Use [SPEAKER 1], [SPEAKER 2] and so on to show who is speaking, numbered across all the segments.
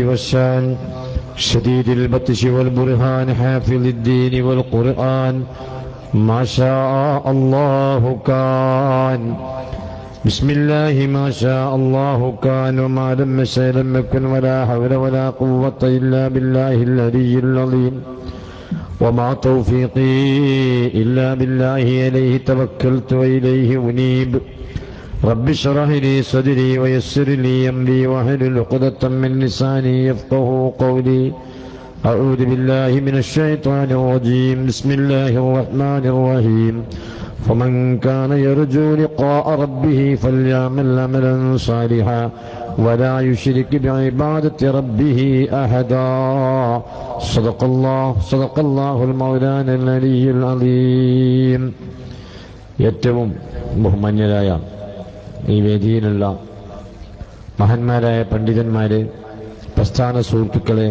[SPEAKER 1] والشان شديد البطش والبرهان حافظ الدين والقرآن ما شاء الله كان بسم الله ما شاء الله كان وما لم يشأ لم يكن ولا حول ولا قوة إلا بالله العلي العظيم وما توفيقي إلا بالله إليه توكلت وإليه أنيب رب اشرح لي صدري ويسر لي أمري واحلل عقدة من لساني يفقهوا قولي أعوذ بالله من الشيطان الرجيم بسم الله الرحمن الرحيم فمن كان يرجو لقاء ربه فليعمل عملا صالحا ولا يشرك بعبادة ربه أحدا صدق الله المولانا العلي العظيم. ഏറ്റവും ബഹുമാന്യരായ ഈ വേദിയിലുള്ള മഹാന്മാരായ പണ്ഡിതന്മാരെ, പ്രസ്ഥാന സുഹൃത്തുക്കളെ,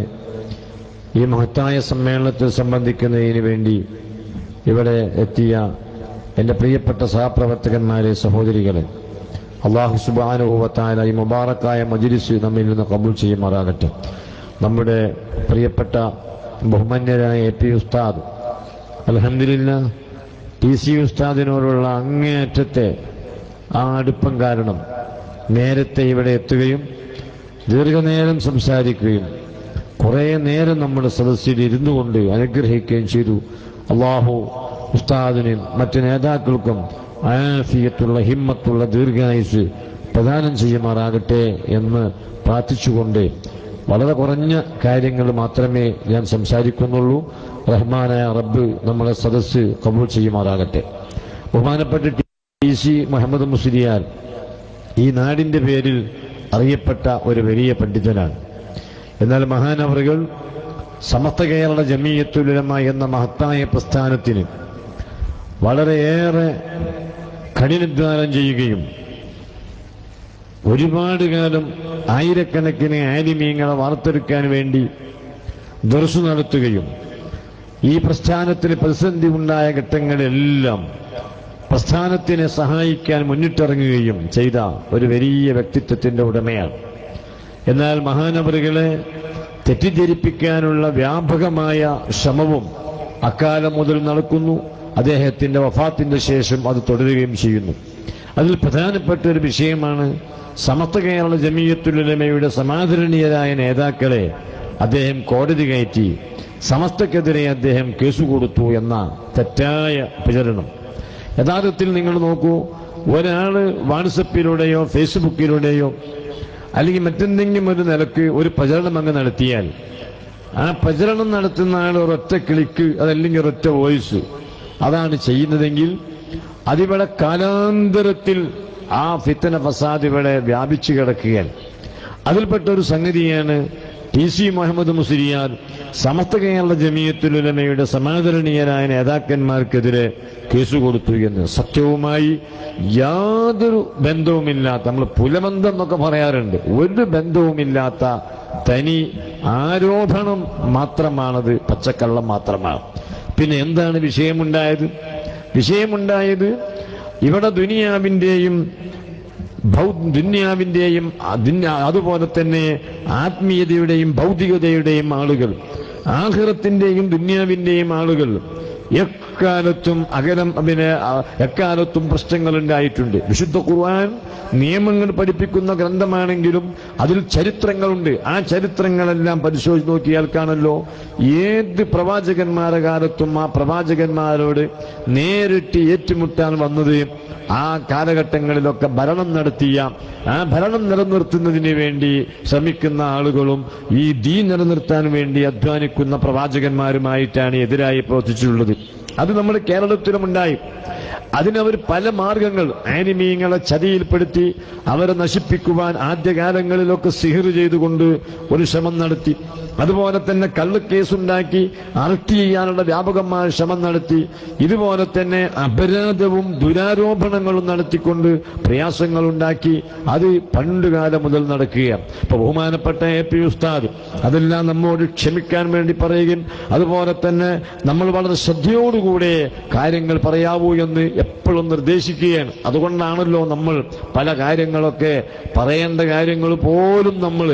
[SPEAKER 1] ഈ മഹത്തായ സമ്മേളനത്തിൽ സംബന്ധിക്കുന്നതിന് വേണ്ടി ഇവിടെ എത്തിയ എൻ്റെ പ്രിയപ്പെട്ട സഹപ്രവർത്തകന്മാരെ, സഹോദരികളെ, അല്ലാഹു സുബ്ഹാനഹു വ തആല ഈ മുബാറക്കായ മജ്ലിസ് നമ്മിൽ നിന്ന് ഖബൂൽ ചെയ്യുമാറാകട്ടെ. നമ്മുടെ പ്രിയപ്പെട്ട ബഹുമാന്യരായ എ പി ഉസ്താദ്, അൽഹംദുലില്ലാഹ്, ടി സി ഉസ്താദിനോടുള്ള അങ്ങേയറ്റത്തെ ആ അടുപ്പം കാരണം നേരത്തെ ഇവിടെ എത്തുകയും ദീർഘനേരം സംസാരിക്കുകയും കുറേ നേരം നമ്മുടെ സദസ്സിൽ ഇരുന്നു കൊണ്ട് അനുഗ്രഹിക്കുകയും ചെയ്തു. അള്ളാഹു ഉസ്താദിനും മറ്റു നേതാക്കൾക്കും ആഫിയത്തുള്ള ഹിമ്മത്തുള്ള ദീർഘായുസ് പ്രദാനം ചെയ്യുമാറാകട്ടെ എന്ന് പ്രാർത്ഥിച്ചുകൊണ്ട് വളരെ കുറഞ്ഞ കാര്യങ്ങൾ മാത്രമേ ഞാൻ സംസാരിക്കുന്നുള്ളൂ. റഹ്മാനായ റബ്ബ് നമ്മളെ സദസ്സ് കബൂൽ ചെയ്യുമാറാകട്ടെ. ബഹുമാനപ്പെട്ട ടി സി മുഹമ്മദ് മുസ്ലിയാർ ഈ നാടിന്റെ പേരിൽ അറിയപ്പെട്ട ഒരു വലിയ പണ്ഡിതനാണ്. എന്നാൽ മഹാനവറുകൾ സമസ്ത കേരള ജമീയത്തുൽ ഉലമ എന്ന മഹത്തായ പ്രസ്ഥാനത്തിന് വളരെയേറെ കഠിനാധ്വാനം ചെയ്യുകയും ഒരുപാട് കാലം ആയിരക്കണക്കിന് ആലിമീങ്ങളെ വാർത്തെടുക്കാൻ വേണ്ടി ദർസ് നടത്തുകയും ഈ പ്രസ്ഥാനത്തിന് പ്രതിസന്ധി ഉണ്ടായ ഘട്ടങ്ങളിലെല്ലാം പ്രസ്ഥാനത്തിനെ സഹായിക്കാൻ മുന്നിട്ടിറങ്ങുകയും ചെയ്ത ഒരു വലിയ വ്യക്തിത്വത്തിന്റെ ഉടമയാണ്. എന്നാൽ മഹാനവറുകളെ തെറ്റിദ്ധരിപ്പിക്കാനുള്ള വ്യാപകമായ ശ്രമവും അക്കാലം മുതൽ നടക്കുന്നു. അദ്ദേഹത്തിന്റെ വഫാത്തിന്റെ ശേഷം അത് തുടരുകയും ചെയ്യുന്നു. അതിൽ പ്രധാനപ്പെട്ട ഒരു വിഷയമാണ് സമസ്ത കേരള ജമീയത്തുൽ ഉലമയുടെ സമാദരണീയരായ നേതാക്കളെ അദ്ദേഹം കോടതി കയറ്റി സമസ്തക്കെതിരെ അദ്ദേഹം കേസ് കൊടുത്തു എന്ന തെറ്റായ പ്രചരണം. യഥാർത്ഥത്തിൽ നിങ്ങൾ നോക്കൂ, ഒരാള് വാട്സപ്പിലൂടെയോ ഫേസ്ബുക്കിലൂടെയോ അല്ലെങ്കിൽ മറ്റെന്തെങ്കിലും ഒരു നിലക്ക് ഒരു പ്രചരണം അങ്ങ് നടത്തിയാൽ ആ പ്രചരണം നടത്തുന്ന ആൾ ഒരൊറ്റ ക്ലിക്ക്, അതല്ലെങ്കിൽ ഒരൊറ്റ വോയിസ് അതാണ് ചെയ്യുന്നതെങ്കിൽ അതിവിടെ കാലാന്തരത്തിൽ ആ ഫിത്തന ഫസാദ് ഇവിടെ വ്യാപിച്ചു കിടക്കുകയാണ്. അതിൽപ്പെട്ട ഒരു സംഗതിയാണ് T C Muhammad Musliyar Samastha Kerala Jamiyyathul ഉലമയുടെ സമാദരണീയരായ നേതാക്കന്മാർക്കെതിരെ case കൊടുത്തു എന്ന്. സത്യവുമായി യാതൊരു ബന്ധവുമില്ലാത്ത, നമ്മൾ പുലബന്ധം എന്നൊക്കെ പറയാറുണ്ട്, ഒരു ബന്ധവുമില്ലാത്ത തനി ആരോപണം മാത്രമാണത്, പച്ചക്കള്ളം മാത്രമാണ്. പിന്നെ എന്താണ് വിഷയമുണ്ടായത്? ഇവിടെ ദുനിയാവിന്റെയും അതുപോലെ തന്നെ ആത്മീയതയുടെയും ഭൗതികതയുടെയും ആളുകൾ, ആഖിറത്തിന്റെയും ദുനിയാവിന്റെയും ആളുകൾ എക്കാലത്തും പ്രശ്നങ്ങൾ ഉണ്ടായിട്ടുണ്ട്. വിശുദ്ധ ഖുർആൻ നിയമങ്ങൾ പഠിപ്പിക്കുന്ന ഗ്രന്ഥമാണെങ്കിലും അതിൽ ചരിത്രങ്ങളുണ്ട്. ആ ചരിത്രങ്ങളെല്ലാം പരിശോധിച്ച് നോക്കിയാൽ കാണല്ലോ, ഏത് പ്രവാചകന്മാരുടെ കാലത്തും ആ പ്രവാചകന്മാരോട് നേരിട്ട് ഏറ്റുമുട്ടാൻ വന്നത് ആ കാലഘട്ടങ്ങളിലൊക്കെ ഭരണം നടത്തിയ, ആ ഭരണം നിലനിർത്തുന്നതിന് വേണ്ടി ശ്രമിക്കുന്ന ആളുകളും ഈ ദീൻ നിലനിർത്താൻ വേണ്ടി അധ്വാനിക്കുന്ന പ്രവാചകന്മാരുമായിട്ടാണ് എതിരായി പ്രവർത്തിച്ചിട്ടുള്ളത്. അത് നമ്മുടെ കേരളത്തിലുമുണ്ടായി. അതിനവർ പല മാർഗങ്ങൾ ആനിമീങ്ങളെ ചതിയിൽപ്പെടുത്തി അവരെ നശിപ്പിക്കുവാൻ ആദ്യകാലങ്ങളിലൊക്കെ സിഹിർ ചെയ്തുകൊണ്ട് ഒരു ശ്രമം നടത്തി. അതുപോലെ തന്നെ കള്ളുക്കേസുണ്ടാക്കി അറസ്റ്റ് ചെയ്യാനുള്ള വ്യാപകമായ ശ്രമം നടത്തി. ഇതുപോലെ തന്നെ അപരാധവും ദുരാരോപണങ്ങളും നടത്തിക്കൊണ്ട് പ്രയാസങ്ങളുണ്ടാക്കി. അത് പണ്ടുകാലം മുതൽ നടക്കുകയാണ്. ഇപ്പൊ ബഹുമാനപ്പെട്ട എ പി ഉസ്താദ് അതെല്ലാം നമ്മോട് ക്ഷമിക്കാൻ വേണ്ടി പറയുകയും അതുപോലെ തന്നെ നമ്മൾ വളരെ ശ്രദ്ധയോടുകൂടെ കാര്യങ്ങൾ പറയാവൂ എന്ന് എന്ന് എപ്പോഴും നിർദ്ദേശിക്കുകയാണ്. അതുകൊണ്ടാണല്ലോ നമ്മൾ പല കാര്യങ്ങളൊക്കെ പറയേണ്ട കാര്യങ്ങൾ പോലും നമ്മൾ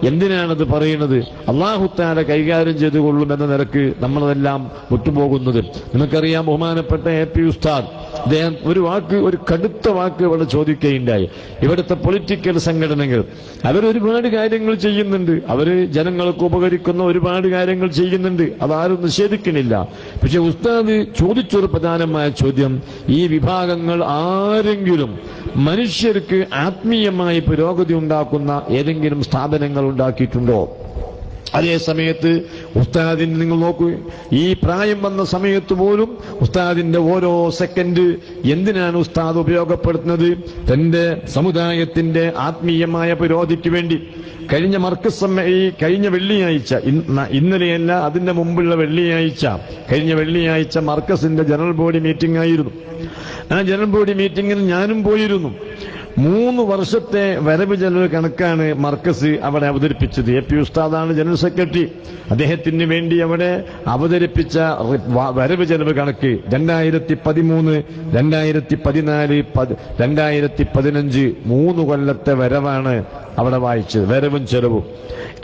[SPEAKER 1] എന്തിനാണത് പറയുന്നത്, അല്ലാഹു തആല കൈകാര്യം ചെയ്തുകൊള്ളുമെന്ന നിലക്ക് നമ്മളതെല്ലാം വിട്ടുപോകുന്നത്. നമുക്കറിയാം, ബഹുമാനപ്പെട്ട AP ഉസ്താദ് അദ്ദേഹം ഒരു കടുത്ത വാക്ക് ഇവിടെ ചോദിക്കുകയുണ്ടായി. ഇവിടുത്തെ പൊളിറ്റിക്കൽ സംഘടനകൾ അവരൊരുപാട് കാര്യങ്ങൾ ചെയ്യുന്നുണ്ട്, അവര് ജനങ്ങൾക്ക് ഉപകരിക്കുന്ന ഒരുപാട് കാര്യങ്ങൾ ചെയ്യുന്നുണ്ട്, അതാരും നിഷേധിക്കുന്നില്ല. പക്ഷെ ഉസ്താദ് ചോദിച്ചൊരു പ്രധാനമായ ചോദ്യം, ഈ വിഭാഗങ്ങൾ ആരെങ്കിലും മനുഷ്യർക്ക് ആത്മീയമായി പുരോഗതി ഉണ്ടാക്കുന്ന ഏതെങ്കിലും സ്ഥാപനങ്ങൾ ഉണ്ടാക്കിയിട്ടുണ്ടോ? അതേ സമയത്ത് ഉസ്താദിന് നിങ്ങൾ നോക്കൂ, ഈ പ്രായം വന്ന സമയത്ത് പോലും ഉസ്താദിന്റെ ഓരോ സെക്കൻഡ് എന്തിനാണ് ഉസ്താദ് ഉപയോഗപ്പെടുത്തുന്നത്? തന്റെ സമുദായത്തിന്റെ ആത്മീയമായ പുരോഗതിക്ക് വേണ്ടി. കഴിഞ്ഞ വെള്ളിയാഴ്ച, ഇന്നലെയല്ല അതിന്റെ മുമ്പുള്ള കഴിഞ്ഞ വെള്ളിയാഴ്ച മർക്കസിന്റെ ജനറൽ ബോഡി മീറ്റിംഗ് ആയിരുന്നു. ആ ജനറൽ ബോഡി മീറ്റിംഗിൽ ഞാനും പോയിരുന്നു. 3 വർഷത്തെ വരവ് ചെലവ് കണക്കാണ് മർക്കസ് അവിടെ അവതരിപ്പിച്ചത്. AP ഉസ്താദാണ് ജനറൽ സെക്രട്ടറി. അദ്ദേഹത്തിന് വേണ്ടി അവിടെ അവതരിപ്പിച്ച വരവ് ചെലവ് കണക്ക് 2013, 2014, 2015 3 കൊല്ലത്തെ വരവാണ് അവിടെ വായിച്ചത്. വരവും ചെലവും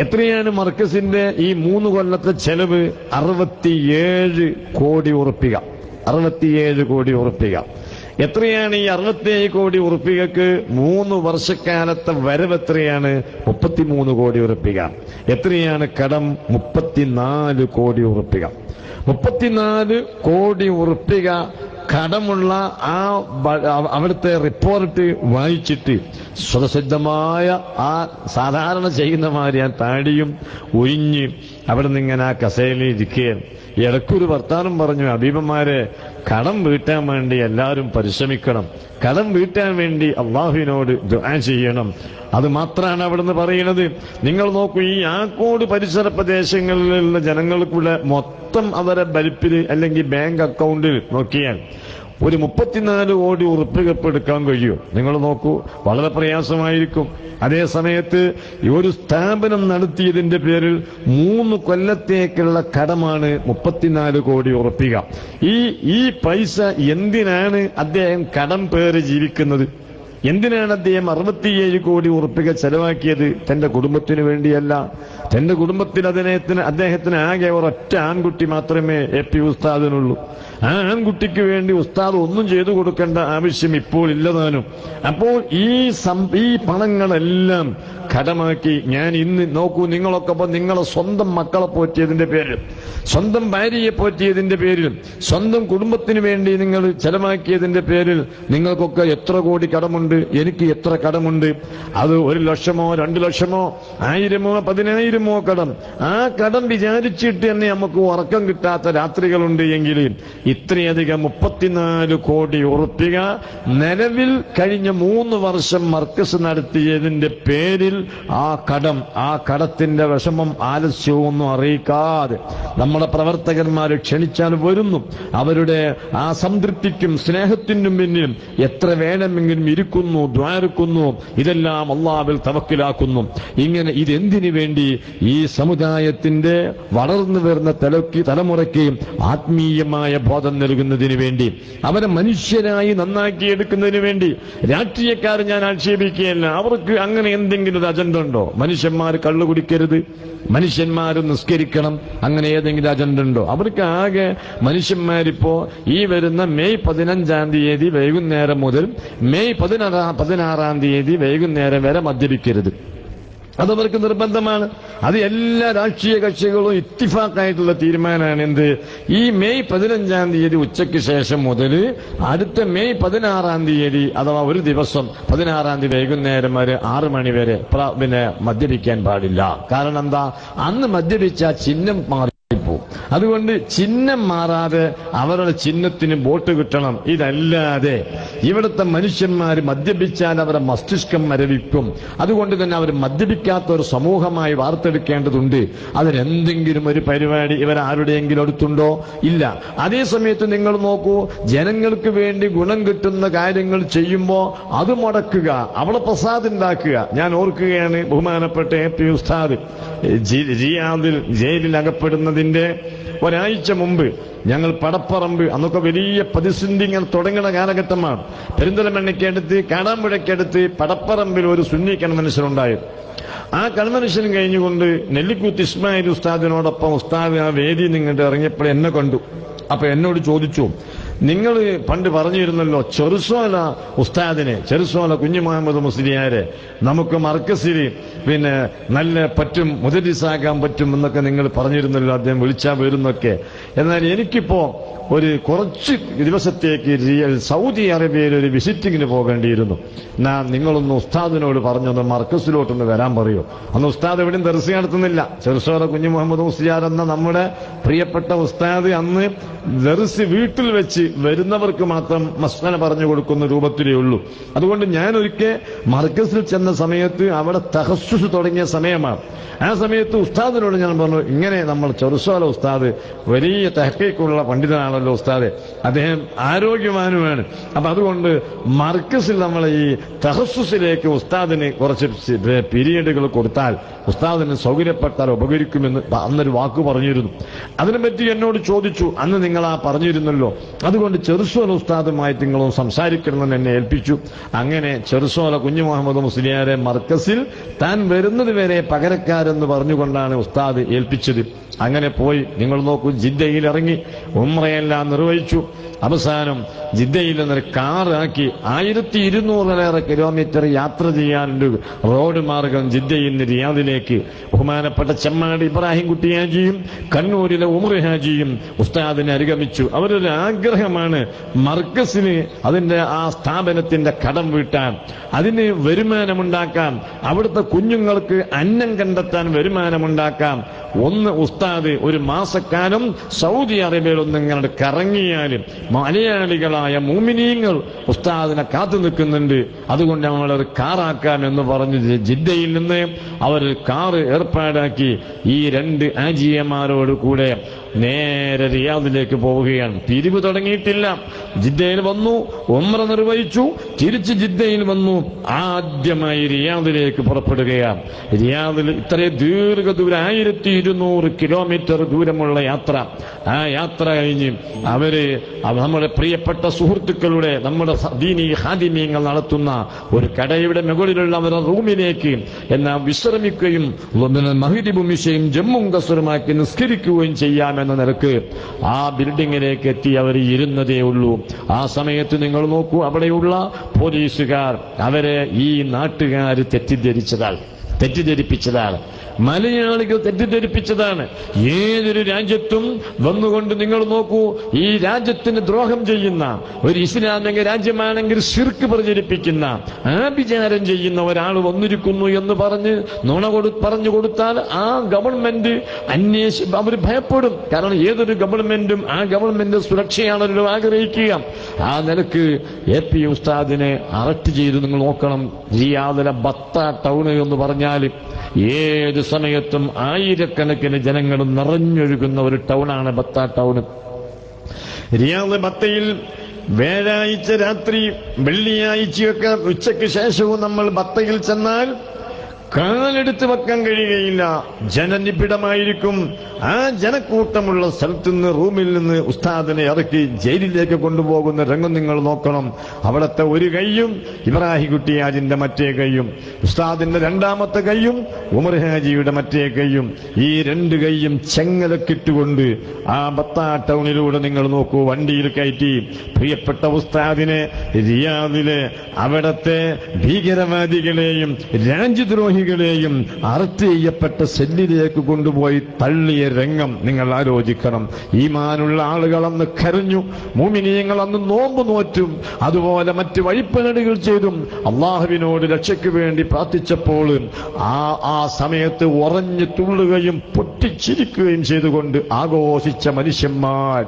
[SPEAKER 1] എത്രയാണ് മർക്കസിന്റെ ഈ 3 കൊല്ലത്തെ ചെലവ്? 67 കോടി ഉറുപ്പിക. 67 കോടി ഉറുപ്പിക. എത്രയാണ് ഈ 67 കോടി ഉറുപ്പികക്ക് 3 വർഷക്കാലത്തെ വരവ്? എത്രയാണ്? 33 കോടി ഉറുപ്പിക. എത്രയാണ് കടം? 34 കോടി ഉറുപ്പിക. 34 കോടി ഉറുപ്പിക കടമുള്ള അവിടുത്തെ റിപ്പോർട്ട് വായിച്ചിട്ട് സ്വതസിദ്ധമായ ആ സാധാരണ ചെയ്യുന്ന മാതിരി ആ താടിയും ഒഴിഞ്ഞ് അവിടെ നിന്ന് ഇങ്ങനെ ആ കസേരയിൽ ഇരിക്കുകയാണ്. ഇടയ്ക്കൊരു വർത്താനം പറഞ്ഞു, ഹബീബന്മാരെ, കടം വീട്ടാൻ വേണ്ടി എല്ലാവരും പരിശ്രമിക്കണം, കടം വീട്ടാൻ വേണ്ടി അള്ളാഹുവിനോട് ദുആ ചെയ്യണം. അത് മാത്രമാണ് അവിടുന്ന് പറയുന്നത്. നിങ്ങൾ നോക്കൂ, ഈ ആക്കോട് പരിസര പ്രദേശങ്ങളിലുള്ള ജനങ്ങൾക്കുള്ള മൊത്തം അവരെ ബൽപ്പിൽ അല്ലെങ്കിൽ ബാങ്ക് അക്കൗണ്ടിൽ നോക്കിയാൽ ഒരു 34 കോടി ഉറുപ്പിക എടുക്കാൻ കഴിയും. നിങ്ങൾ നോക്കൂ, വളരെ പ്രയാസമായിരിക്കും. അതേ സമയത്ത് ഈ ഒരു സ്ഥാപനം നടത്തിയതിന്റെ പേരിൽ 3 കൊല്ലത്തേക്കുള്ള കടമാണ് 34 കോടി ഉറുപ്പിക. ഈ പൈസ എന്തിനാണ് അദ്ദേഹം കടം പേറി ജീവിക്കുന്നത്? എന്തിനാണ് അദ്ദേഹം 67 കോടി ഉറുപ്പിക ചെലവാക്കിയത്? തന്റെ കുടുംബത്തിന് വേണ്ടിയല്ല. തന്റെ കുടുംബത്തിൽ അദ്ദേഹത്തിന് ആകെ ഒരൊറ്റ ആൺകുട്ടി മാത്രമേ AP ഉസ്താദിനുള്ളൂ. ആ ആൺകുട്ടിക്ക് വേണ്ടി ഉസ്താദ് ഒന്നും ചെയ്തു കൊടുക്കേണ്ട ആവശ്യം ഇപ്പോൾ ഇല്ലതാനും. അപ്പോൾ ഈ പണങ്ങളെല്ലാം കടമാക്കി ഞാൻ ഇന്ന് നോക്കൂ, നിങ്ങളൊക്കെ നിങ്ങളെ സ്വന്തം മക്കളെ പോറ്റിയതിന്റെ പേരിൽ, സ്വന്തം ഭാര്യയെ പോറ്റിയതിന്റെ പേരിൽ, സ്വന്തം കുടുംബത്തിന് വേണ്ടി നിങ്ങൾ ചെലവാക്കിയതിന്റെ പേരിൽ നിങ്ങൾക്കൊക്കെ എത്ര കോടി കടമുണ്ട്? എനിക്ക് എത്ര കടമുണ്ട്? അത് 1 ലക്ഷമോ 2 ലക്ഷമോ 1000മോ 10,000മോ കടം. ആ കടം വിചാരിച്ചിട്ട് തന്നെ നമുക്ക് ഉറക്കം കിട്ടാത്ത രാത്രികളുണ്ട്. എങ്കിൽ ഇത്രയധികം 34 കോടി ഉറുപ്പിക നിലവിൽ കഴിഞ്ഞ 3 വർഷം മർക്കസ് നടത്തിയതിന്റെ പേരിൽ ആ കടത്തിന്റെ വിഷമം ആലസ്യവും അറിയിക്കാതെ നമ്മുടെ പ്രവർത്തകന്മാർ ക്ഷണിച്ചാൽ വരുന്നു. അവരുടെ ആ സംതൃപ്തിക്കും സ്നേഹത്തിനും പിന്നിലും എത്ര വേണമെങ്കിലും ഇരിക്കുന്നു, ദ്വാരക്കുന്നു. ഇതെല്ലാം അല്ലാഹുവിൽ തവക്കലാക്കുന്നു. ഇങ്ങനെ ഇതെന്തിനു വേണ്ടി? ഈ സമുദായത്തിന്റെ വളർന്നു വരുന്ന തലമുറയ്ക്ക് ആത്മീയമായ ബോധം നൽകുന്നതിന് വേണ്ടി, അവരെ മനുഷ്യരായി നന്നാക്കിയെടുക്കുന്നതിന് വേണ്ടി. രാഷ്ട്രീയക്കാർ ഞാൻ ആക്ഷേപിക്കുകയല്ല, അവർക്ക് അങ്ങനെ എന്തെങ്കിലും ഒരു അജണ്ട ഉണ്ടോ? മനുഷ്യന്മാർ കള്ളു കുടിക്കരുത്, മനുഷ്യന്മാർ നിസ്കരിക്കണം, അങ്ങനെ ഏതെങ്കിലും അജണ്ട ഉണ്ടോ? അവർക്ക് ആകെ മനുഷ്യന്മാരിപ്പോ ഈ വരുന്ന മെയ് 15-ാം തീയതി വൈകുന്നേരം മുതൽ മെയ് 16-ാം തീയതി വൈകുന്നേരം വരെ മദ്യപിക്കരുത്. അതവർക്ക് നിർബന്ധമാണ്. അത് എല്ലാ രാഷ്ട്രീയ കക്ഷികളും ഇത്തിഫാക്കായിട്ടുള്ള തീരുമാനമാണ്. എന്ത്? ഈ മെയ് 15-ാം തീയതി ഉച്ചയ്ക്ക് ശേഷം മുതൽ അടുത്ത മെയ് 16-ാം തീയതി അഥവാ ഒരു ദിവസം 16-ാം തീയതി വൈകുന്നേരം വരെ 6 മണി വരെ മദ്യപിക്കാൻ പാടില്ല. കാരണം എന്താ? അന്ന് മദ്യപിച്ച ചിഹ്നം മാറിപ്പോവും. അതുകൊണ്ട് ചിഹ്നം മാറാതെ അവരുടെ ചിഹ്നത്തിന് വോട്ട് കിട്ടണം. ഇതല്ലാതെ ഇവിടുത്തെ മനുഷ്യന്മാർ മദ്യപിച്ചാൽ അവരുടെ മസ്തിഷ്കം മരവിക്കും. അതുകൊണ്ട് തന്നെ അവർ മദ്യപിക്കാത്ത ഒരു സമൂഹമായി വാർത്തെടുക്കേണ്ടതുണ്ട്. അതിനെന്തെങ്കിലും ഒരു പരിപാടി ഇവരാരുടെയെങ്കിലും അടുത്തുണ്ടോ? ഇല്ല. അതേ സമയത്ത് നിങ്ങൾ നോക്കൂ, ജനങ്ങൾക്ക് വേണ്ടി ഗുണം കിട്ടുന്ന കാര്യങ്ങൾ ചെയ്യുമ്പോൾ അത് മുടക്കുക, അവിടെ പ്രസാദ് ഉണ്ടാക്കുക. ഞാൻ ഓർക്കുകയാണ്, ബഹുമാനപ്പെട്ട AP ഉസ്താദ് റിയാദിൽ ജയിലിൽ അകപ്പെടുന്നതിന്റെ ഒരാഴ്ച മുമ്പ് ഞങ്ങൾ പടപ്പറമ്പ്, അന്നൊക്കെ വലിയ പ്രതിസന്ധി ഇങ്ങനെ തുടങ്ങുന്ന കാലഘട്ടമാണ്. പെരിന്തൽമണ്ണയ്ക്കടുത്ത് കാടാമ്പുഴയ്ക്കടുത്ത് പടപ്പറമ്പിൽ ഒരു സുന്നി കൺവെൻഷനുണ്ടായിരുന്നു. ആ കൺവെൻഷൻ കഴിഞ്ഞുകൊണ്ട് നെല്ലിക്കുത്ത് ഇസ്മായിൽ ഉസ്താദിനോടൊപ്പം ഉസ്താദ് ആ വേദി നിങ്ങോട്ട് ഇറങ്ങിയപ്പോൾ എന്നെ കണ്ടു. അപ്പൊ എന്നോട് ചോദിച്ചു, നിങ്ങൾ പണ്ട് പറഞ്ഞിരുന്നല്ലോ ചെറുസോല ഉസ്താദിനെ, ചെറുസോല കുഞ്ഞു മുഹമ്മദ് മുസ്ലിയാരെ നമുക്ക് മർക്കസിൽ നല്ല പറ്റും, മുദരിസാകാൻ പറ്റും എന്നൊക്കെ നിങ്ങൾ പറഞ്ഞിരുന്നല്ലോ, അദ്ദേഹം വിളിച്ചാൽ വരുന്നൊക്കെ. എന്നാൽ എനിക്കിപ്പോ ഒരു കുറച്ച് ദിവസത്തേക്ക് സൗദി അറേബ്യയിൽ ഒരു വിസിറ്റിങ്ങിന് പോകേണ്ടിയിരുന്നു. നിങ്ങളൊന്ന് ഉസ്താദിനോട് പറഞ്ഞൊന്ന് മർക്കസിലോട്ടൊന്ന് വരാൻ പറയൂ. അന്ന് ഉസ്താദ് എവിടെയും ദർസ് നടത്തുന്നില്ല. ചെറുസോല കുഞ്ഞു മുഹമ്മദ് മുസ്ലിയാർ എന്ന നമ്മുടെ പ്രിയപ്പെട്ട ഉസ്താദ് അന്ന് ദർസ് വീട്ടിൽ വെച്ച് വരുന്നവർക്ക് മാത്രം മസ്അല പറഞ്ഞു കൊടുക്കുന്ന രൂപത്തിലേ ഉള്ളൂ. അതുകൊണ്ട് ഞാൻ ഒരിക്കൽ മർക്കസിൽ ചെന്ന സമയത്ത് അവിടെ തഖസ്സുസ് തുടങ്ങിയ സമയമാണ്. ആ സമയത്ത് ഉസ്താദിനോട് ഞാൻ പറഞ്ഞു, ഇങ്ങനെ നമ്മൾ ചെറുസോല ഉസ്താദ് വലിയ തഹ്ഖീഖുള്ള പണ്ഡിതനാണല്ലോ ഉസ്താദ്, അദ്ദേഹം ആരോഗ്യവാനുമാണ്. അപ്പൊ അതുകൊണ്ട് മർക്കസിൽ നമ്മൾ ഈ തഖസ്സുസിലേക്ക് ഉസ്താദിന് കുറച്ച് പീരിയഡുകൾ കൊടുത്താൽ ഉസ്താദിന് സൗകര്യപ്പെട്ടാൽ ഉപകരിക്കുമെന്ന് അന്നൊരു വാക്ക് പറഞ്ഞിരുന്നു. അതിനെപ്പറ്റി എന്നോട് ചോദിച്ചു. അന്ന് നിങ്ങൾ ആ പറഞ്ഞിരുന്നല്ലോ, അതുകൊണ്ട് ചെറുസോല ഉസ്താദുമായിട്ട് നിങ്ങളും സംസാരിക്കണമെന്ന് എന്നെ ഏൽപ്പിച്ചു. അങ്ങനെ ചെറുസോല കുഞ്ഞു മുഹമ്മദ് മുസ്ലിയാരെ മർക്കസിൽ താൻ വരുന്നത് വരെ പകരക്കാരെന്ന് പറഞ്ഞുകൊണ്ടാണ് ഉസ്താദ് ഏൽപ്പിച്ചത്. അങ്ങനെ പോയി. നിങ്ങൾ നോക്കൂ, ജിദ്ദയിൽ ഇറങ്ങി ഉംറയെല്ലാം നിർവഹിച്ചു. അവസാനം ജിദ്ദയിൽ നിന്നൊരു കാറാക്കി 1200 കിലോമീറ്റർ യാത്ര ചെയ്യാനുണ്ട് റോഡ് മാർഗം ജിദ്ദയിൽ നിന്ന് റിയാദിലേക്ക്. ബഹുമാനപ്പെട്ട ചെമ്മാട് ഇബ്രാഹിം കുട്ടി ഹാജിയും കണ്ണൂരിലെ ഉമർ ഹാജിയും ഉസ്താദിനെ അനുഗമിച്ചു. അവരൊരു ആഗ്രഹമാണ് മർക്കസിന് അതിന്റെ ആ സ്ഥാപനത്തിന്റെ കടം വീട്ടാൻ, അതിന് വരുമാനമുണ്ടാക്കാം, അവിടുത്തെ കുഞ്ഞുങ്ങൾക്ക് അന്നം കണ്ടെത്താൻ വരുമാനമുണ്ടാക്കാം. ഒന്ന് ഉസ്താദ് ഒരു മാസക്കാലം സൗദി അറേബ്യയിൽ ഒന്നിങ്ങനെ കറങ്ങിയാലും മലയാളികളായ മുഅ്മിനീങ്ങൾ ഉസ്താദിനെ കാത്തു നിൽക്കുന്നുണ്ട്, അതുകൊണ്ട് നമ്മളൊരു കാറാക്കാം എന്ന് പറഞ്ഞ് ജിദ്ദയിൽ നിന്ന് അവർ കാറ് ഏർപ്പാടാക്കി ഈ 2 ആജിയമാരോട് കൂടെ നേരെ റിയാദിലേക്ക് പോവുകയാണ്. പിരിവ് തുടങ്ങിയിട്ടില്ല. ജിദ്ദയിൽ വന്നു, ഉംറ നിർവഹിച്ചു, തിരിച്ച് ജിദ്ദയിൽ വന്നു, ആദ്യമായി റിയാദിലേക്ക് പുറപ്പെടുകയാണ്. റിയാദിൽ ഇത്രയും ദീർഘദൂരം 1200 കിലോമീറ്റർ ദൂരമുള്ള യാത്ര. ആ യാത്ര കഴിഞ്ഞ് അവര് നമ്മുടെ പ്രിയപ്പെട്ട സുഹൃത്തുക്കളുടെ നമ്മുടെ ദീനി ഖാദിമീങ്ങൾ നടത്തുന്ന ഒരു കടയുടെ മുകളിലുള്ള അവരുടെ റൂമിലേക്ക് എന്നാൽ വിശ്രമിക്കുകയും മഗ്രിബും ഇശയും ജമ്മും കസറുമാക്കി നിസ്കരിക്കുകയും ചെയ്യാമെന്ന നിലക്ക് ആ ബിൽഡിങ്ങിലേക്ക് എത്തി അവർ ഇരുന്നതേ ഉള്ളൂ. ആ സമയത്ത് നിങ്ങൾ നോക്കൂ, അവിടെയുള്ള പോലീസുകാർ അവരെ ഈ നാട്ടുകാർ തെറ്റിദ്ധരിപ്പിച്ചതാണ്, മലയാളികൾ തെറ്റിദ്ധരിപ്പിച്ചതാണ്. ഏതൊരു രാജ്യത്തും വന്നുകൊണ്ട് നിങ്ങൾ നോക്കൂ, ഈ രാജ്യത്തിന് ദ്രോഹം ചെയ്യുന്ന ഒരു ഇസ്ലാമിക രാജ്യമാണെങ്കിൽ ശിർക്ക് പ്രചരിപ്പിക്കുന്ന, ആഭിചാരം ചെയ്യുന്ന ഒരാൾ വന്നിരിക്കുന്നു എന്ന് പറഞ്ഞ് നുണ പറഞ്ഞു കൊടുത്താൽ ആ ഗവൺമെന്റ് അവർ ഭയപ്പെടും. കാരണം ഏതൊരു ഗവൺമെന്റും ആ ഗവൺമെന്റ് സുരക്ഷയാണല്ലോ ആഗ്രഹിക്കുക. ആ നിലക്ക് AP ഉസ്താദിനെ അറസ്റ്റ് ചെയ്ത് നിങ്ങൾ നോക്കണം. റിയാദിലെ ബത്ത ടൗൺ എന്ന് പറഞ്ഞാൽ ഏത് സമയത്തും ആയിരക്കണക്കിന് ജനങ്ങൾ നിറഞ്ഞൊഴുകുന്ന ഒരു ടൗണാണ് ബത്ത ടൗൺ. റിയാദ് ബത്തയിൽ വ്യാഴാഴ്ച രാത്രി വെള്ളിയാഴ്ചയൊക്കെ ഉച്ചയ്ക്ക് ശേഷവും നമ്മൾ ബത്തയിൽ ചെന്നാൽ കാലെടുത്ത് വെക്കാൻ കഴിയുകയില്ല, ജനനിബിഡമായിരിക്കും. ആ ജനക്കൂട്ടമുള്ള സ്ഥലത്ത് നിന്ന് റൂമിൽ നിന്ന് ഉസ്താദിനെ ഇറക്കി ജയിലിലേക്ക് കൊണ്ടുപോകുന്ന രംഗം നിങ്ങൾ നോക്കണം. അവിടുത്തെ ഒരു കൈയും ഇബ്രാഹിം കുട്ടി ഹാജിന്റെ മറ്റേ കൈയും, ഉസ്താദിന്റെ രണ്ടാമത്തെ കൈയും ഉമർ ഹാജിയുടെ മറ്റേ കൈയും, ഈ 2 കൈയും ചെങ്ങലക്കിട്ടുകൊണ്ട് ആ ബത്ത ടൗണിലൂടെ നിങ്ങൾ നോക്കൂ, വണ്ടിയിൽ കയറ്റി പ്രിയപ്പെട്ട ഉസ്താദിനെ റിയാദിലെ അവിടത്തെ ഭീകരവാദികളെയും രാജ്യദ്രോഹികളെയും അറസ്റ്റ് ചെയ്യപ്പെട്ട സെല്ലിലേക്ക് കൊണ്ടുപോയി തള്ളിയ രംഗം നിങ്ങൾ ആലോചിക്കണം. ഈമാനുള്ള ആളുകൾ അന്ന് കരഞ്ഞു, മുഅ്മിനീങ്ങൾ അന്ന് നോമ്പ് നോറ്റും അതുപോലെ മറ്റ് വഴിപ്പേടുകൾ ചെയ്തും അള്ളാഹുവിനോട് രക്ഷയ്ക്ക് വേണ്ടി പ്രാർത്ഥിച്ചപ്പോൾ ആ സമയത്ത് ഉറഞ്ഞു തുള്ളുകയും പൊട്ടിച്ചിരിക്കുകയും ചെയ്തുകൊണ്ട് ആഘോഷിച്ച മനുഷ്യന്മാർ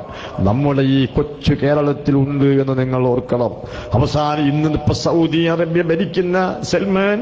[SPEAKER 1] നമ്മുടെ ഈ കൊച്ചു കേരളത്തിൽ ഉണ്ട് എന്ന് നിങ്ങൾ ഓർക്കണം. അവസാനം ഇന്നിപ്പോ സൗദി അറേബ്യ ഭരിക്കുന്ന സൽമാൻ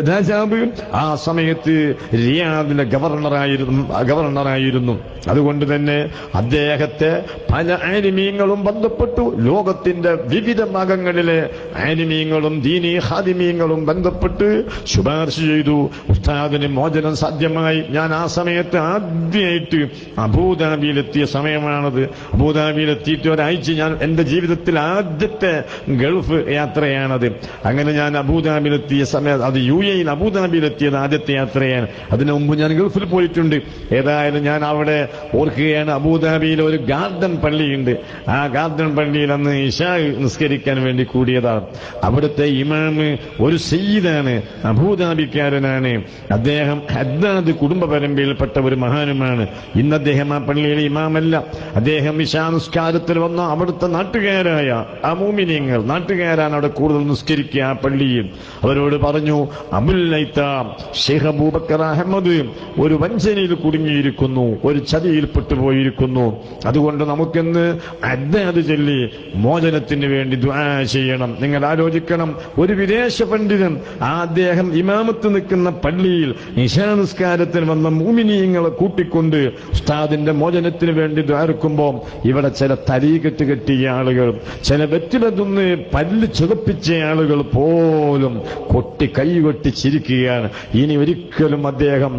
[SPEAKER 1] രാജാവ് ആ സമയത്ത് റിയാദിലെ ഗവർണറായിരുന്നു. അതുകൊണ്ട് തന്നെ അദ്ദേഹത്തെ പല ആലിമീങ്ങളും ബന്ധപ്പെട്ടു. ലോകത്തിന്റെ വിവിധ ഭാഗങ്ങളിലെ ആലിമീങ്ങളും ദീനി ഖാദിമീങ്ങളും ബന്ധപ്പെട്ട് ശുപാർശ ചെയ്തു. ഉസ്താദിന് മോചനം സാധ്യമായി. ഞാൻ ആ സമയത്ത് ആദ്യമായിട്ട് അബൂദാബിയിലെത്തിയ സമയമാണത്. അബൂദാബിയിലെത്തിയിട്ട് ഒരാഴ്ച ഞാൻ എന്റെ ജീവിതത്തിൽ ആദ്യത്തെ ഗൾഫ് യാത്രയാണത്. അങ്ങനെ ഞാൻ അബൂദാബിയിലെത്തിയ സമയം, അത് UAE അബൂദാബിയിലെത്തിയത് ആദ്യത്തെ യാത്രയാണ്. അതിനു മുമ്പ് ഞാൻ ഗൾഫിൽ പോയിട്ടുണ്ട്. ഏതായാലും ഞാൻ അവിടെ ഓർക്കുകയാണ്, അബൂദാബിയിൽ ഒരു ഗാർഡൻ പള്ളിയുണ്ട്. ആ ഗാർഡൻ പള്ളിയിൽ അന്ന് ഇശാ നിസ്കരിക്കാൻ വേണ്ടി കൂടിയതാണ്. അവിടുത്തെ ഇമാമ് ഒരു സയ്യിദാണ്, അബൂദാബിക്കാരനാണ്. അദ്ദേഹം ഹദ്ദാദ് കുടുംബ പരമ്പരയിൽപ്പെട്ട ഒരു മഹാനുമാണ്. ഇന്ന് അദ്ദേഹം ആ പള്ളിയിലെ ഇമാമല്ല. അദ്ദേഹം ഇശാ നിസ്കാരത്തിൽ വന്ന അവിടുത്തെ നാട്ടുകാരായ ആ മുഅ്മിനീങ്ങൾ, നാട്ടുകാരാണ് അവിടെ കൂടുതൽ നിസ്കരിക്കുക ആ പള്ളിയിൽ. അവരോട് പറഞ്ഞു, അബുൽ ലൈത്താം ഷെയ്ഖ് അബൂബക്കർ അഹമ്മദ് ഒരു വഞ്ചനയിൽ കുടുങ്ങിയിരിക്കുന്നു, ഒരു ചതിയിൽ പെട്ടുപോയിരിക്കുന്നു. അതുകൊണ്ട് നമുക്കെന്ന് ഹദ്ദാദ് ചൊല്ലി മോചനത്തിന് വേണ്ടി ദുആ ചെയ്യണം. നിങ്ങൾ ആലോചിക്കണം, ഒരു വിദേശ പണ്ഡിതൻ അദ്ദേഹം ഇമാമത്ത് നിൽക്കുന്ന പള്ളിയിൽ ഇശാ നിസ്കാരത്തിൽ വന്ന മുഅ്മിനീങ്ങളെ കൂട്ടിക്കൊണ്ട് ഉസ്താദിന്റെ മോചനത്തിന് വേണ്ടി ദ്വാരക്കുമ്പോൾ ഇവിടെ ചില തലീകെട്ട് കെട്ടിയ ആളുകൾ, ചില വെറ്റിലതൊന്ന് പല്ല് ചുവപ്പിച്ച ആളുകൾ പോലും കൊട്ടി കൈകൊട്ടി ചിരിക്കുകയാണ്. ഇനി ഒരിക്കലും അദ്ദേഹം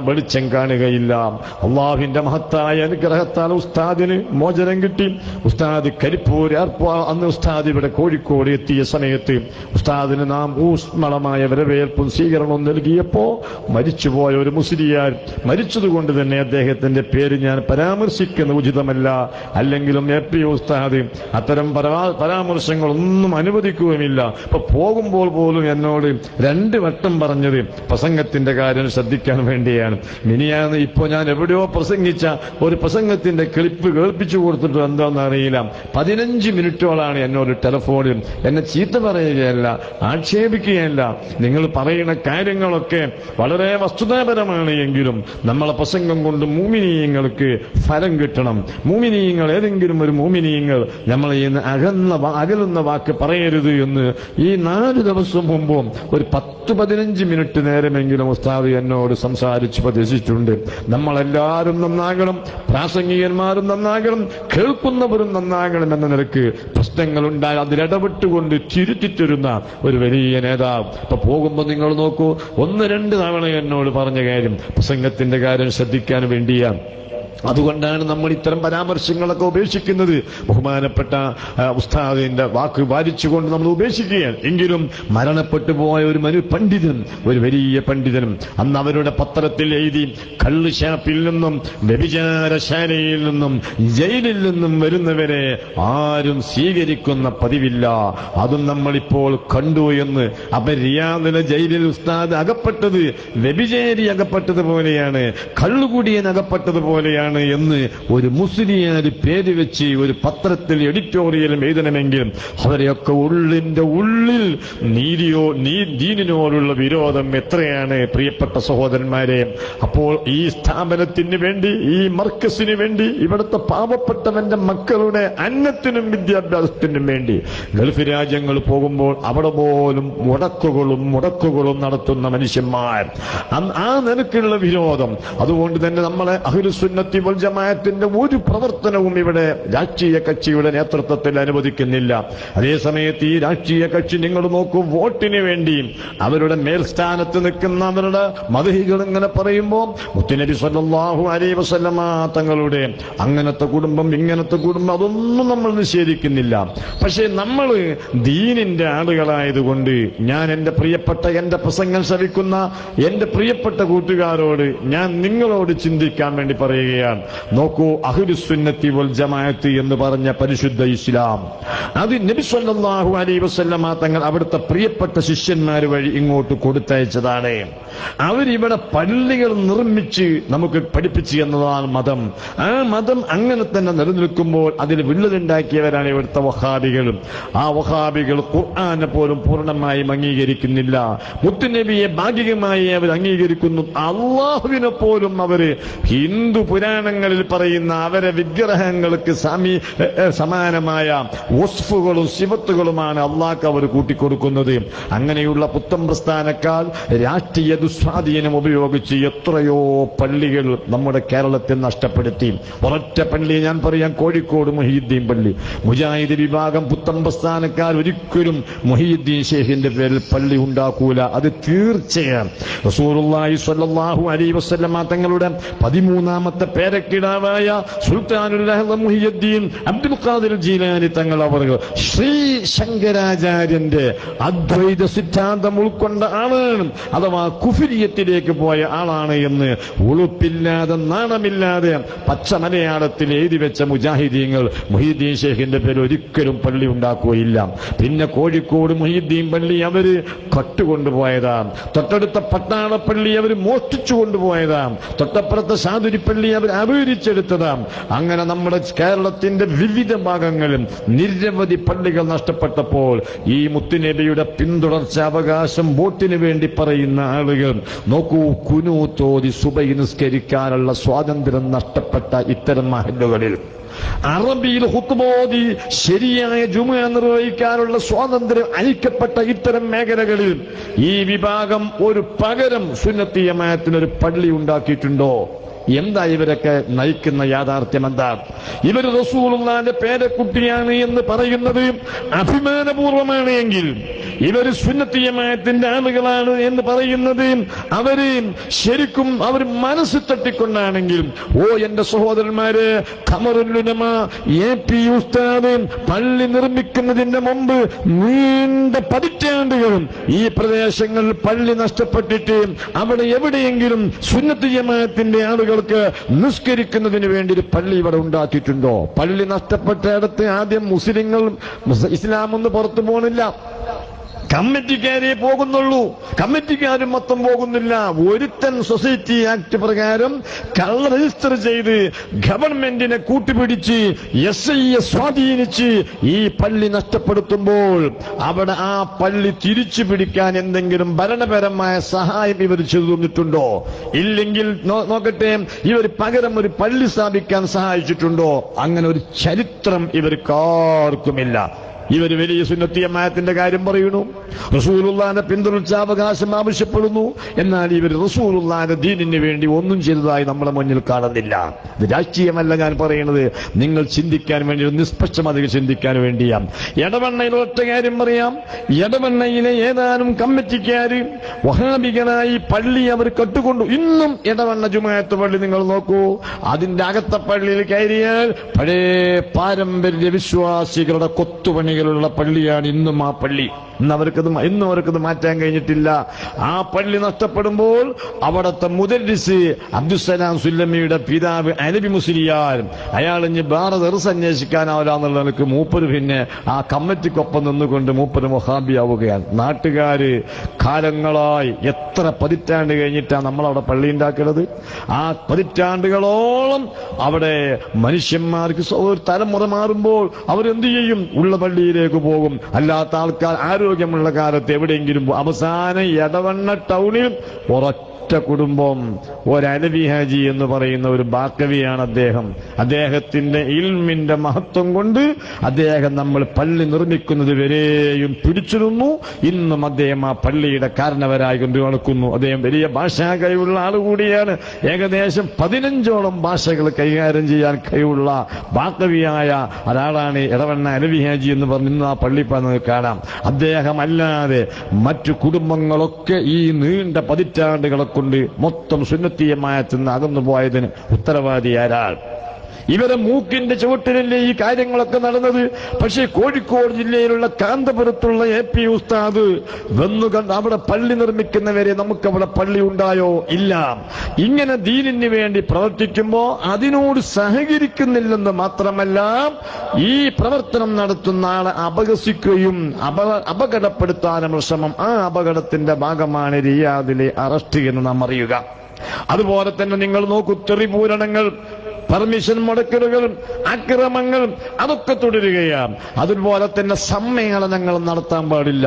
[SPEAKER 1] വെളിച്ചം കാണുകയില്ല. അള്ളാഹുവിന്റെ മഹത്തായ അനുഗ്രഹത്താൽ ഉസ്താദിന് മോചനം കിട്ടി. ഉസ്താദ് കരിപ്പൂർ അന്ന് ഉസ്താദ് ഇവിടെ കോഴിക്കോട് എത്തിയ സമയത്ത് ഉസ്താദിന് നാം ഊഷ്മളമായ വരവേൽപ്പും സ്വീകരണവും നൽകിയപ്പോ മരിച്ചുപോയ ഒരു മുസ്ലിയാർ, മരിച്ചതുകൊണ്ട് തന്നെ അദ്ദേഹത്തിന്റെ പേര് ഞാൻ പരാമർശിക്കുന്ന ഉചിതമല്ല. അല്ലെങ്കിലും AP ഉസ്താദ് അത്തരം പരാമർശങ്ങളൊന്നും അനുവദിക്കുകയുമില്ല. ഇപ്പൊ പോകുമ്പോൾ പോലും എന്നോട് 2 വട്ടം പറഞ്ഞത് പ്രസംഗത്തിന്റെ കാര്യം ശ്രദ്ധിക്കാൻ വേണ്ടിയാണ്. മിനിയാന്ന് ഇപ്പൊ ഞാൻ എവിടെയോ പ്രസംഗിച്ച ഒരു പ്രസംഗത്തിന്റെ ക്ലിപ്പ് കേൾപ്പിച്ചു കൊടുത്തിട്ട് എന്താണെന്ന് അറിയില്ല. 15 മിനിറ്റോളാണ് എന്നോട് ടെലിഫോണിൽ. എന്നെ ചീത്ത പറയുകയല്ല, ആക്ഷേപിക്കുകയല്ല. നിങ്ങൾ പറയുന്ന കാര്യങ്ങളൊക്കെ വളരെ വസ്തുതാപരമാണ് എങ്കിലും നമ്മളെ പ്രസംഗം കൊണ്ട് മുഅ്മിനീങ്ങൾക്ക് ഫലം കിട്ടണം. മുഅ്മിനീങ്ങൾ ഏതെങ്കിലും ഒരു മുഅ്മിനീങ്ങൾ നമ്മളെ അകലുന്ന വാക്ക് പറയരുത് എന്ന് ഈ 4 ദിവസം മുമ്പും ഒരു 10-15 മിനിറ്റ് നേരമെങ്കിലും ഉസ്താദ് എന്നോട് സംസാരിച്ച് ഉപദേശിച്ചിട്ടുണ്ട്. നമ്മളെല്ലാവരും നന്നാകണം, പ്രാസംഗികന്മാരും നന്നാകണം, കേൾക്കുന്നവരും നന്നാകണം എന്ന നിലക്ക് പ്രശ്നങ്ങളുണ്ടായി അതിലിടപെട്ടുകൊണ്ട് തിരുത്തിത്തരുന്ന ഒരു വലിയ നേതാവ്. ഇപ്പൊ പോകുമ്പോൾ നിങ്ങൾ നോക്കൂ, 1-2 തവണ എന്നോട് പറഞ്ഞ കാര്യം പ്രസംഗത്തിന്റെ കാര്യം ശ്രദ്ധിക്കാൻ വേണ്ടിയാണ്. അതുകൊണ്ടാണ് നമ്മൾ ഇത്തരം പരാമർശങ്ങളൊക്കെ ഉപേക്ഷിക്കുന്നത്. ബഹുമാനപ്പെട്ട ഉസ്താദിന്റെ വാക്ക് പാലിച്ചുകൊണ്ട് നമ്മൾ ഉപേക്ഷിക്കുകയാണ്. എങ്കിലും മരണപ്പെട്ടു പോയ ഒരു പണ്ഡിതൻ, ഒരു വലിയ പണ്ഡിതനും അന്ന് അവരുടെ പത്രത്തിൽ എഴുതി, കള്ള് ഷാപ്പിൽ നിന്നും വ്യഭിചാരശാലയിൽ നിന്നും ജയിലിൽ നിന്നും വരുന്നവരെ ആരും സ്വീകരിക്കുന്ന പതിവില്ല. അതും നമ്മളിപ്പോൾ കണ്ടു എന്ന്. അപ്പൊ റിയാദിലെ ജയിലിൽ ഉസ്താദ് അകപ്പെട്ടത് വ്യഭിചാരി അകപ്പെട്ടതുപോലെയാണ്, കള്ളുകുടിയൻ അകപ്പെട്ടതുപോലെയാണ് എന്ന് ഒരു മുസ്ലിയാര് പേര് വെച്ച് ഒരു പത്രത്തിൽ എഡിറ്റോറിയലും എഴുതണമെങ്കിലും അവരെയൊക്കെ ഉള്ളിന്റെ ഉള്ളിൽ ദീനിനോടുള്ള വിരോധം എത്രയാണ് പ്രിയപ്പെട്ട സഹോദരന്മാരെ. അപ്പോൾ ഈ സ്ഥാപനത്തിന് വേണ്ടി, ഈ മർക്കസിന് വേണ്ടി, ഇവിടുത്തെ പാവപ്പെട്ടവന്റെ മക്കളുടെ അന്നത്തിനും വിദ്യാഭ്യാസത്തിനും വേണ്ടി ഗൾഫ് രാജ്യങ്ങൾ പോകുമ്പോൾ അവിടെ പോലും മുടക്കുകളും നടത്തുന്ന മനുഷ്യന്മാർ, ആ നിലക്കുള്ള വിരോധം. അതുകൊണ്ട് തന്നെ നമ്മളെ അഹ്ലുസുന്നത്തി വൽ ജമാഅത്തിന്റെ ഒരു പ്രവർത്തനവും ഇവിടെ രാഷ്ട്രീയ കക്ഷിയുടെ നേതൃത്വത്തിൽ അനുവദിക്കുന്നില്ല. അതേസമയത്ത് ഈ രാഷ്ട്രീയ കക്ഷി നിങ്ങൾ നോക്കൂ, വോട്ടിന് വേണ്ടി അവരുടെ മേൽസ്ഥാനത്ത് നിൽക്കുന്ന അവരുടെ മദ്ഹികൾ ഇങ്ങനെ പറയുമ്പോൾ മുത്തുനബി സല്ലല്ലാഹു അലൈഹി വസല്ലമ തങ്ങളുടെ അങ്ങനത്തെ കുടുംബം, ഇങ്ങനത്തെ കുടുംബം, അതൊന്നും നമ്മൾ നിഷേധിക്കുന്നില്ല. പക്ഷേ നമ്മൾ ദീനിന്റെ ആളുകളായതുകൊണ്ട് ഞാൻ എന്റെ പ്രസംഗം ശ്രവിക്കുന്ന എന്റെ പ്രിയപ്പെട്ട കൂട്ടുകാരോട് ഞാൻ നിങ്ങളോട് ചിന്തിക്കാൻ വേണ്ടി പറയുകയാണ്. നോക്കൂ, അഹ്ലുസുന്നത്തി വൽ ജമാഅത്ത് എന്ന് പറഞ്ഞ പരിശുദ്ധ ഇസ്ലാം, അത് നബി സല്ലല്ലാഹു അലൈഹി വസല്ലമ തങ്ങൾ അവിടുത്തെ പ്രിയപ്പെട്ട ശിഷ്യന്മാർ വഴി ഇങ്ങോട്ട് കൊടുത്തയച്ചതാണ്. അവരിവിടെ പള്ളികൾ നിർമ്മിച്ച് നമുക്ക് പഠിപ്പിച്ചു എന്നതാണ് മതം. ആ മതം അങ്ങനെ തന്നെ നിലനിൽക്കുമ്പോൾ അതിൽ വിള്ളലുണ്ടാക്കിയവരാണ് ഇവിടുത്തെ വഹാബികളും. ആ വഹാബികൾ ഖുർആനെ പോലും പൂർണ്ണമായും അംഗീകരിക്കുന്നില്ല. മുത്തുനബിയെ ഭാഗികമായി അവർ അംഗീകരിക്കുന്നു. അള്ളാഹുവിനെ പോലും അവര് ഹിന്ദു പുരാണ പുരാണങ്ങളിൽ പറയുന്ന അവരെ വിഗ്രഹങ്ങൾക്ക് സമാനമായ വസ്ഫുകളും സിഫത്തുകളുമാണ് അള്ളാഹ്ക്ക് അവർ കൂട്ടിക്കൊടുക്കുന്നത്. അങ്ങനെയുള്ള പുത്തൻ പ്രസ്ഥാനക്കാർ രാഷ്ട്രീയ ദുസ്വാധീനം ഉപയോഗിച്ച് എത്രയോ പള്ളികൾ നമ്മുടെ കേരളത്തിൽ നഷ്ടപ്പെടുത്തി. ഒരൊറ്റ പള്ളി ഞാൻ പറയാം, കോഴിക്കോട് മുഹീദ്ദീൻ പള്ളി. മുജാഹിദ് വിഭാഗം പുത്തൻ പ്രസ്ഥാനക്കാർ ഒരിക്കലും മുഹീദ്ദീൻ ശൈഖിന്റെ പേരിൽ പള്ളി ഉണ്ടാക്കൂല, അത് തീർച്ചയാണ്. റസൂലുള്ളാഹി സ്വല്ലല്ലാഹു അലൈഹി വസല്ലമ തങ്ങളുടെ 13ാമത്തെ പേരക്കിടാവായ സുൽത്താനുൽ അഹ്ലം മുഹീദ്ദീൻ അബ്ദുൽ ഖാദിർ ജീലാനി തങ്ങൾ അവർ ശ്രീ ശങ്കരാചാര്യന്റെ അദ്വൈത സിദ്ധാന്തം ഉൾക്കൊണ്ട ആളാണ്, അഥവാ കുഫിരിയത്തിലേക്ക് പോയ ആളാണ് എന്ന് ഉളുപ്പില്ലാതെ നാണമില്ലാതെ പച്ച മലയാളത്തിൽ എഴുതി വെച്ച മുജാഹിദീങ്ങൾ മുഹീദ്ദീൻ ശൈഖിന്റെ പേരിൽ ഒരിക്കലും പള്ളി ഉണ്ടാക്കുകയില്ല. പിന്നെ കോഴിക്കോട് മുഹീദ്ദീൻ പള്ളി അവര് കട്ടുകൊണ്ടുപോയതാണ്, തൊട്ടടുത്ത പട്ടാളപ്പള്ളി അവർ മോഷ്ടിച്ചു കൊണ്ടുപോയതാണ്, തൊട്ടപ്പുറത്തെ സാധുരിപ്പള്ളി അവർ അപഹരിച്ചെടുത്തതാണ്. അങ്ങനെ നമ്മുടെ കേരളത്തിന്റെ വിവിധ ഭാഗങ്ങളിൽ നിരവധി പള്ളികൾ നഷ്ടപ്പെട്ടപ്പോൾ ഈ മുത്തുനബിയുടെ പിന്തുടർച്ചാവകാശം വോട്ടിന് വേണ്ടി പറയുന്ന ആളുകൾ നോക്കൂ, കുനൂത്തോതി സുബഹി നിസ്കരിക്കാനുള്ള സ്വാതന്ത്ര്യം നഷ്ടപ്പെട്ട ഇത്തരം മഹല്ലുകളിൽ, അറബിയിൽ ഖുത്ബോദി ശരിയായ ജുമുഅ നിർവഹിക്കാനുള്ള സ്വാതന്ത്ര്യം അഴിക്കപ്പെട്ട ഇത്തരം മേഖലകളിൽ ഈ വിഭാഗം ഒരു പകരം സുന്നത്തി ജമാഅത്തിനൊരു പള്ളി ഉണ്ടാക്കിയിട്ടുണ്ടോ? എന്താ ഇവരൊക്കെ നയിക്കുന്ന യാഥാർത്ഥ്യം? എന്താ ഇവർ റസൂലുള്ളാഹിന്റെ പേരക്കുട്ടിയാണ് എന്ന് പറയുന്നത് അഭിമാനപൂർവമാണ് എങ്കിൽ, ഇവർ സുന്നത്തി ജമാഅത്തിന്റെ ആളുകളാണ് എന്ന് പറയുന്നത് അവര് ശരിക്കും അവർ മനസ്സ് തട്ടിക്കൊണ്ടാണെങ്കിൽ, ഓ എന്റെ സഹോദരന്മാര്, ഖമറുൽ ഉലമ AP ഉസ്താദ് പള്ളി നിർമ്മിക്കുന്നതിന്റെ മുമ്പ് നീണ്ട പതിറ്റാണ്ടുകളും ഈ പ്രദേശങ്ങളിൽ പള്ളി നഷ്ടപ്പെട്ടിട്ട് അവിടെ എവിടെയെങ്കിലും സുന്നത്തി ജമാഅത്തിന്റെ ആളുകൾ നിസ്കരിക്കുന്നതിന് വേണ്ടി ഒരു പള്ളി ഇവിടെ ഉണ്ടാക്കിയിട്ടുണ്ടോ? പള്ളി നഷ്ടപ്പെട്ടയിടത്ത് ആദ്യം മുസ്ലിങ്ങൾ ഇസ്ലാമൊന്നും പുറത്തു പോകണില്ല, കമ്മിറ്റിക്കാരേ പോകുന്നുള്ളൂ. കമ്മിറ്റിക്കാരും മൊത്തം പോകുന്നില്ല. ഒരുത്തൻ സൊസൈറ്റി ആക്ട് പ്രകാരം കള്ള രജിസ്റ്റർ ചെയ്ത് ഗവൺമെന്റിനെ കൂട്ടുപിടിച്ച് SIയെ സ്വാധീനിച്ച് ഈ പള്ളി നഷ്ടപ്പെടുത്തുമ്പോൾ അവിടെ ആ പള്ളി തിരിച്ചു പിടിക്കാൻ എന്തെങ്കിലും ഭരണപരമായ സഹായം ഇവർ ചെയ്തു തന്നിട്ടുണ്ടോ? ഇല്ലെങ്കിൽ നോക്കട്ടെ, ഇവർ പകരം ഒരു പള്ളി സ്ഥാപിക്കാൻ സഹായിച്ചിട്ടുണ്ടോ? അങ്ങനെ ഒരു ചരിത്രം ഇവർക്കാർക്കുമില്ല. ഇവർ വലിയ സുന്നത്തി ജമാഅത്തിന്റെ കാര്യം പറയുന്നു, റസൂലുള്ളാഹിന്റെ പിന്തുടർച്ചാവകാശം ആവശ്യപ്പെടുന്നു, എന്നാൽ ഇവർ റസൂലുള്ളാഹിന്റെ ദീനിന് വേണ്ടി ഒന്നും ചെയ്തതായി നമ്മുടെ മുന്നിൽ കാണുന്നില്ല. ഇത് രാഷ്ട്രീയമല്ല ഞാൻ പറയുന്നത്, നിങ്ങൾ ചിന്തിക്കാൻ വേണ്ടി, നിഷ്പക്ഷമതികൾ ചിന്തിക്കാൻ വേണ്ടിയാണ്. എടവണ്ണയിൽ ഒറ്റ കാര്യം പറയാം. എടവണ്ണയിലെ ഏതാനും കമ്മിറ്റിക്കാര് വഹാബികളായി പള്ളി അവർ കട്ടുകൊണ്ടു. ഇന്നും എടവണ്ണ ജുമാഅത്ത് പള്ളി നിങ്ങൾ നോക്കൂ, അതിന്റെ അകത്ത പള്ളിയിൽ കയറിയാൽ പഴയ പാരമ്പര്യ വിശ്വാസികളുടെ കൊത്തുപണി ുള്ള പള്ളിയാണ് ഇന്നും ആ പള്ളി. ഇന്നും അവർക്കത് മാറ്റാൻ കഴിഞ്ഞിട്ടില്ല. ആ പള്ളി നഷ്ടപ്പെടുമ്പോൾ അവിടത്തെ മുദരിസ് അബ്ദുസ്സലാം സുല്ലമിയുടെ പിതാവ് അനബി മുസ്ലിയാർ, അയാൾ ഇനി വേറെ ദർസ് അന്വേഷിക്കാനാവില്ല നിലക്ക് മൂപ്പര് പിന്നെ ആ കമ്മിറ്റിക്കൊപ്പം നിന്നുകൊണ്ട് മൂപ്പര് വഹാബിയാവുകയാണ്. നാട്ടുകാര് കാലങ്ങളായി എത്ര പതിറ്റാണ്ട് കഴിഞ്ഞിട്ടാണ് നമ്മളവിടെ പള്ളി ഉണ്ടാക്കുന്നത്. ആ പതിറ്റാണ്ടുകളോളം അവിടെ മനുഷ്യന്മാർക്ക് ഒരു തലമുറ മാറുമ്പോൾ അവരെന്ത് ചെയ്യും? ഉള്ള പള്ളിയിലേക്ക് പോകും. അല്ലാത്ത ആൾക്കാർ ആരോഗ്യമുള്ള കാലത്ത് എവിടെയെങ്കിലും അവസാനം എടവണ്ണ ടൗണിൽ ഒരൊറ്റ കുടുംബം, ഒരലവി ഹാജി എന്ന് പറയുന്ന ഒരു ബാക്കവിയാണ് അദ്ദേഹം. അദ്ദേഹത്തിന്റെ ഇൽമിന്റെ മഹത്വം കൊണ്ട് അദ്ദേഹം നമ്മൾ പള്ളി നിർമ്മിക്കുന്നത് വരെയും പിടിച്ചിരുന്നു. ഇന്നും അദ്ദേഹം ആ പള്ളിയുടെ കാരണവരായി കൊണ്ട് നടക്കുന്നു. അദ്ദേഹം വലിയ ഭാഷാ കഴിവുള്ള ആളുകൂടിയാണ്. ഏകദേശം 15ഓളം ഭാഷകൾ കൈകാര്യം ചെയ്യാൻ കഴിവുള്ള ബാക്കവിയായ ഒരാളാണ് എടവണ്ണ അലവി ഹാജി എന്ന് പറഞ്ഞ് ഇന്ന് ആ പള്ളി കാണാം. അദ്ദേഹമല്ലാതെ മറ്റു കുടുംബങ്ങളൊക്കെ ഈ നീണ്ട പതിറ്റാണ്ടുകളെ കൊണ്ട് മൊത്തം സുന്നത്തി ജമാഅത്തിൽ നിന്ന് അകന്നുപോയതിന് ഉത്തരവാദി ആരാൾ? ഇവരെ മൂക്കിന്റെ ചുവട്ടിലല്ലേ ഈ കാര്യങ്ങളൊക്കെ നടന്നത്? പക്ഷേ കോഴിക്കോട് ജില്ലയിലുള്ള കാന്തപുരത്തുള്ള AP ഉസ്താദ് വന്നു കണ്ട് അവിടെ പള്ളി നിർമ്മിക്കുന്നവരെ നമുക്കവിടെ പള്ളി ഉണ്ടായോ? ഇല്ല. ഇങ്ങനെ ദീനിന് വേണ്ടി പ്രവർത്തിക്കുമ്പോ അതിനോട് സഹകരിക്കുന്നില്ലെന്ന് മാത്രമല്ല, ഈ പ്രവർത്തനം നടത്തുന്ന ആളെ അപഹസിക്കുകയും അപകടപ്പെടുത്താനുള്ള ശ്രമം, ആ അപകടത്തിന്റെ ഭാഗമാണ് റിയാദിലെ അറസ്റ്റ് എന്ന് നാം അറിയുക. അതുപോലെ തന്നെ നിങ്ങൾ നോക്കൂ, തെറിപൂരണങ്ങൾ, പെർമിഷൻ മുടക്കലുകൾ, അക്രമങ്ങൾ അതൊക്കെ തുടരുകയാണ്. അതുപോലെ തന്നെ സമ്മേളനങ്ങൾ നടത്താൻ പാടില്ല.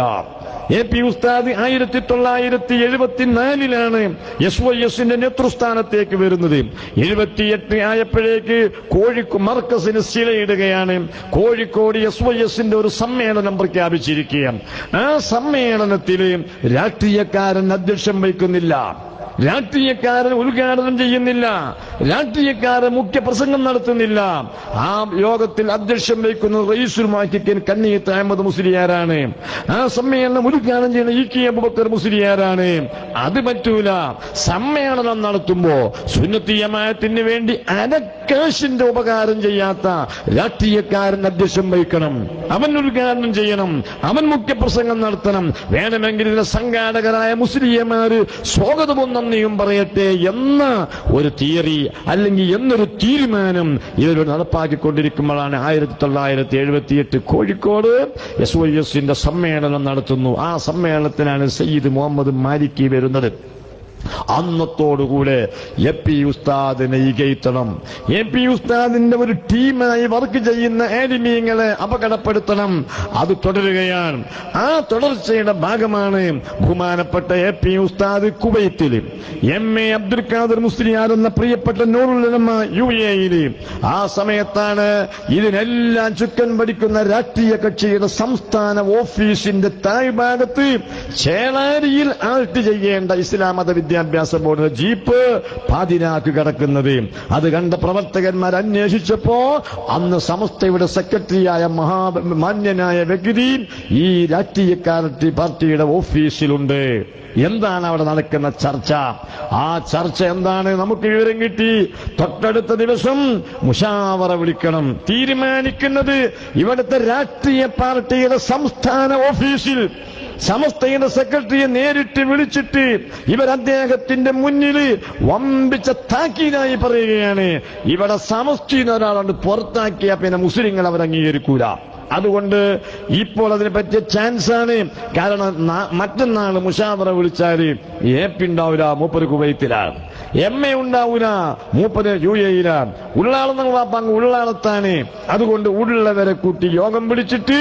[SPEAKER 1] AP ഉസ്താദ് 1974 SYSന്റെ നേതൃസ്ഥാനത്തേക്ക് വരുന്നത്. 78 ആയപ്പോഴേക്ക് കോഴിക്കോട് മർക്കസിന് ശിലയിടുകയാണ്. കോഴിക്കോട് SYSന്റെ ഒരു സമ്മേളനം പ്രഖ്യാപിച്ചിരിക്കുകയാണ്. ആ സമ്മേളനത്തിൽ രാഷ്ട്രീയക്കാരൻ അധ്യക്ഷം വഹിക്കുന്നില്ല, രാഷ്ട്രീയക്കാരൻ ഉദ്ഘാടനം ചെയ്യുന്നില്ല, രാഷ്ട്രീയക്കാരൻ മുഖ്യ പ്രസംഗം നടത്തുന്നില്ല. ആ യോഗത്തിൽ അധ്യക്ഷം വഹിക്കുന്നത് റയീസുൽ മുഅക്കിൻ കന്നീത്ത് അഹമ്മദ് മുസ്ലിയാരാണ്. ആ സമ്മേളനം ഉദ്ഘാടനം ചെയ്യുന്ന EK അബൂബക്കർ മുസ്ലിയാരാണ്. അത് പറ്റൂല. സമ്മേളനം നടത്തുമ്പോ സുന്നത്തി ജമാഅത്തിന് വേണ്ടി അരക്കാശിന്റെ ഉപകാരം ചെയ്യാത്ത രാഷ്ട്രീയക്കാരൻ അധ്യക്ഷം വഹിക്കണം, അവൻ ഉദ്ഘാടനം ചെയ്യണം, അവൻ മുഖ്യ പ്രസംഗം നടത്തണം. വേണമെങ്കിൽ ഇതിന്റെ സംഘാടകരായ മുസ്ലിംമാര് സ്വാഗതമൊന്നും നന്ദിയും പറയട്ടെ എന്ന ഒരു തിയറി അല്ലെങ്കിൽ എന്നൊരു തീരുമാനം ഇവർ നടപ്പാക്കിക്കൊണ്ടിരിക്കുമ്പോഴാണ് 1978 കോഴിക്കോട് SYSന്റെ സമ്മേളനം നടത്തുന്നു. ആ സമ്മേളനത്തിനാണ് സയ്യിദ് മുഹമ്മദ് മാലിക്കി വരുന്നത്. അന്നത്തോടുകൂടെ AP ഉസ്താദിനെ ഇകഴ്ത്തണം, AP ഉസ്താദിന്റെ ഒരു ടീമായി വർക്ക് ചെയ്യുന്ന ആലിമീങ്ങളെ അപകടപ്പെടുത്തണം. അത് തുടരുകയാണ്. ആ തുടർച്ചയുടെ ഭാഗമാണ് ബഹുമാനപ്പെട്ട AP ഉസ്താദ് കുവൈത്തിൽ MA അബ്ദുൽ ഖാദർ മുസ്ലിയാർ എന്ന പ്രിയപ്പെട്ട നൂറുൽ ഉലമ UAE ആ സമയത്താണ് ഇതിനെല്ലാം ചുക്കൻ പഠിക്കുന്ന രാഷ്ട്രീയ കക്ഷിയുടെ സംസ്ഥാന ഓഫീസിന്റെ താഴ്ഭാഗത്ത് ചേളാരിയിൽ ആൾട്ട് ചെയ്യേണ്ട ഇസ്ലാം മത വിദ്യാഭ്യാസ ബോർഡിന്റെ ജീപ്പ് പാതിരാക്ക് കിടക്കുന്നത്. അത് കണ്ട പ്രവർത്തകന്മാർ അന്വേഷിച്ചപ്പോ അന്ന് സമസ്തയുടെ സെക്രട്ടറിയായ മാന്യനായ വ്യക്തി ഈ രാഷ്ട്രീയക്കാരത്തി പാർട്ടിയുടെ ഓഫീസിലുണ്ട്. എന്താണ് അവിടെ നടക്കുന്ന ചർച്ച? ആ ചർച്ച എന്താണ്? നമുക്ക് വിവരം കിട്ടി. തൊട്ടടുത്ത ദിവസം മുശാവറ വിളിക്കണം. തീരുമാനിക്കുന്നത് ഇവിടുത്തെ രാഷ്ട്രീയ പാർട്ടിയുടെ സംസ്ഥാന ഓഫീസിൽ സമസ്തയുടെ സെക്രട്ടറിയെ നേരിട്ട് വിളിച്ചിട്ട് ഇവർ അദ്ദേഹത്തിന്റെ മുന്നിൽ വമ്പിച്ച താക്കീതായി പറയുകയാണ്, ഇവിടെ സമസ്തയിൽ ഒരാളുണ്ട്, പുറത്താക്കിയ പിന്നെ മുസ്ലിങ്ങൾ അവർ അംഗീകരിക്കൂല. അതുകൊണ്ട് ഇപ്പോൾ അതിനെ പറ്റിയ ചാൻസാണ്. കാരണം മറ്റന്നാൾ മുശാവറ വിളിച്ചാല് AP ഉണ്ടാവില്ല, മൂപ്പര് കുവൈത്തിലാണ്. MA ഉണ്ടാവൂല, മൂപ്പര് UAE-ലാണ്. ഉള്ളാളെന്നുള്ള വാപ്പാങ്ങ് ഉള്ളാളത്താണ്. അതുകൊണ്ട് ഉള്ളവരെ കൂട്ടി യോഗം വിളിച്ചിട്ട്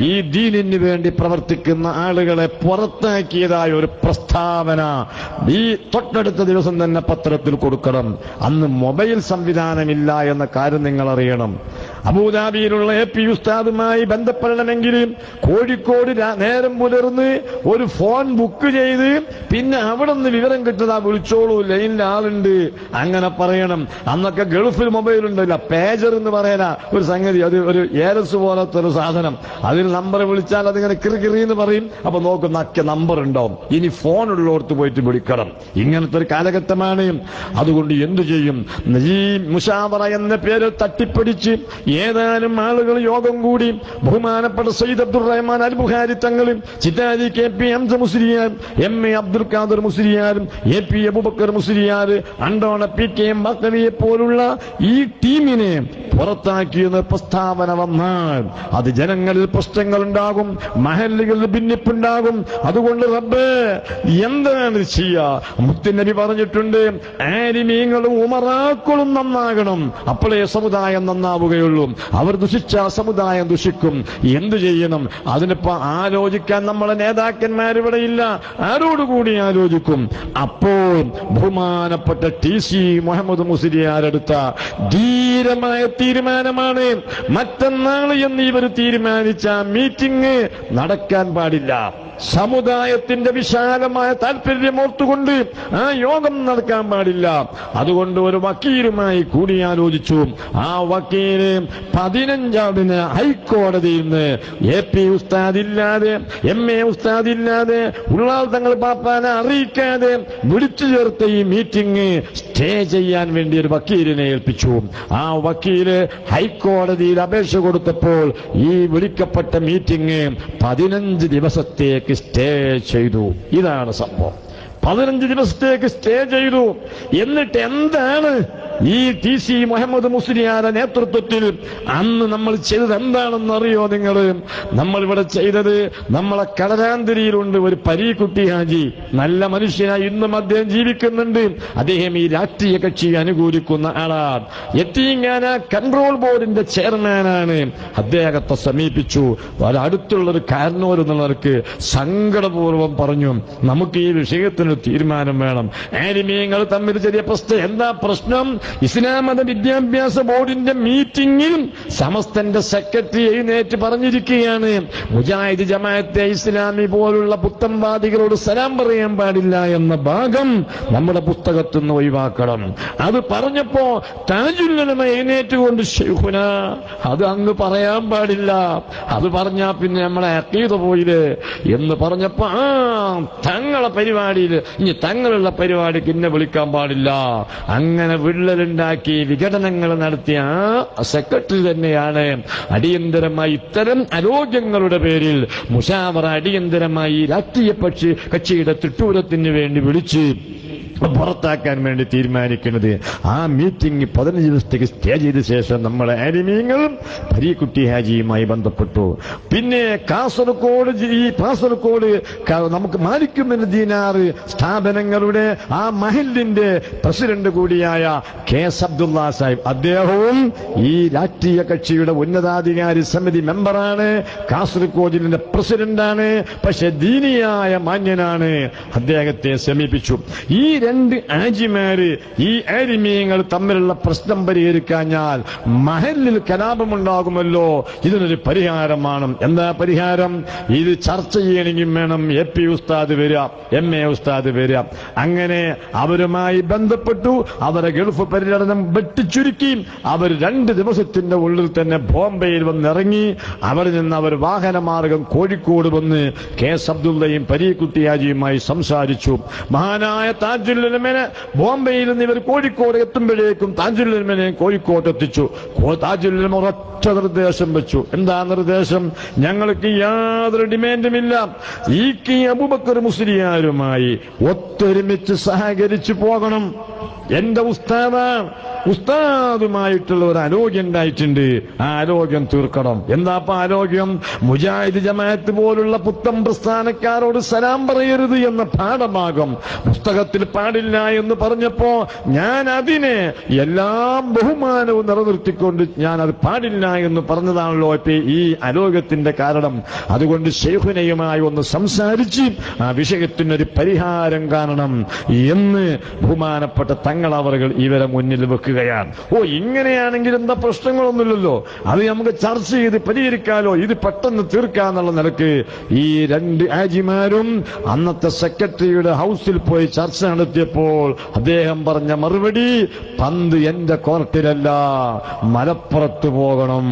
[SPEAKER 1] ഈ ദീനിന് വേണ്ടി പ്രവർത്തിക്കുന്ന ആളുകളെ പുറത്താക്കിയതായ ഒരു പ്രസ്താവന ഈ തൊട്ടടുത്ത ദിവസം തന്നെ പത്രത്തിൽ കൊടുക്കണം. അന്ന് മൊബൈൽ സംവിധാനമില്ല എന്ന കാര്യം നിങ്ങൾ അറിയണം. അബൂദാബിയിലുള്ള AP ഉസ്താദുമായി ബന്ധപ്പെടണമെങ്കിൽ കോഴിക്കോട് നേരം പുലർന്ന് ഒരു ഫോൺ ബുക്ക് ചെയ്ത് പിന്നെ അവിടെ നിന്ന് വിവരം കിട്ടുന്ന വിളിച്ചോളൂ, ലൈനിൽ ആളുണ്ട്, അങ്ങനെ പറയണം. അന്നൊക്കെ ഗൾഫിൽ മൊബൈൽ ഉണ്ടല്ല, പേജർ എന്ന് പറയാന ഒരു സംഗതി, അത് ഒരു ഏരസ് പോലത്തെ ഒരു സാധനം. അതിൽ നമ്പർ വിളിച്ചാൽ അതിങ്ങനെ കിറിന്ന് പറയും. അപ്പൊ നോക്കും നക്ക നമ്പർ ഉണ്ടാവും. ഇനി ഫോൺ ഉള്ളോടത്ത് പോയിട്ട് വിളിക്കണം. ഇങ്ങനത്തെ ഒരു കാലഘട്ടമാണ്. അതുകൊണ്ട് എന്തു ചെയ്യും? ഈ മുശാവറ എന്ന പേര് തട്ടിപ്പിടിച്ച് ഏതാനും ആളുകൾ യോഗം കൂടി ബഹുമാനപ്പെട്ട സയ്യിദ് അബ്ദുർ റഹ്മാൻ അൽ ബുഖാരി തങ്ങളും Chittari KP Hamza Musliyar, MA Abdul Khader മുസ്ലിയാരും AP Abubakar Musliyar, Andona PK മക്കളിയെ പോലുള്ള ഈ ടീമിനെ പുറത്താക്കിയെന്ന് പ്രസ്താവന വന്നാൽ അത് ജനങ്ങളിൽ പ്രശ്നങ്ങളുണ്ടാകും, മഹല്ലുകളിൽ ഭിന്നിപ്പുണ്ടാകും. അതുകൊണ്ട് റബ്ബേ എന്താണ് ചെയ്യുക? മുത്തുനബി പറഞ്ഞിട്ടുണ്ട്, ആലിമീങ്ങളും ഉമറാക്കളും നന്നാകണം, അപ്പോഴേ സമുദായം നന്നാവുകയുള്ളൂ. അവർ ദുഷിച്ച സമുദായം ദുഷിക്കും. എന്തു ചെയ്യണം? അതിനിപ്പോ ആലോചിക്കാൻ നമ്മളെ നേതാക്കന്മാരിവിടെ ഇല്ല. ആരോടുകൂടി ആലോചിക്കും? അപ്പോൾ ബഹുമാനപ്പെട്ട TC മുഹമ്മദ് മുസ്ലിയാരെടുത്ത ധീരമായ തീരുമാനമാണ്, മറ്റന്നാൾ എന്ന് ഇവർ തീരുമാനിച്ച മീറ്റിംഗ് നടക്കാൻ പാടില്ല. സമുദായത്തിന്റെ വിശാലമായ താല്പര്യമോർത്തുകൊണ്ട് ആ യോഗം നടക്കാൻ പാടില്ല. അതുകൊണ്ട് ഒരു വക്കീലുമായി കൂടിയാലോചിച്ചു. ആ വക്കീല് 15 ഹൈക്കോടതിയിൽ നിന്ന് AP ഉസ്താദില്ലാതെ, MA ഉസ്താദില്ലാതെ, ഉള്ളാൾ തങ്ങൾ പാപ്പാനെ അറിയിക്കാതെ വിളിച്ചു ചേർത്ത ഈ മീറ്റിംഗ് സ്റ്റേ ചെയ്യാൻ വേണ്ടി ഒരു വക്കീലിനെ ഏൽപ്പിച്ചു. ആ വക്കീല് ഹൈക്കോടതിയിൽ അപേക്ഷ കൊടുത്തപ്പോൾ ഈ വിളിക്കപ്പെട്ട മീറ്റിംഗ് 15 ദിവസത്തേക്ക് സ്റ്റേ ചെയ്തു. ഇതാണ് സംഭവം. 15 ദിവസത്തേക്ക് സ്റ്റേ ചെയ്തു. എന്നിട്ട് എന്താണ് ഈ TC മുഹമ്മദ് മുസ്ലിയാരുടെ നേതൃത്വത്തിൽ അന്ന് നമ്മൾ ചെയ്തത് എന്താണെന്നറിയോ നിങ്ങൾ? നമ്മളിവിടെ ചെയ്തത്, നമ്മളെ കടലാന്തരിയിലുണ്ട് ഒരു പരീക്കുട്ടി ഹാജി, നല്ല മനുഷ്യനായി ഇന്നും അദ്ദേഹം ജീവിക്കുന്നുണ്ട്. അദ്ദേഹം ഈ രാഷ്ട്രീയ കക്ഷി അനുകൂലിക്കുന്ന ആളാണ്. യത്തീംഖാന കൺട്രോൾ ബോർഡിന്റെ ചെയർമാനാണ്. അദ്ദേഹത്തെ സമീപിച്ചു. അടുത്തുള്ളൊരു കാരണവർ എന്നുള്ളവർക്ക് സങ്കടപൂർവ്വം പറഞ്ഞു, നമുക്ക് ഈ വിഷയത്തിന് തീരുമാനം വേണം. ആലിമീങ്ങൾ തമ്മിൽ ചെറിയ പ്രശ്നം. എന്താ പ്രശ്നം? ഇസ്ലാം മത വിദ്യാഭ്യാസ ബോർഡിന്റെ മീറ്റിംഗിൽ സമസ്തന്റെ സെക്രട്ടറി എഴുന്നേറ്റ് പറഞ്ഞിരിക്കുകയാണ്, മുജാഹിദ് ജമാഅത്തെ ഇസ്ലാമി പോലുള്ള പുത്തൻവാദികളോട് സലാം പറയാൻ പാടില്ല എന്ന ഭാഗം നമ്മുടെ പുസ്തകത്തിൽ നിന്ന് ഒഴിവാക്കണം. അത് പറഞ്ഞപ്പോ താജുൽ ഉലമ എഴുന്നേറ്റുകൊണ്ട്, ശൈഖുന അത് അങ്ങ് പറയാൻ പാടില്ല, അത് പറഞ്ഞാ പിന്നെ നമ്മളെ അഖീദ പോയില്ലേ എന്ന് പറഞ്ഞപ്പോ, തങ്ങളെ പരിപാടിയിൽ ഇനി തങ്ങളുള്ള പരിപാടിക്ക് ഇന്നെ വിളിക്കാൻ പാടില്ല. അങ്ങനെ വിള്ളലുണ്ടാക്കി വിഘടനങ്ങൾ നടത്തിയ ആ സെക്രട്ടറി തന്നെയാണ് അടിയന്തരമായി ഇത്തരം ആരോഗ്യങ്ങളുടെ പേരിൽ മുശാവറ അടിയന്തരമായി രാഷ്ട്രീയ കക്ഷിയുടെ തിട്ടൂരത്തിന് വേണ്ടി വിളിച്ച് പുറത്താക്കാൻ വേണ്ടി തീരുമാനിക്കുന്നത്. ആ മീറ്റിംഗ് 15 ദിവസത്തേക്ക് സ്റ്റേ ചെയ്ത ശേഷം നമ്മളെ ആലിമീങ്ങളും പരീക്കുട്ടി ഹാജിയുമായി ബന്ധപ്പെട്ടു. പിന്നെ കാസർഗോഡ് നമുക്ക് മാലിക്കുമെന്ന് ദീനാറ് സ്ഥാപനങ്ങളുടെ ആ മഹലിന്റെ പ്രസിഡന്റ് കൂടിയായ KS അബ്ദുള്ള സാഹിബ്, അദ്ദേഹവും ഈ രാഷ്ട്രീയ കക്ഷിയുടെ ഉന്നതാധികാരി സമിതി മെമ്പറാണ്, കാസർഗോഡിന്റെ പ്രസിഡന്റാണ്, പക്ഷെ ദീനിയായ മാന്യനാണ്. അദ്ദേഹത്തെ സമീപിച്ചു. ഈ രണ്ട് ആജിമാര്, ഈ ആലിമീങ്ങൾ തമ്മിലുള്ള പ്രശ്നം പരിഹരിക്കാഞ്ഞാൽ മഹലിൽ കലാപമുണ്ടാകുമല്ലോ. ഇതിനൊരു പരിഹാരമാണ്. എന്താ പരിഹാരം? ഇത് ചർച്ച ചെയ്യണമെങ്കിൽ വേണം AP ഉസ്താദ് വരിക, MA ഉസ്താദ് വരിക. അങ്ങനെ അവരുമായി ബന്ധപ്പെട്ടു. അവരെ ഗൾഫ് പര്യടനം വെട്ടിച്ചുരുക്കി. അവർ 2 ദിവസത്തിന്റെ ഉള്ളിൽ തന്നെ ബോംബെയിൽ വന്നിറങ്ങി. അവിടെ നിന്ന് അവർ വാഹനമാർഗം കോഴിക്കോട് വന്ന് KS അബ്ദുള്ളയും പരീക്കുട്ടി ഹാജിയുമായി സംസാരിച്ചു. മഹാനായ താജുൽ ഉലമനെ ബോംബെയിൽ നിന്ന് ഇവർ കോഴിക്കോട് എത്തുമ്പോഴേക്കും താജുൽ ഉലമനെ കോഴിക്കോട്ട് എത്തിച്ചു. താജുൽ ഉലമ ഒരൊറ്റ നിർദ്ദേശം വെച്ചു. എന്താ നിർദ്ദേശം? ഞങ്ങൾക്ക് യാതൊരു ഡിമാൻഡുമില്ല, ഈ അബൂബക്കർ മുസ്ലിയാരുമായി ഒത്തൊരുമിച്ച് സഹകരിച്ചു പോകണം. എന്റെ ഉസ്താദുമായിട്ടുള്ള ഒരു ആരോഗ്യം ഉണ്ടായിട്ടുണ്ട്, ആ ആരോഗ്യം തീർക്കണം. എന്താ ആരോഗ്യം? മുജാഹിദ് ജമാഅത്ത് പോലുള്ള പുത്തൻ പ്രസ്ഥാനക്കാരോട് സലാം പറയരുത് എന്ന പാഠഭാഗം പുസ്തകത്തിൽ പാടില്ല എന്ന് പറഞ്ഞപ്പോ ഞാൻ അതിനെ എല്ലാം ബഹുമാനവും നിലനിർത്തിക്കൊണ്ട് ഞാൻ അത് പാടില്ല എന്ന് പറഞ്ഞതാണല്ലോ ഇപ്പൊ ഈ ആരോഗ്യത്തിന്റെ കാരണം. അതുകൊണ്ട് ശൈഖുനയുമായി ഒന്ന് സംസാരിച്ച് ആ വിഷയത്തിനൊരു പരിഹാരം കാണണം എന്ന് ബഹുമാനപ്പെട്ട തങ്ങളവറുകൾ ഇവരെ മുന്നിൽ വെക്കുകയാണ്. ഇങ്ങനെയാണെങ്കിൽ എന്താ പ്രശ്നങ്ങളൊന്നുമില്ലല്ലോ, അത് നമുക്ക് ചർച്ച ചെയ്ത് പരിഹരിക്കാലോ, ഇത് പെട്ടെന്ന് തീർക്കാന്നുള്ള നിലക്ക് ഈ 2 ആജിമാരും അന്നത്തെ സെക്രട്ടറിയുടെ ഹൗസിൽ പോയി ചർച്ച നടത്തിയപ്പോൾ അദ്ദേഹം പറഞ്ഞ മറുപടി, പന്ത് എന്റെ കോർട്ടിലല്ല, മലപ്പുറത്ത് പോകണം,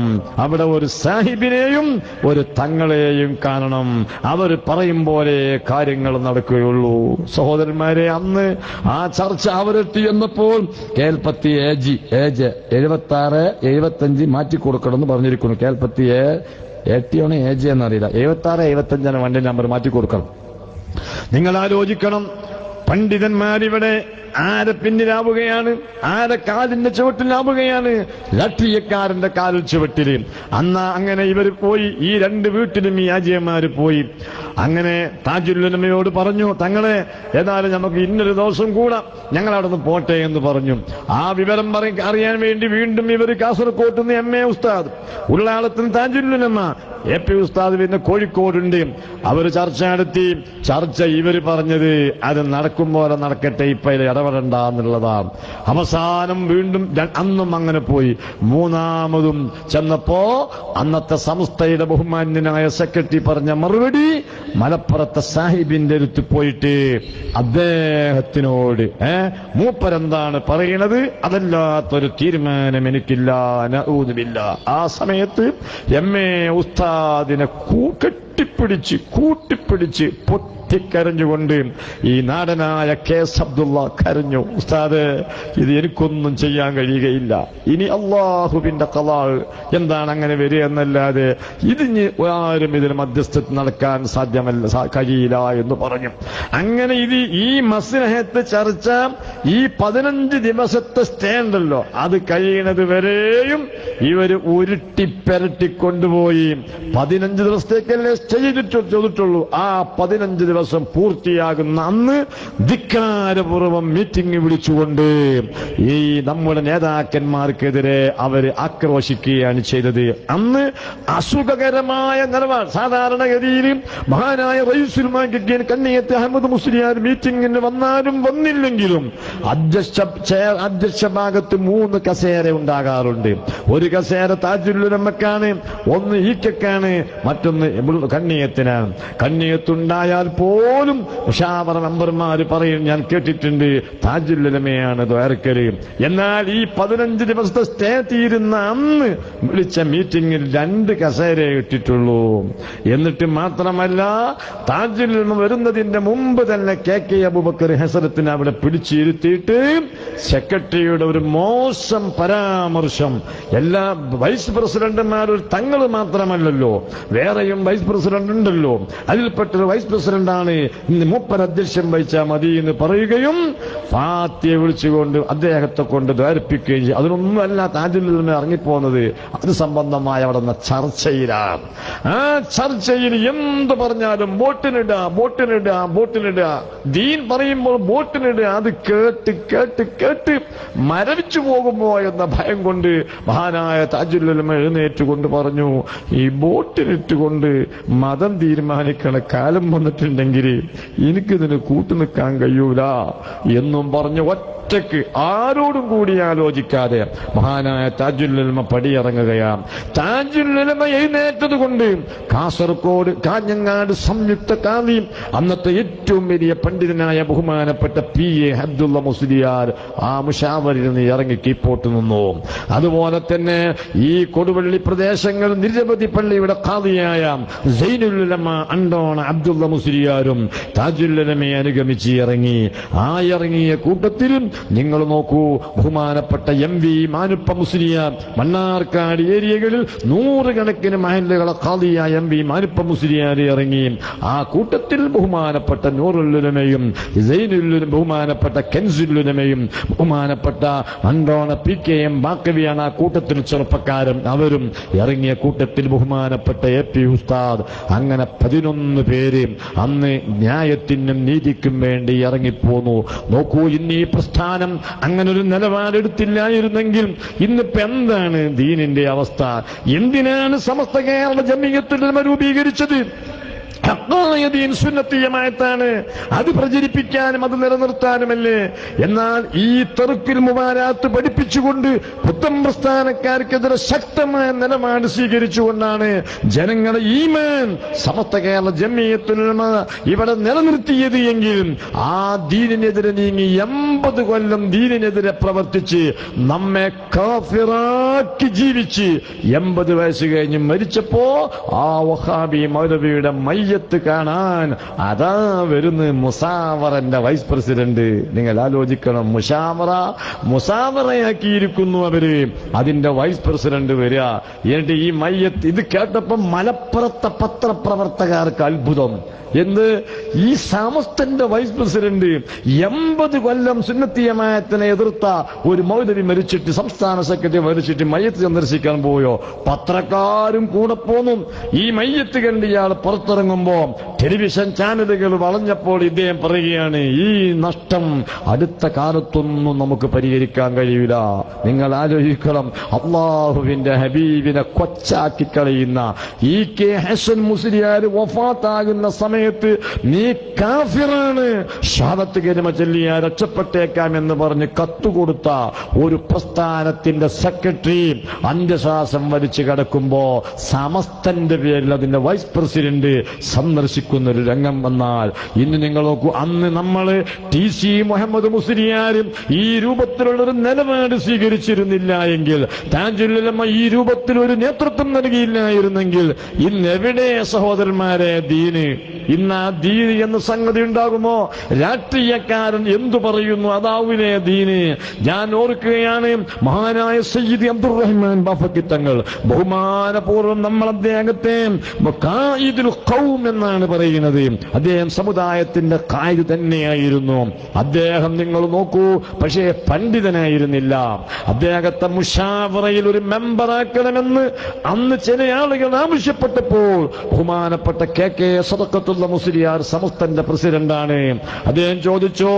[SPEAKER 1] അവിടെ ഒരു സാഹിബിനെയും ഒരു തങ്ങളെയും കാണണം, അവർ പറയും പോലെ കാര്യങ്ങൾ നടക്കുകയുള്ളൂ. സഹോദരന്മാരെ, അന്ന് ആ ചർച്ച അവരെത്തി എന്നപ്പോൾ കേൽപ്പത്തി ഏജ് 76 75 മാറ്റിക്കൊടുക്കണമെന്ന് പറഞ്ഞിരിക്കുന്നു. കേൽപ്പത്തി 80 ഏജ് എന്നറിയില്ല, 76 75 വണ്ടി നമ്പർ മാറ്റിക്കൊടുക്കണം. നിങ്ങൾ ആലോചിക്കണം, പണ്ഡിതന്മാരിവിടെ ആരെ പിന്നിലാവുകയാണ്, ആരെ കാലിന്റെ ചുവട്ടിലാവുകയാണ്? രാഷ്ട്രീയക്കാരന്റെ കാലിൽ ചുവട്ടില്. അങ്ങനെ ഇവർ പോയി, ഈ 2 വീട്ടിലും ഈ ആജിയന്മാര് പോയി. അങ്ങനെ താജുൽ ഉലമയോട് പറഞ്ഞു, തങ്ങളെ ഏതായാലും നമുക്ക് ഇന്നൊരു ദിവസം കൂടാം, ഞങ്ങൾ അവിടെ നിന്ന് പോട്ടെ എന്ന് പറഞ്ഞു. ആ വിവരം അറിയാൻ വേണ്ടി വീണ്ടും ഇവർ കാസർകോട്ട് നിന്ന് MA ഉസ്താദ്, ഉള്ളാളത്തിന് താജുൽ ഉലമ, AP ഉസ്താദ് പിന്നെ കോഴിക്കോടുണ്ട്. അവർ ചർച്ച നടത്തി. ചർച്ച ഇവർ പറഞ്ഞത് അത് നടക്കും പോലെ നടക്കട്ടെ, ഇപ്പൊ ഇടപെടണ്ട എന്നുള്ളതാണ്. അവസാനം വീണ്ടും അന്നും അങ്ങനെ പോയി. മൂന്നാമതും ചെന്നപ്പോ അന്നത്തെ സംസ്ഥയുടെ ബഹുമാന്യനായ സെക്രട്ടറി പറഞ്ഞ മറുപടി, മലപ്പുറത്തെ സാഹിബിന്റെ അടുത്ത് പോയിട്ട് അദ്ദേഹത്തിനോട് മൂപ്പരെന്താണ് പറയണത്, അതല്ലാത്തൊരു തീരുമാനം എനിക്കില്ല, നഊദുബില്ല. ആ സമയത്ത് MA ഉസ്താദിനെ കൂട്ടിപ്പിടിച്ച് പൊട്ടിക്കരഞ്ഞുകൊണ്ട് ഈ നാടനായ KS അബ്ദുള്ള കരഞ്ഞു. ഉസ്താദ്, ഇത് എനിക്കൊന്നും ചെയ്യാൻ കഴിയുകയില്ല, ഇനി അള്ളാഹുവിന്റെ ഖളാ എന്താണ് അങ്ങനെ വരിക എന്നല്ലാതെ ഇതിന് ആരും ഇതിന് മധ്യസ്ഥത നടക്കാൻ സാധ്യമല്ല, കഴിയില്ല എന്ന് പറഞ്ഞു. അങ്ങനെ ഇത് ഈ മസ്ലഹത്ത് ചർച്ച ഈ 15 ദിവസത്തെ സ്റ്റേ ഉണ്ടല്ലോ, അത് കഴിയുന്നത് വരെയും ഇവര് ഉരുട്ടിപ്പെരട്ടിക്കൊണ്ടുപോയി. 15 ദിവസത്തേക്കല്ലേ സ്റ്റേ ചെയ്തിട്ടുള്ളൂ. ആ 15 ദിവസം പൂർത്തിയാകുന്ന അന്ന് ധിക്കാരപൂർവ്വം മീറ്റിംഗ് വിളിച്ചുകൊണ്ട് ഈ നമ്മുടെ നേതാക്കന്മാർക്കെതിരെ അവര് ആക്രോശിക്കുകയാണ് ചെയ്തത്. അന്ന് അസുഖകരമായ നിലപാട്. സാധാരണഗതിയിൽ മഹാനായ റയീസുൽ മാലിക്കിൻ കണ്ണിയത്ത് അഹമ്മദ് മുസ്ലിയാർ മീറ്റിംഗിന് വന്നാലും വന്നില്ലെങ്കിലും അധ്യക്ഷ ഭാഗത്ത് 3 കസേര ഉണ്ടാകാറുണ്ട്. ഒരു കസേര താജുൽ ഉലമക്കാണ്, ഒന്ന് ഈക്കക്കാണ്, മറ്റൊന്ന് കണ്ണിയത്തിനാണ്. കണ്ണിയത്തുണ്ടായാൽ പോലും മുശാവറ മെമ്പർമാർ പറയും, ഞാൻ കേട്ടിട്ടുണ്ട് താജുൽ ഉലമയാണ് ദ്വാരക്കല്. എന്നാൽ ഈ 15 ദിവസത്തെ സ്റ്റേ തീരുന്ന അന്ന് വിളിച്ച മീറ്റിംഗിൽ 2 കസേര ഇട്ടിട്ടുള്ളൂ. എന്നിട്ട് മാത്രമല്ല, താജുൽ ഉലമ വരുന്നതിന്റെ മുമ്പ് തന്നെ KK അബൂബക്കർ ഹസരത്തിനെ അവിടെ പിടിച്ചിരുത്തിയിട്ട് സെക്രട്ടറിയുടെ ഒരു മോശം പരാമർശം. എല്ലാ വൈസ് പ്രസിഡന്റുമാരും തങ്ങൾ മാത്രമല്ലല്ലോ, വേറെയും വൈസ് പ്രസിഡന്റ് ഉണ്ടല്ലോ, അതിൽപ്പെട്ടൊരു വൈസ് പ്രസിഡന്റാണ്, ഇന്ന് മൂപ്പർ അധ്യക്ഷൻ വഹിച്ചാൽ മതി എന്ന് പറയുകയും ഫാത്തിഹ വിളിച്ചുകൊണ്ട് അദ്ദേഹത്തെ കൊണ്ട് ദ്വാരിപ്പിക്കുകയും ചെയ്യും. അതിനൊന്നുമല്ല താജുൽ ഉലമ ഇറങ്ങിപ്പോകുന്നത്, അത് സംബന്ധമായ അവിടെ നിന്ന് ചർച്ചയിലാണ്. ആ ചർച്ചയിൽ എന്ത് പറഞ്ഞാലും ബോട്ടിലിടുക, ദീൻ പറയുമ്പോൾ ബോട്ടിലിടുക. അത് കേട്ട് കേട്ട് കേട്ട് മരവിച്ചു പോകുമോ എന്ന ഭയം കൊണ്ട് മഹാനായ താജുൽ ഉലമ എഴുന്നേറ്റുകൊണ്ട് പറഞ്ഞു, ഈ ബോട്ടിലിട്ടുകൊണ്ട് മതം തീരുമാനിക്കണ കാലം വന്നിട്ടുണ്ടെങ്കിൽ എനിക്കിതിന് കൂട്ടുനിൽക്കാൻ കഴിയൂല എന്നും പറഞ്ഞു ഒറ്റയ്ക്ക് ആരോടും കൂടി ആലോചിക്കാതെ മഹാനായ താജുൽ ഉലമ പടിയിറങ്ങുകയാണ്. താജുൽ ഉലമ എഴുന്നേറ്റത് കൊണ്ട് കാസർഗോഡ് കാഞ്ഞങ്ങാട് സംയുക്ത കാളി അന്നത്തെ ഏറ്റവും വലിയ പണ്ഡിതനായ ബഹുമാനപ്പെട്ട PA അബ്ദുള്ള മുസ്ലിയാർ ആ മുശാവറിൽ നിന്ന് ഇറങ്ങി കീപ്പോട്ട് നിന്നു. അതുപോലെ തന്നെ ഈ കൊടുവള്ളി പ്രദേശങ്ങൾ നിരവധി പള്ളിയുടെ ഖാദിയായ സൈനുൽ ഉലമ അണ്ടോണ അബ്ദുള്ള മുസ്ലിയാരും താജുൽ ഉലമയെ അനുഗമിച്ച് ഇറങ്ങി. ആ ഇറങ്ങിയ കൂട്ടത്തിൽ നിങ്ങൾ നോക്കൂ, ബഹുമാനപ്പെട്ട MV മാനുപ്പ മുസ്ലിയാർ മണ്ണാർക്കാട് ഏരിയകളിൽ 100 കണക്കിന് മഹല്ലുകളെ ഖാദിയായ MV മാനുപ്പ മുസ്ലിയാർ ഇറങ്ങി. ആ കൂട്ടത്തിൽ ബഹുമാനപ്പെട്ട നൂറുൽ ഉലമയും ബഹുമാനപ്പെട്ട കെൻസുൽ ഉലമയും ബഹുമാനപ്പെട്ട അണ്ടോണ PKM ബാക്കവിയാണ് ആ കൂട്ടത്തിൽ ചെറുപ്പക്കാരും. അവരും ഇറങ്ങിയ കൂട്ടത്തിൽ ബഹുമാനപ്പെട്ട AP ഉസ്താദ്. അങ്ങനെ 11 പേര് അന്ന് ന്യായത്തിനും നീതിക്കും വേണ്ടി ഇറങ്ങിപ്പോന്നു. നോക്കൂ, ഇന്ന് ഈ പ്രസ്ഥാനം അങ്ങനെ ഒരു നിലപാടെടുത്തില്ലായിരുന്നെങ്കിൽ ഇന്നിപ്പോ എന്താണ് ദീനിന്റെ അവസ്ഥ? എന്തിനാണ് സമസ്ത കേരള ജമിയത്തുൽ ഉലമ രൂപീകരിച്ചത്? ഹഖായദീൻ സുന്നത്തിയമായിട്ടാണ്. അത് പ്രചരിപ്പിക്കാനും അത് നിലനിർത്താനുമല്ലേ. എന്നാൽ ഈ തറുക്കിൽ മുബാരാത്ത് പഠിപ്പിച്ചുകൊണ്ട് പുത്തൻ പ്രസ്ഥാനക്കാർക്കെതിരെ ശക്തമായ നിലപാട് സ്വീകരിച്ചുകൊണ്ടാണ് ജനങ്ങളെ ഈമാൻ സമസ്ത കേരള ജമിയത്തുൽ ഉലമ ഇവിടെ നിലനിർത്തിയത് എങ്കിൽ ആ ദീനിനെതിരെ നീങ്ങി 80 കൊല്ലം ദീനിനെതിരെ പ്രവർത്തിച്ച് നമ്മെ കാഫിറാക്കി ജീവിച്ച് 80 വയസ്സ് കഴിഞ്ഞ് മരിച്ചപ്പോ ആ വഹാബി മൗലവിയുടെ മയ്യത്ത് കാണാൻ അതാ വരുന്ന മുസാവറന്റെ വൈസ് പ്രസിഡന്റ്. നിങ്ങൾ ആലോചിക്കണം, മുസാവറയാക്കിയിരിക്കുന്നു അവര്. അതിന്റെ വൈസ് പ്രസിഡന്റ് വരിക. എന്നിട്ട് ഈ മയ്യത്ത് ഇത് കേട്ടപ്പം മലപ്പുറത്തെ പത്രപ്രവർത്തകർക്ക് അത്ഭുതം. എന്ത്, ഈ സമസ്തന്റെ വൈസ് പ്രസിഡന്റ് 80 കൊല്ലം സുന്നത്തി ജമാഅത്തിനെ എതിർത്ത ഒരു മൗലവി മരിച്ചിട്ട്, സംസ്ഥാന സെക്രട്ടറി മരിച്ചിട്ട് മയ്യത്ത് സന്ദർശിക്കാൻ പോയോ? പത്രക്കാരും കൂടെ പോന്നു. ഈ മയ്യത്ത് കണ്ട് ഇയാൾ പുറത്തിറങ്ങുമ്പോ ടെലിവിഷൻ ചാനലുകൾ വളഞ്ഞപ്പോൾ ഇദ്ദേഹം പറയുകയാണ്, ഈ നഷ്ടം അടുത്ത കാലത്തൊന്നും നമുക്ക് പരിഹരിക്കാൻ കഴിയില്ല. നിങ്ങൾ ആലോചിക്കണം, അള്ളാഹുവിന്റെ ഹബീബിനെ കൊച്ചാക്കി കളയുന്ന EK ഹസൻ മുസ്ലിയാർ വഫാത്താകുന്ന സമയത്ത് നീ കാഫിറാണ്, ഷഹാദത്ത് കലിമ ചൊല്ലിയാ രക്ഷപ്പെട്ടേക്കാം എന്ന് പറഞ്ഞ് കത്തുകൊടുത്ത ഒരു പ്രസ്ഥാനത്തിന്റെ സെക്രട്ടറി അന്ത്യശ്വാസം വലിച്ചു കിടക്കുമ്പോ സമസ്തന്റെ പേരിൽ അതിന്റെ വൈസ് പ്രസിഡന്റ് സന്ദർശിക്കുന്ന ഒരു രംഗം വന്നാൽ ഇന്ന് നിങ്ങൾ നോക്കൂ. അന്ന് നമ്മള് TC മുഹമ്മദ് മുസ്ലിയാരും ഈ രൂപത്തിലുള്ളൊരു നിലപാട് സ്വീകരിച്ചിരുന്നില്ല എങ്കിൽ, താജുൽ ഉലമ ഈ രൂപത്തിൽ ഒരു നേതൃത്വം നൽകിയില്ലായിരുന്നെങ്കിൽ ഇന്നെവിടെ സഹോദരന്മാരെ ദീന്? ഇന്ന് ആ ദീന് എന്ന സംഗതി ഉണ്ടാകുമോ? രാഷ്ട്രീയക്കാരൻ എന്തു പറയുന്നു അതാവിനെ ദീന്. ഞാൻ ഓർക്കുകയാണ്, മഹാനായ സയ്യിദ് അബ്ദുറഹ്മാൻ ബാഫക്കി തങ്ങൾ ബഹുമാനപൂർവ്വം നമ്മൾ അദ്ദേഹത്തെ ഖായിദുൽ ഖൗം എന്നാണ് പറയുന്നത്. അദ്ദേഹം സമുദായത്തിന്റെ ഖായിദ് തന്നെയായിരുന്നു. അദ്ദേഹം നിങ്ങൾ നോക്കൂ, പക്ഷേ പണ്ഡിതനായിരുന്നില്ല. അദ്ദേഹത്തെ മുഷാവറയിൽ ഒരു മെമ്പറാക്കണമെന്ന് അന്ന് ചില ആളുകൾ ആവശ്യപ്പെട്ടപ്പോൾ ബഹുമാനപ്പെട്ട കെ സദഖത്തുള്ള മുസ്ലിയാർ സമസ്തന്റെ പ്രസിഡന്റാണ്. അദ്ദേഹം ചോദിച്ചു,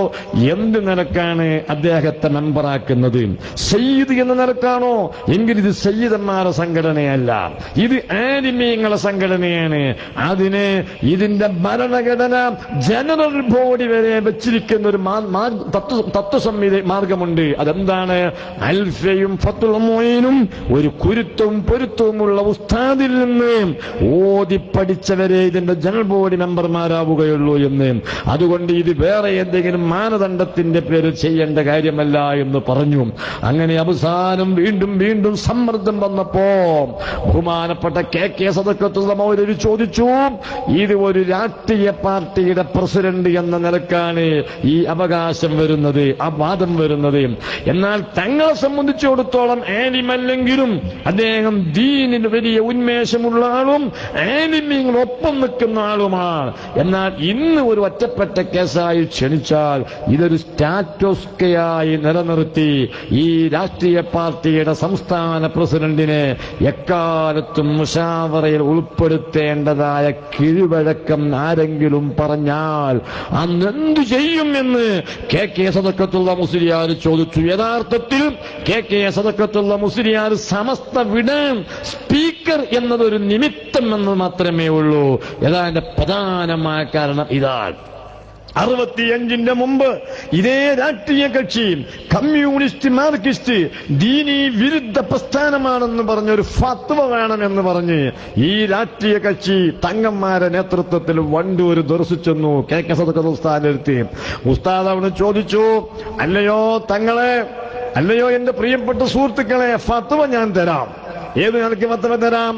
[SPEAKER 1] എന്ത് നിലക്കാണ് അദ്ദേഹത്തെ മെമ്പറാക്കുന്നത്? സയ്യിദ് എന്ന നിലക്കാണോ? എങ്കിൽ ഇത് സയ്യിദന്മാരുടെ സംഘടനയല്ല, ഇത് ആലിമീങ്ങളെ സംഘടനയാണ്. അതിന് ഇതിന്റെ ഭരണഘടന ജനറൽ ബോഡി വരെ വെച്ചിരിക്കുന്ന ഒരു തത്വസംഹിത മാർഗമുണ്ട്. അതെന്താണ്? അൽഫയും ഫത്തുൽ മുഈനും ഒരു കുരുത്തവും പൊരുത്തവുമുള്ള ഉസ്താദിൽ നിന്ന് ഓതി പഠിച്ചവരെ ഇതിന്റെ ജനറൽ ബോഡി മെമ്പർമാരാവുകയുള്ളൂ എന്ന്. അതുകൊണ്ട് ഇത് വേറെ എന്തെങ്കിലും മാനദണ്ഡത്തിന്റെ പേരിൽ ചെയ്യേണ്ട കാര്യമല്ല എന്ന് പറഞ്ഞു. അങ്ങനെ അവസാനം വീണ്ടും വീണ്ടും സമ്മർദ്ദം വന്നപ്പോ ബഹുമാനപ്പെട്ട കെ സദഖത്തുള്ള മൗലവി ചോദിച്ചു, ഇത് ഒരു രാഷ്ട്രീയ പാർട്ടിയുടെ പ്രസിഡന്റ് എന്ന നിലക്കാണ് ഈ അവകാശം വരുന്നത്, ആ വാദം വരുന്നത്. എന്നാൽ തങ്ങളെ സംബന്ധിച്ചിടത്തോളം ആലിമല്ലെങ്കിലും അദ്ദേഹം ദീനിന് വലിയ ഉന്മേഷമുള്ള ആളും ആലിമീങ്ങളൊപ്പം നിൽക്കുന്ന ആളുമാണ്. എന്നാൽ ഇന്ന് ഒരു ഒറ്റപ്പെട്ട കേസായി ക്ഷണിച്ചാൽ ഇതൊരു സ്റ്റാറ്റോസ്കയായി നിലനിർത്തി ഈ രാഷ്ട്രീയ പാർട്ടിയുടെ സംസ്ഥാന പ്രസിഡന്റിനെ എക്കാലത്തും മുശാവറയിൽ ഉൾപ്പെടുത്തേണ്ടതായ കീഴ്വഴക്കം ആരെങ്കിലും പറഞ്ഞാൽ അന്നെന്തു ചെയ്യുമെന്ന് കെ സദഖത്തുള്ള മുസ്ലിയാർ ചോദിച്ചു. യഥാർത്ഥത്തിൽ കെ സദഖത്തുള്ള മുസ്ലിയാർ സമസ്ത വിടാൻ സ്പീക്കർ എന്നതൊരു നിമിത്തം എന്ന് മാത്രമേ ഉള്ളൂ. ഏതാണ്ട് പ്രധാനമായ കാരണം ഇതാണ്. 65 മുമ്പ് ഇതേ രാഷ്ട്രീയ കക്ഷി കമ്മ്യൂണിസ്റ്റ് മാർക്സിസ്റ്റ് ദീനീ വിരുദ്ധ പ്രസ്ഥാനമാണെന്ന് പറഞ്ഞൊരു ഫത്വ വേണമെന്ന് പറഞ്ഞ് ഈ രാഷ്ട്രീയ കക്ഷി തങ്ങന്മാരുടെ നേതൃത്വത്തിൽ വണ്ടൂർ ദർശിച്ചെന്നു. കെ സദഖത്തുൽ ഉസ്താദിനെടുത്തി. ഉസ്താദ് അവിടെ ചോദിച്ചു, അല്ലയോ തങ്ങളെ, അല്ലയോ എന്റെ പ്രിയപ്പെട്ട സുഹൃത്തുക്കളെ, ഫത്വ ഞാൻ തരാം. ഏത് നിലയ്ക്ക് ഫത്വ തരാം?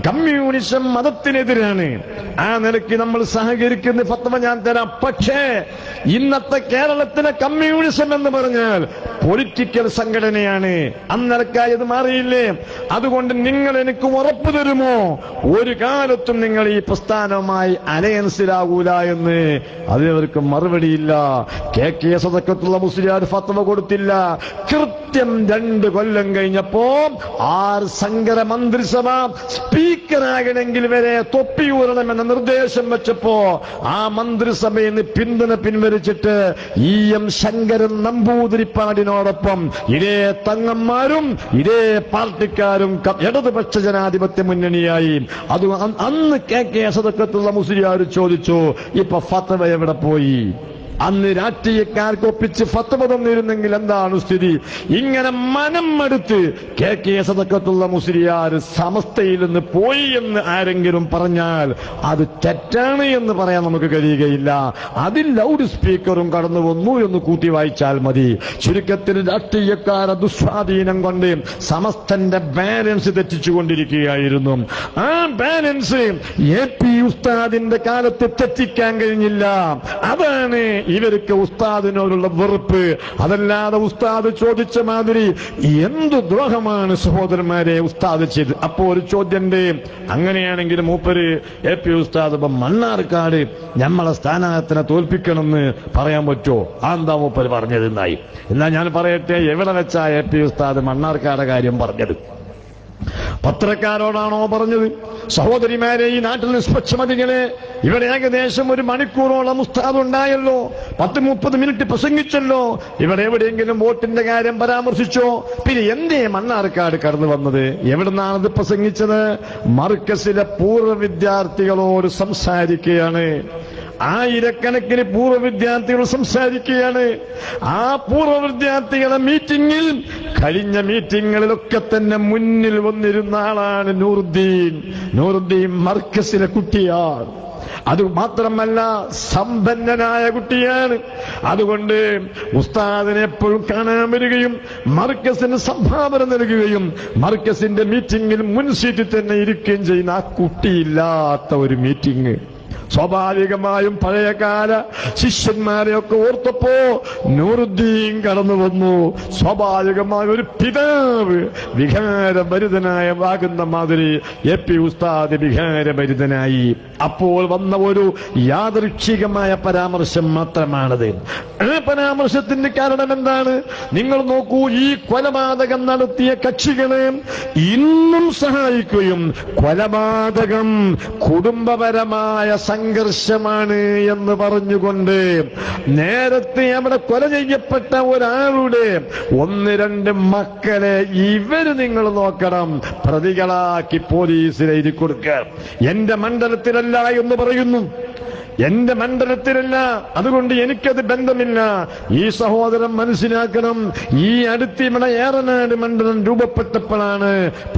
[SPEAKER 1] കമ്മ്യൂണിസം മതത്തിനെതിരാണ്, ആ നിലയ്ക്ക് നമ്മൾ സഹകരിക്കുന്ന ഫത്വ ഞാൻ തരാം. പക്ഷേ ഇന്നത്തെ കേരളത്തിലെ കമ്മ്യൂണിസം എന്ന് പറഞ്ഞാൽ പൊളിറ്റിക്കൽ സംഘടനയാണ്. അന്നലക്കായത് മാറിയില്ലേ? അതുകൊണ്ട് നിങ്ങൾ എനിക്ക് ഉറപ്പ് തരുമോ ഒരു കാലത്തും നിങ്ങൾ ഈ പ്രസ്ഥാനവുമായി അലയൻസിലാകൂല എന്ന്? അതിനവർക്ക് മറുപടിയില്ല. കെ സദഖത്തുള്ള മുസ്ലിയാർ ഫത്വ കൊടുത്തില്ല. കൃത്യം 2 കൊല്ലം കഴിഞ്ഞപ്പോ സങ്കര മന്ത്രിസഭ സ്പീക്കറാകണമെങ്കിൽ വരെ തൊപ്പിയൂരണമെന്ന നിർദ്ദേശം വെച്ചപ്പോ ആ മന്ത്രിസഭയിൽ നിന്ന് പിന്തുണ പിൻവലിച്ചിട്ട് EM ശങ്കരൻ നമ്പൂതിരിപ്പാടിനോടൊപ്പം ഇതേ തങ്ങന്മാരും ഇതേ പാർട്ടിക്കാരും ഇടതുപക്ഷ ജനാധിപത്യ മുന്നണിയായി. അത് അന്ന് കെ സദഖത്തുള്ള മുസ്ലിയാർ ചോദിച്ചു, ഇപ്പൊ ഫത്വ എവിടെ പോയി? അന്ന് രാഷ്ട്രീയക്കാർക്ക് ഒപ്പിച്ച് ഫത്വ തന്നിരുന്നെങ്കിൽ എന്താണ് സ്ഥിതി? ഇങ്ങനെ മനം മടുത്ത് കെ സദഖത്തുള്ള മുസ്ലിയാർ സമസ്തയിൽ നിന്ന് പോയി എന്ന് ആരെങ്കിലും പറഞ്ഞാൽ അത് തെറ്റാണ് എന്ന് പറയാൻ നമുക്ക് കഴിയുകയില്ല. അതിൽ ലൗഡ് സ്പീക്കറും കടന്നു വന്നു എന്ന് കൂട്ടി വായിച്ചാൽ മതി. ചുരുക്കത്തിൽ രാഷ്ട്രീയക്കാരെ ദുസ്വാധീനം കൊണ്ട് സമസ്തന്റെ ബാലൻസ് തെറ്റിച്ചുകൊണ്ടിരിക്കുകയായിരുന്നു. ആ ബാലൻസ് AP ഉസ്താദിന്റെ കാലത്ത് തെറ്റിക്കാൻ കഴിഞ്ഞില്ല. അതാണ് ഇവർക്ക് ഉസ്താദിനോടുള്ള വെറുപ്പ്. അതല്ലാതെ ഉസ്താദ് ചോദിച്ച മാതിരി എന്തു ദ്രോഹമാണ് സഹോദരന്മാരെ ഉസ്താദ് ചെയ്ത്. അപ്പോ ഒരു ചോദ്യണ്ട്, അങ്ങനെയാണെങ്കിൽ മൂപ്പര് AP ഉസ്താദ് മണ്ണാർക്കാട് നമ്മളെ സ്ഥാനാർത്ഥിനെ തോൽപ്പിക്കണമെന്ന് പറയാൻ പറ്റുമോ? എന്താ മൂപ്പര് പറഞ്ഞത് എന്നായി? എന്നാ ഞാൻ പറയട്ടെ, എവിടെ വെച്ചാ AP ഉസ്താദ് മണ്ണാർക്കാട് കാര്യം പറഞ്ഞത്? പത്രക്കാരോടാണോ പറഞ്ഞത്? സഹോദരിമാരെ, ഈ നാട്ടിൽ നിഷ്പക്ഷമതികളെ, ഇവിടെ ഏകദേശം 1 മണിക്കൂറോളം ഉസ്താദ് ഉണ്ടായല്ലോ, 10-30 മിനിറ്റ് പ്രസംഗിച്ചല്ലോ. ഇവിടെ എവിടെയെങ്കിലും വോട്ടിന്റെ കാര്യം പരാമർശിച്ചോ? പിന്നെ എന്തേ മണ്ണാർക്കാട് കടന്നു വന്നത്? എവിടുന്നാണത് പ്രസംഗിച്ചത്? മർക്കസിലെ പൂർവ്വ വിദ്യാർത്ഥികളോട് സംസാരിക്കുകയാണ്. ആയിരക്കണക്കിന് പൂർവ്വ വിദ്യാർത്ഥികൾ സംസാരിക്കുകയാണ്. ആ പൂർവ്വ വിദ്യാർത്ഥികളുടെ മീറ്റിംഗിൽ, കഴിഞ്ഞ മീറ്റിംഗുകളിലൊക്കെ തന്നെ മുന്നിൽ വന്നിരുന്ന ആളാണ് നൂറുദ്ദീൻ മർക്കസിലെ കുട്ടിയാണ്. അതുമാത്രമല്ല, സമ്പന്നനായ കുട്ടിയാണ്. അതുകൊണ്ട് ഉസ്താദിനെ എപ്പോഴും കാണാൻ വരികയും മർക്കസിന് സംഭാവന നൽകുകയും മർക്കസിന്റെ മീറ്റിംഗിൽ മുൻ സീറ്റിൽ തന്നെ ഇരിക്കുകയും ചെയ്യുന്ന ആ കുട്ടിയില്ലാത്ത ഒരു മീറ്റിംഗ്. സ്വാഭാവികമായും പഴയകാല ശിഷ്യന്മാരെയൊക്കെ ഓർത്തപ്പോ നൂറുദ്ദീൻ കടന്നു വന്നു. സ്വാഭാവികമായ ഒരു പിതാവ് വികാരഭരിതനാകുന്ന മാതിരി AP ഉസ്താദ് വികാരഭരിതനായി. അപ്പോൾ വന്ന ഒരു യാദൃച്ഛികമായ പരാമർശം മാത്രമാണത്. ആ പരാമർശത്തിന്റെ കാരണം എന്താണ്? നിങ്ങൾ നോക്കൂ, ഈ കൊലപാതകം നടത്തിയ കക്ഷികളെ ഇന്നും സഹായിക്കുകയും കൊലപാതകം കുടുംബപരമായ സംഘർഷമാണ് എന്ന് പറഞ്ഞുകൊണ്ട് നേരത്തെ അവിടെ കൊല ചെയ്യപ്പെട്ട ഒരാളുടെ 1-2 മക്കളെ ഇവര് നിങ്ങൾ നോക്കണം പ്രതികളാക്കി പോലീസിൽ എഴുതി കൊടുക്കുക. എന്റെ മണ്ഡലത്തിലല്ല എന്ന് പറയുന്നു. എന്റെ മണ്ഡലത്തിലല്ല, അതുകൊണ്ട് എനിക്കത് ബന്ധമില്ല. ഈ സഹോദരൻ മനസ്സിലാക്കണം. ഈ അടുത്ത് ഇവിടെ ഏറനാട് മണ്ഡലം രൂപപ്പെട്ടപ്പോഴാണ്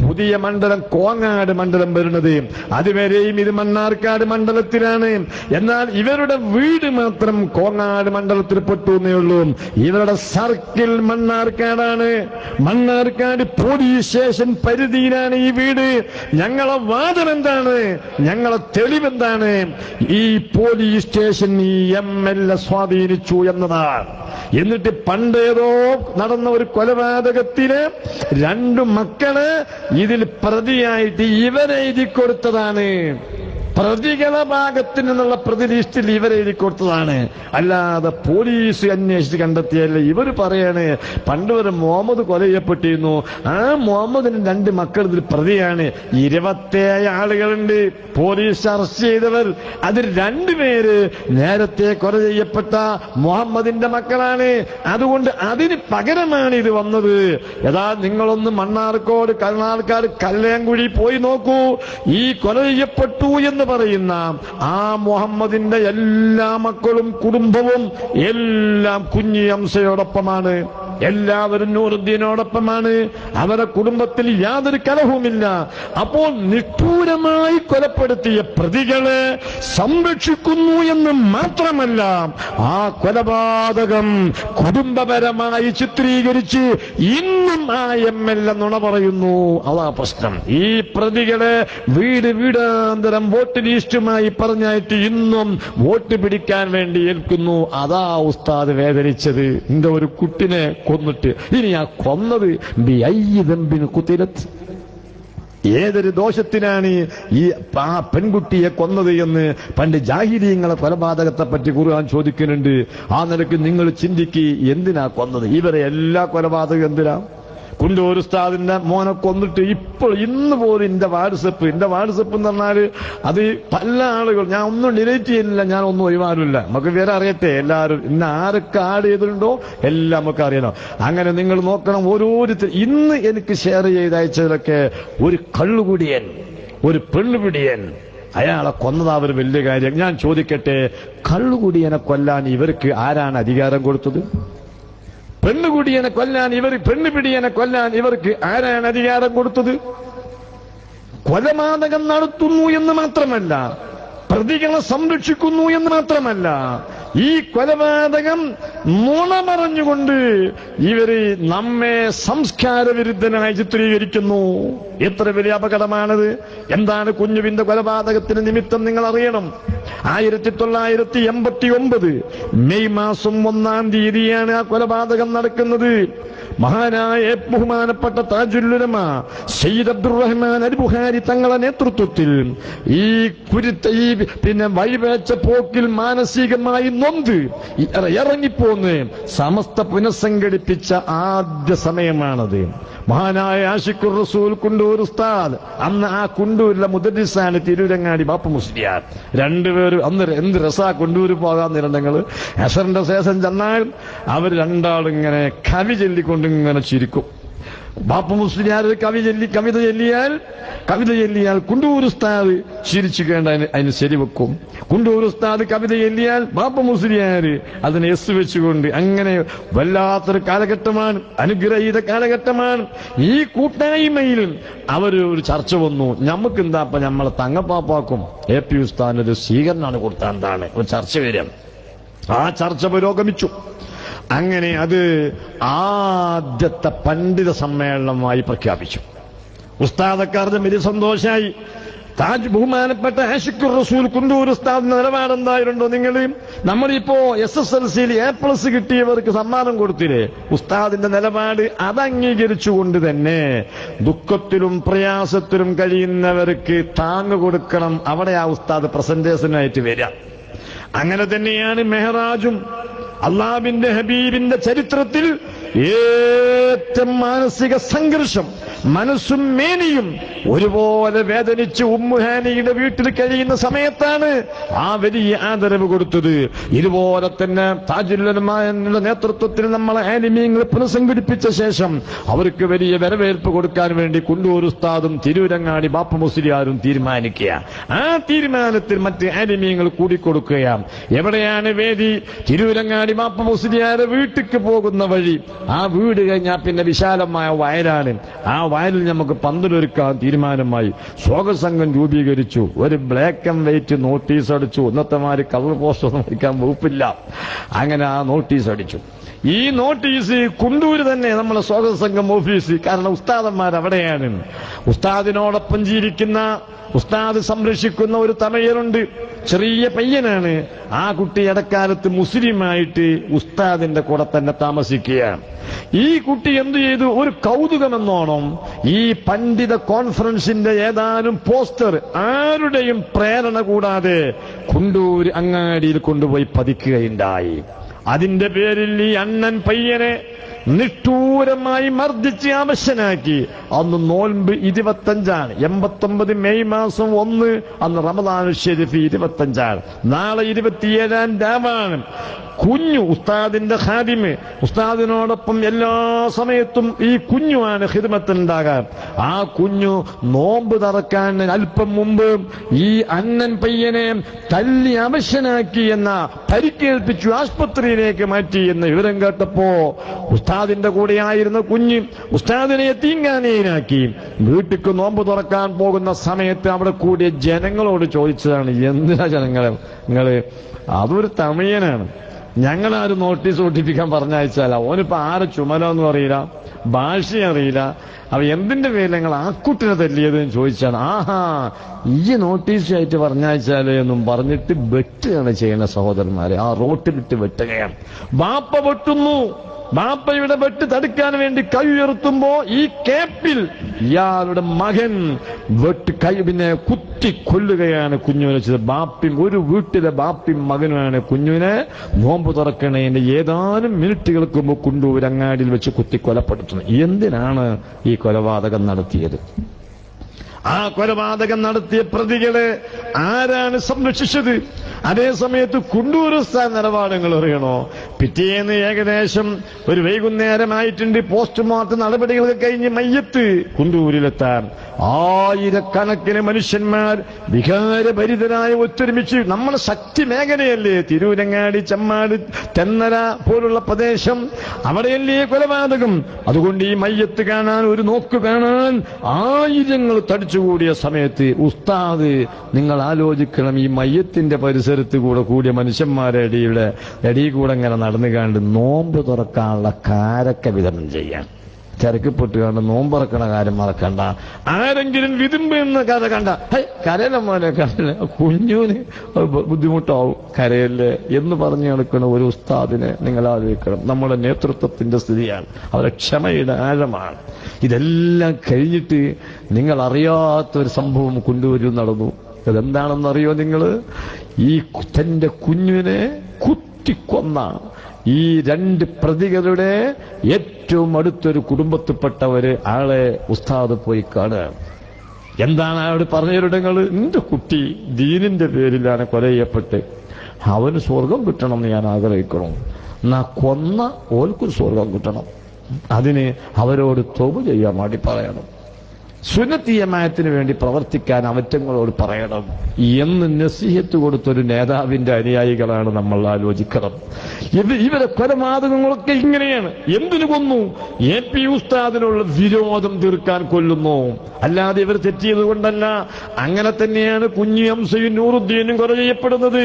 [SPEAKER 1] പുതിയ മണ്ഡലം കോങ്ങാട് മണ്ഡലം വരുന്നത്. അതുവരെയും ഇത് മണ്ണാർക്കാട് മണ്ഡലത്തിലാണ്. എന്നാൽ ഇവരുടെ വീട് മാത്രം കോങ്ങാട് മണ്ഡലത്തിൽ പെട്ടു എന്നേ ഉള്ളൂ. ഇവരുടെ സർക്കിൾ മണ്ണാർക്കാടാണ്. മണ്ണാർക്കാട് പോലീസ് സ്റ്റേഷൻ പരിധിയിലാണ് ഈ വീട്. ഞങ്ങളെ വാദം എന്താണ്? ഞങ്ങളെ തെളിവെന്താണ്? ഈ പോലീസ് സ്റ്റേഷൻ ഈ MLA സ്വാധീനിച്ചു എന്നതാണ്. എന്നിട്ട് പണ്ടേതോ നടന്ന ഒരു കൊലപാതകത്തിന് 2 മക്കള് ഇതിൽ പ്രതിയായിട്ട് ഇവരെ എഴുതി കൊടുത്തതാണ്. പ്രതികളെ ഭാഗത്ത് നിന്നുള്ള പ്രതി ലിസ്റ്റിൽ ഇവരെ എഴുതി കൊടുത്തതാണ്. അല്ലാതെ പോലീസ് അന്വേഷിച്ച് കണ്ടെത്തിയല്ല. ഇവർ പറയാണ് പണ്ട് ഒരു മുഹമ്മദ് കൊല ചെയ്യപ്പെട്ടിരുന്നു, ആ മുഹമ്മദിന് 2 മക്കൾ ഇതിൽ പ്രതിയാണ്. 27 ആളുകളുണ്ട് പോലീസ് അറസ്റ്റ് ചെയ്തവർ. അതിൽ 2 പേര് നേരത്തെ കൊല ചെയ്യപ്പെട്ട മുഹമ്മദിന്റെ മക്കളാണ്. അതുകൊണ്ട് അതിന് പകരമാണ് ഇത് വന്നത്. യഥാ നിങ്ങളൊന്ന് മണ്ണാർക്കോട് കർണാടക കല്ലേങ്കുഴി പോയി നോക്കൂ. ഈ കൊല ചെയ്യപ്പെട്ടു എന്ന് പറയുന്ന ആ മുഹമ്മദിന്റെ എല്ലാ മക്കളും കുടുംബവും എല്ലാം കുഞ്ഞി ഹംസയോടൊപ്പമാണ്. എല്ലാവരും നൂറുദ്ദീനോടൊപ്പമാണ്. അവരുടെ കുടുംബത്തിൽ യാതൊരു കലഹവുമില്ല. അപ്പോൾ നിഷ്ഠൂരമായി കൊലപ്പെടുത്തിയ പ്രതികളെ സംരക്ഷിക്കുന്നു എന്ന് മാത്രമല്ല, ആ കൊലപാതകം കുടുംബപരമായി ചിത്രീകരിച്ച് ഇന്നും ആ MLA നുണ പറയുന്നു. അതാ പ്രശ്നം. ഈ പ്രതികളെ വീടാന്തരം വോട്ട് ലിസ്റ്റുമായി പറഞ്ഞായിട്ട് ഇന്നും വോട്ട് പിടിക്കാൻ വേണ്ടി ഏൽക്കുന്നു. അതാ ഉസ്താദ് വേദനിച്ചത്. എന്റെ ഒരു കുട്ടിനെ കൊന്നിട്ട് ഇനി ആ കൊന്നത് ഏതൊരു ദോഷത്തിനാണ് ഈ പെൺകുട്ടിയെ കൊന്നത് എന്ന് പണ്ട് ജാഹിലിയങ്ങളെ കൊലപാതകത്തെ പറ്റി ഖുർആൻ ചോദിക്കുന്നുണ്ട്. ആ നിലയ്ക്ക് നിങ്ങൾ ചിന്തിക്ക്, എന്തിനാ കൊന്നത്? ഇവരെ എല്ലാ കൊലപാതകം എന്തിനാ? കുണ്ടൂർ ഉസ്താദിന്റെ മോനെ കൊന്നിട്ട് ഇന്ന് പോലും എന്റെ വാട്സപ്പ് എന്ന് പറഞ്ഞാല് അത് പല ആളുകൾ, ഞാൻ ഒന്നും ഡിലീറ്റ് ചെയ്യുന്നില്ല, ഞാൻ ഒന്നും ഒഴിവാറില്ല. നമുക്ക് വേറെ അറിയട്ടെ, എല്ലാവരും ഇന്ന് ആരൊക്കെ ആഡ് ചെയ്തിട്ടുണ്ടോ എല്ലാം നമുക്ക് അറിയണം. അങ്ങനെ നിങ്ങൾ നോക്കണം. ഓരോരുത്തർ ഇന്ന് എനിക്ക് ഷെയർ ചെയ്ത് അയച്ചതിലൊക്കെ ഒരു കള്ളുകുടിയൻ, ഒരു പെണ്ണുപിടിയൻ, അയാളെ കൊന്നതാവൊരു വലിയ കാര്യം. ഞാൻ ചോദിക്കട്ടെ, കള്ളുകുടിയനെ കൊല്ലാൻ ഇവർക്ക് ആരാണ് അധികാരം കൊടുത്തത്? പെണ്ണുകുടിയനെ കൊല്ലാൻ പെണ്ണുപിടിയനെ കൊല്ലാൻ ഇവർക്ക് ആരാണ് അധികാരം കൊടുത്തത്? കൊലപാതകം നടത്തുന്നു എന്ന് മാത്രമല്ല, പ്രതികളെ സംരക്ഷിക്കുന്നു എന്ന് മാത്രമല്ല, ഈ കൊലപാതകം നുണ പറഞ്ഞുകൊണ്ട് ഇവര് നമ്മെ സംസ്കാര വിരുദ്ധനായി ചിത്രീകരിക്കുന്നു. എത്ര വലിയ അപകടമാണത്! എന്താണ് കുഞ്ഞുവിന്റെ കൊലപാതകത്തിന് നിമിത്തം നിങ്ങൾ അറിയണം. 1989 മെയ് മാസം 1-ാം തീയതിയാണ് ആ കൊലപാതകം നടക്കുന്നത്. മഹാനായ ബഹുമാനപ്പെട്ട താജുൽ ഉലമ സയ്യിദ് അബ്ദുറഹ്മാൻ അൽ ബുഖാരി തങ്ങളുടെ നേതൃത്വത്തിൽ ഈ വഴിവേച്ച പോക്കിൽ മാനസികമായി നൊന്ത് ഇറങ്ങിപ്പോന്ന് സമസ്ത പുനഃസംഘടിപ്പിച്ച ആദ്യ സമയമാണത്. മഹാനായ ആശിഖുർ റസൂൽ കുണ്ടൂർ ഉസ്താദ്, അന്ന് ആ കുണ്ടൂരിലെ മുദരിസാണ് തിരൂരങ്ങാടി ബാപ്പ മുസ്ലിയാർ. 2 പേരും അന്ന് എന്ത് രസാ കൊണ്ടൂര് പോകാൻ നിരന്തങ്ങള്. അസറിന്റെ ശേഷം ചെന്നാൽ അവർ 2 ഇങ്ങനെ കവി ചൊല്ലിക്കൊണ്ടിങ്ങനെ ചിരിക്കും. ബാപ്പ മുസ്ലിയാർ കവിത ചൊല്ലിയാൽ കുണ്ടൂർ ഉസ്താദ് ചിരിച്ചു കേണ്ട അതിന് ശരിവെക്കും. കുണ്ടൂർ ഉസ്താദ് കവിത ചൊല്ലിയാൽ ബാപ്പ മുസ്ലിയാർ അതിനെ എസ് വെച്ചുകൊണ്ട് അങ്ങനെ വല്ലാത്തൊരു കാലഘട്ടമാണ്, അനുഗ്രഹീത കാലഘട്ടമാണ്. ഈ കൂട്ടായ്മയിൽ ഒരു ചർച്ച വന്നു. നമുക്ക് എന്താ നമ്മളെ തങ്ങപ്പാപ്പാക്കും AP ഉസ്താദിനൊരു സ്വീകരണമാണ് കൊടുത്താൽ എന്താണ് ഒരു ചർച്ച വരാം. ആ ചർച്ച പുരോഗമിച്ചു. അങ്ങനെ അത് ആദ്യത്തെ പണ്ഡിത സമ്മേളനമായി പ്രഖ്യാപിച്ചു. ഉസ്താദക്കാരുടെ വലിയ സന്തോഷമായി. താജ് ബഹുമാനപ്പെട്ട ആഷിഖുർ റസൂൽ കുണ്ടൂർ ഉസ്താദ് നിലപാടെന്തായിരുന്നോ? നിങ്ങൾ നമ്മളിപ്പോ SSLC A+ കിട്ടിയവർക്ക് സമ്മാനം കൊടുത്തില്ലേ? ഉസ്താദിന്റെ നിലപാട് അത് അംഗീകരിച്ചുകൊണ്ട് തന്നെ ദുഃഖത്തിലും പ്രയാസത്തിലും കഴിയുന്നവർക്ക് താങ്ങ് കൊടുക്കണം. അവിടെ ആ ഉസ്താദ് പ്രസന്റേഷനായിട്ട് വരാം. അങ്ങനെ തന്നെയാണ് മെഹറാജും. അള്ളാഹുവിന്റെ ഹബീബിന്റെ ചരിത്രത്തിൽ ഏറ്റവും മാനസിക സംഘർഷം, മനസ്സും മേനിയും ഒരുപോലെ വേദനിച്ച് ഉമ്മുഹാനിയുടെ വീട്ടിൽ കഴിയുന്ന സമയത്താണ് ആ വലിയ ആദരവ് കൊടുത്തത്. ഇതുപോലെ തന്നെ താജുൽ ഉലമായുടെ നേതൃത്വത്തിൽ നമ്മളെ ആലിമീങ്ങൾ പുനഃസംഘടിപ്പിച്ച ശേഷം അവർക്ക് വലിയ വരവേൽപ്പ് കൊടുക്കാൻ വേണ്ടി കുണ്ടൂർ ഉസ്താദും തിരൂരങ്ങാടി ബാപ്പ മുസ്ലിയാരും തീരുമാനിക്കുക. ആ തീരുമാനത്തിൽ മറ്റ് ആലിമീങ്ങൾ കൂടിക്കൊടുക്കുകയാണ്. എവിടെയാണ് വേദി? തിരൂരങ്ങാടി ബാപ്പ മുസ്ലിയാരെ വീട്ടിക്ക് പോകുന്ന വഴി. ആ വീട് കഴിഞ്ഞാൽ പിന്നെ വിശാലമായ വയലാണ്. ആ വയലിൽ നമുക്ക് പന്തലൊരുക്കാൻ തീരുമാനമായി. സ്വാഗത സംഘം രൂപീകരിച്ചു. ഒരു ബ്ലാക്ക് ആൻഡ് വൈറ്റ് നോട്ടീസ് അടിച്ചു. ഇന്നത്തെ മാതിരി കളർ പോസ്റ്റർ ഒന്നും അടിക്കാൻ വകുപ്പില്ല. അങ്ങനെ ആ നോട്ടീസ് അടിച്ചു. ഈ നോട്ടീസ് കുണ്ടൂര് തന്നെ നമ്മളെ സ്വാഗത സംഘം ഓഫീസ്. കാരണം ഉസ്താദന്മാർ അവിടെയാണ്. ഉസ്താദിനോടൊപ്പം ജീവിക്കുന്ന, ഉസ്താദ് സംരക്ഷിക്കുന്ന ഒരു തമിഴനുണ്ട്. ചെറിയ പയ്യനാണ്. ആ കുട്ടി ഇടക്കാലത്ത് മുസ്ലിമായിട്ട് ഉസ്താദിന്റെ കൂടെ തന്നെ താമസിക്കുകയാണ്. ഈ കുട്ടി എന്തു ചെയ്തു? ഒരു കൗതുകമെന്നോണം ഈ പണ്ഡിത കോൺഫറൻസിന്റെ ഏതാനും പോസ്റ്റർ ആരുടെയും പ്രേരണ കൂടാതെ കുണ്ടൂർ അങ്ങാടിയിൽ കൊണ്ടുപോയി പതിക്കുകയുണ്ടായി. അതിന്റെ പേരിൽ ഈ അണ്ണൻ പയ്യനെ നിഷ്ഠൂരമായി മർദ്ദിച്ച് അവശനാക്കി. അന്ന് നോൽമ്പ് 25, 89 മെയ് മാസം 1. അന്ന് റമദാൻ ഷെരീഫ് 25. നാളെ 27 രാവാണ്. കുഞ്ഞു ഉസ്താദിന്റെ ഖാദിമ്, ഉസ്താദിനോടൊപ്പം എല്ലാ സമയത്തും ഈ കുഞ്ഞുമാണ് ഖിദ്മത്തുണ്ടാകാൻ. ആ കുഞ്ഞു നോമ്പ് തറക്കാൻ അല്പം മുമ്പ് ഈ അണ്ണൻ പയ്യനെ തല്ലി അവശനാക്കി എന്ന, പരിക്കേൽപ്പിച്ചു ആശുപത്രിയിലേക്ക് മാറ്റി എന്ന വിവരം കേട്ടപ്പോ ഉസ്താദിന്റെ കൂടെയായിരുന്ന കുഞ്ഞ് ഉസ്താദിനെ യതീംഖാനയിലാക്കി. വീട്ടിക്ക് നോമ്പ് തുറക്കാൻ പോകുന്ന സമയത്ത് അവിടെ കൂടിയ ജനങ്ങളോട് ചോദിച്ചതാണ്, എന്തിനാ ജനങ്ങളെ നിങ്ങള്, അതൊരു തമിഴനാണ്, ഞങ്ങളാരും നോട്ടീസ് ഒട്ടിപ്പിക്കാൻ പറഞ്ഞയച്ചാല, ഓനിപ്പോ ആരെ ചുമലെന്നും അറിയില്ല, ഭാഷ അറിയില്ല, അപ്പൊ എന്തിന്റെ പേരിൽ ഞങ്ങൾ ആ കുട്ടിനെ തല്ലിയതെന്ന് ചോദിച്ചാണ്. ആഹാ, ഈ നോട്ടീസായിട്ട് പറഞ്ഞയച്ചാലേ എന്നും പറഞ്ഞിട്ട് വെട്ടുകയാണ് ചെയ്യുന്ന സഹോദരന്മാരെ. ആ റോട്ടിലിട്ട് വെട്ടുകയാണ്. ബാപ്പ വെട്ടുന്നു. ബാപ്പയുടെ വെട്ട് തടുക്കാൻ വേണ്ടി കൈ ഉയർത്തുമ്പോ ഈ കേപ്പിൽ ഇയാളുടെ മകൻ പിന്നെ കുത്തി കൊല്ലുകയാണ് കുഞ്ഞുവിനെ ചെയ്തത്. ബാപ്പിയും, ഒരു വീട്ടിലെ ബാപ്പിയും മകനുമാണ് കുഞ്ഞുവിനെ നോമ്പ് തുറക്കണേന്റെ ഏതാനും മിനിറ്റുകൾക്ക് മുമ്പ് കുണ്ടൂർ അങ്ങാടിയിൽ വെച്ച് കുത്തി കൊലപ്പെടുത്തുന്നത്. എന്തിനാണ് ഈ കൊലപാതകം നടത്തിയത്? ആ കൊലപാതകം നടത്തിയ പ്രതികളെ ആരാണ് സംരക്ഷിച്ചത്? അതേസമയത്ത് കുണ്ടൂർ ഉസ്താദ് നിലപാടുകൾ അറിയണോ? പിറ്റേന്ന് ഏകദേശം ഒരു വൈകുന്നേരമായിട്ടുണ്ട്. പോസ്റ്റ്മോർട്ടം നടപടികളൊക്കെ കഴിഞ്ഞ് മയ്യത്ത് കുണ്ടൂരിലെത്താൻ ആയിരക്കണക്കിന് മനുഷ്യന്മാർ വികാരഭരിതരായ ഒത്തൊരുമിച്ച്. നമ്മുടെ ശക്തി മേഖലയല്ലേ തിരൂരങ്ങാടി, ചെമ്മാട്, തെന്നല പോലുള്ള പ്രദേശം, അവിടെയല്ലേ കൊലപാതകം. അതുകൊണ്ട് ഈ മയ്യത്ത് കാണാൻ, ഒരു നോക്ക് കാണാൻ ആയിരങ്ങൾ തടിച്ചുകൂടിയ സമയത്ത് ഉസ്താദ്, നിങ്ങൾ ആലോചിക്കണം, ഈ മയ്യത്തിന്റെ പരിസരത്ത് കൂടെ കൂടിയ മനുഷ്യന്മാരുടെ ഇടയിൽ കൂടെ ഇങ്ങനെ നടന്നു കണ്ട് നോമ്പ് തുറക്കാനുള്ള കാരക്ക വിതരണം ചെയ്യാൻ. തിരക്കിപ്പെട്ട് കണ്ട് നോമ്പറക്കണ കാര്യം മറക്കണ്ട. ആരെങ്കിലും വിതുമ്പെന്ന കഥ കണ്ട, കരയിലെ മോനെ കരയില്ല, കുഞ്ഞുവിന് ബുദ്ധിമുട്ടാവും, കരയല്ലേ എന്ന് പറഞ്ഞു നടക്കുന്ന ഒരു ഉസ്താദിനെ നിങ്ങൾ ആലോചിക്കണം. നമ്മുടെ നേതൃത്വത്തിന്റെ സ്ഥിതിയാണ്, അവരുടെ ക്ഷമയുടെ ആഴമാണ്. ഇതെല്ലാം കഴിഞ്ഞിട്ട് നിങ്ങൾ അറിയാത്തൊരു സംഭവം കുണ്ടൂരിൽ നടന്നു. അതെന്താണെന്നറിയോ നിങ്ങൾ? ഈ തന്റെ കുഞ്ഞിനെ കുത്തിക്കൊന്ന ഈ 2 പ്രതികളുടെ ഏറ്റവും അടുത്തൊരു കുടുംബത്തിൽപ്പെട്ടവര് ആളെ ഉസ്താദ് പോയി കാണുക. എന്താണ് അയാളോട് പറഞ്ഞിടങ്ങൾ? എന്റെ കുട്ടി ദീനിന്റെ പേരിലാണ് കൊല ചെയ്യപ്പെട്ട്, അവന് സ്വർഗം കിട്ടണം എന്ന് ഞാൻ ആഗ്രഹിക്കണം. എന്നാ കൊന്ന ഓൽക്കൊരു സ്വർഗം കിട്ടണം. അതിന് അവരോട് തൗബ ചെയ്യാൻ വേണ്ടി പറയണം. സുന്നത്തിയമായത്തിന് വേണ്ടി പ്രവർത്തിക്കാൻ അവറ്റങ്ങളോട് പറയണം എന്ന് നസീഹത്ത് കൊടുത്തൊരു നേതാവിന്റെ അനുയായികളാണ് നമ്മൾ ആലോചിക്കണം. ഇവരെ കൊലപാതകങ്ങളൊക്കെ ഇങ്ങനെയാണ്. എന്തിനു കൊന്നു? AP ഉസ്താദിനുള്ള വിരോധം തീർക്കാൻ കൊല്ലുന്നു, അല്ലാതെ ഇവർ തെറ്റിയത് കൊണ്ടല്ല. അങ്ങനെ തന്നെയാണ് കുഞ്ഞി ഹംസയും നൂറുദ്ദീനും കൊല ചെയ്യപ്പെടുന്നത്.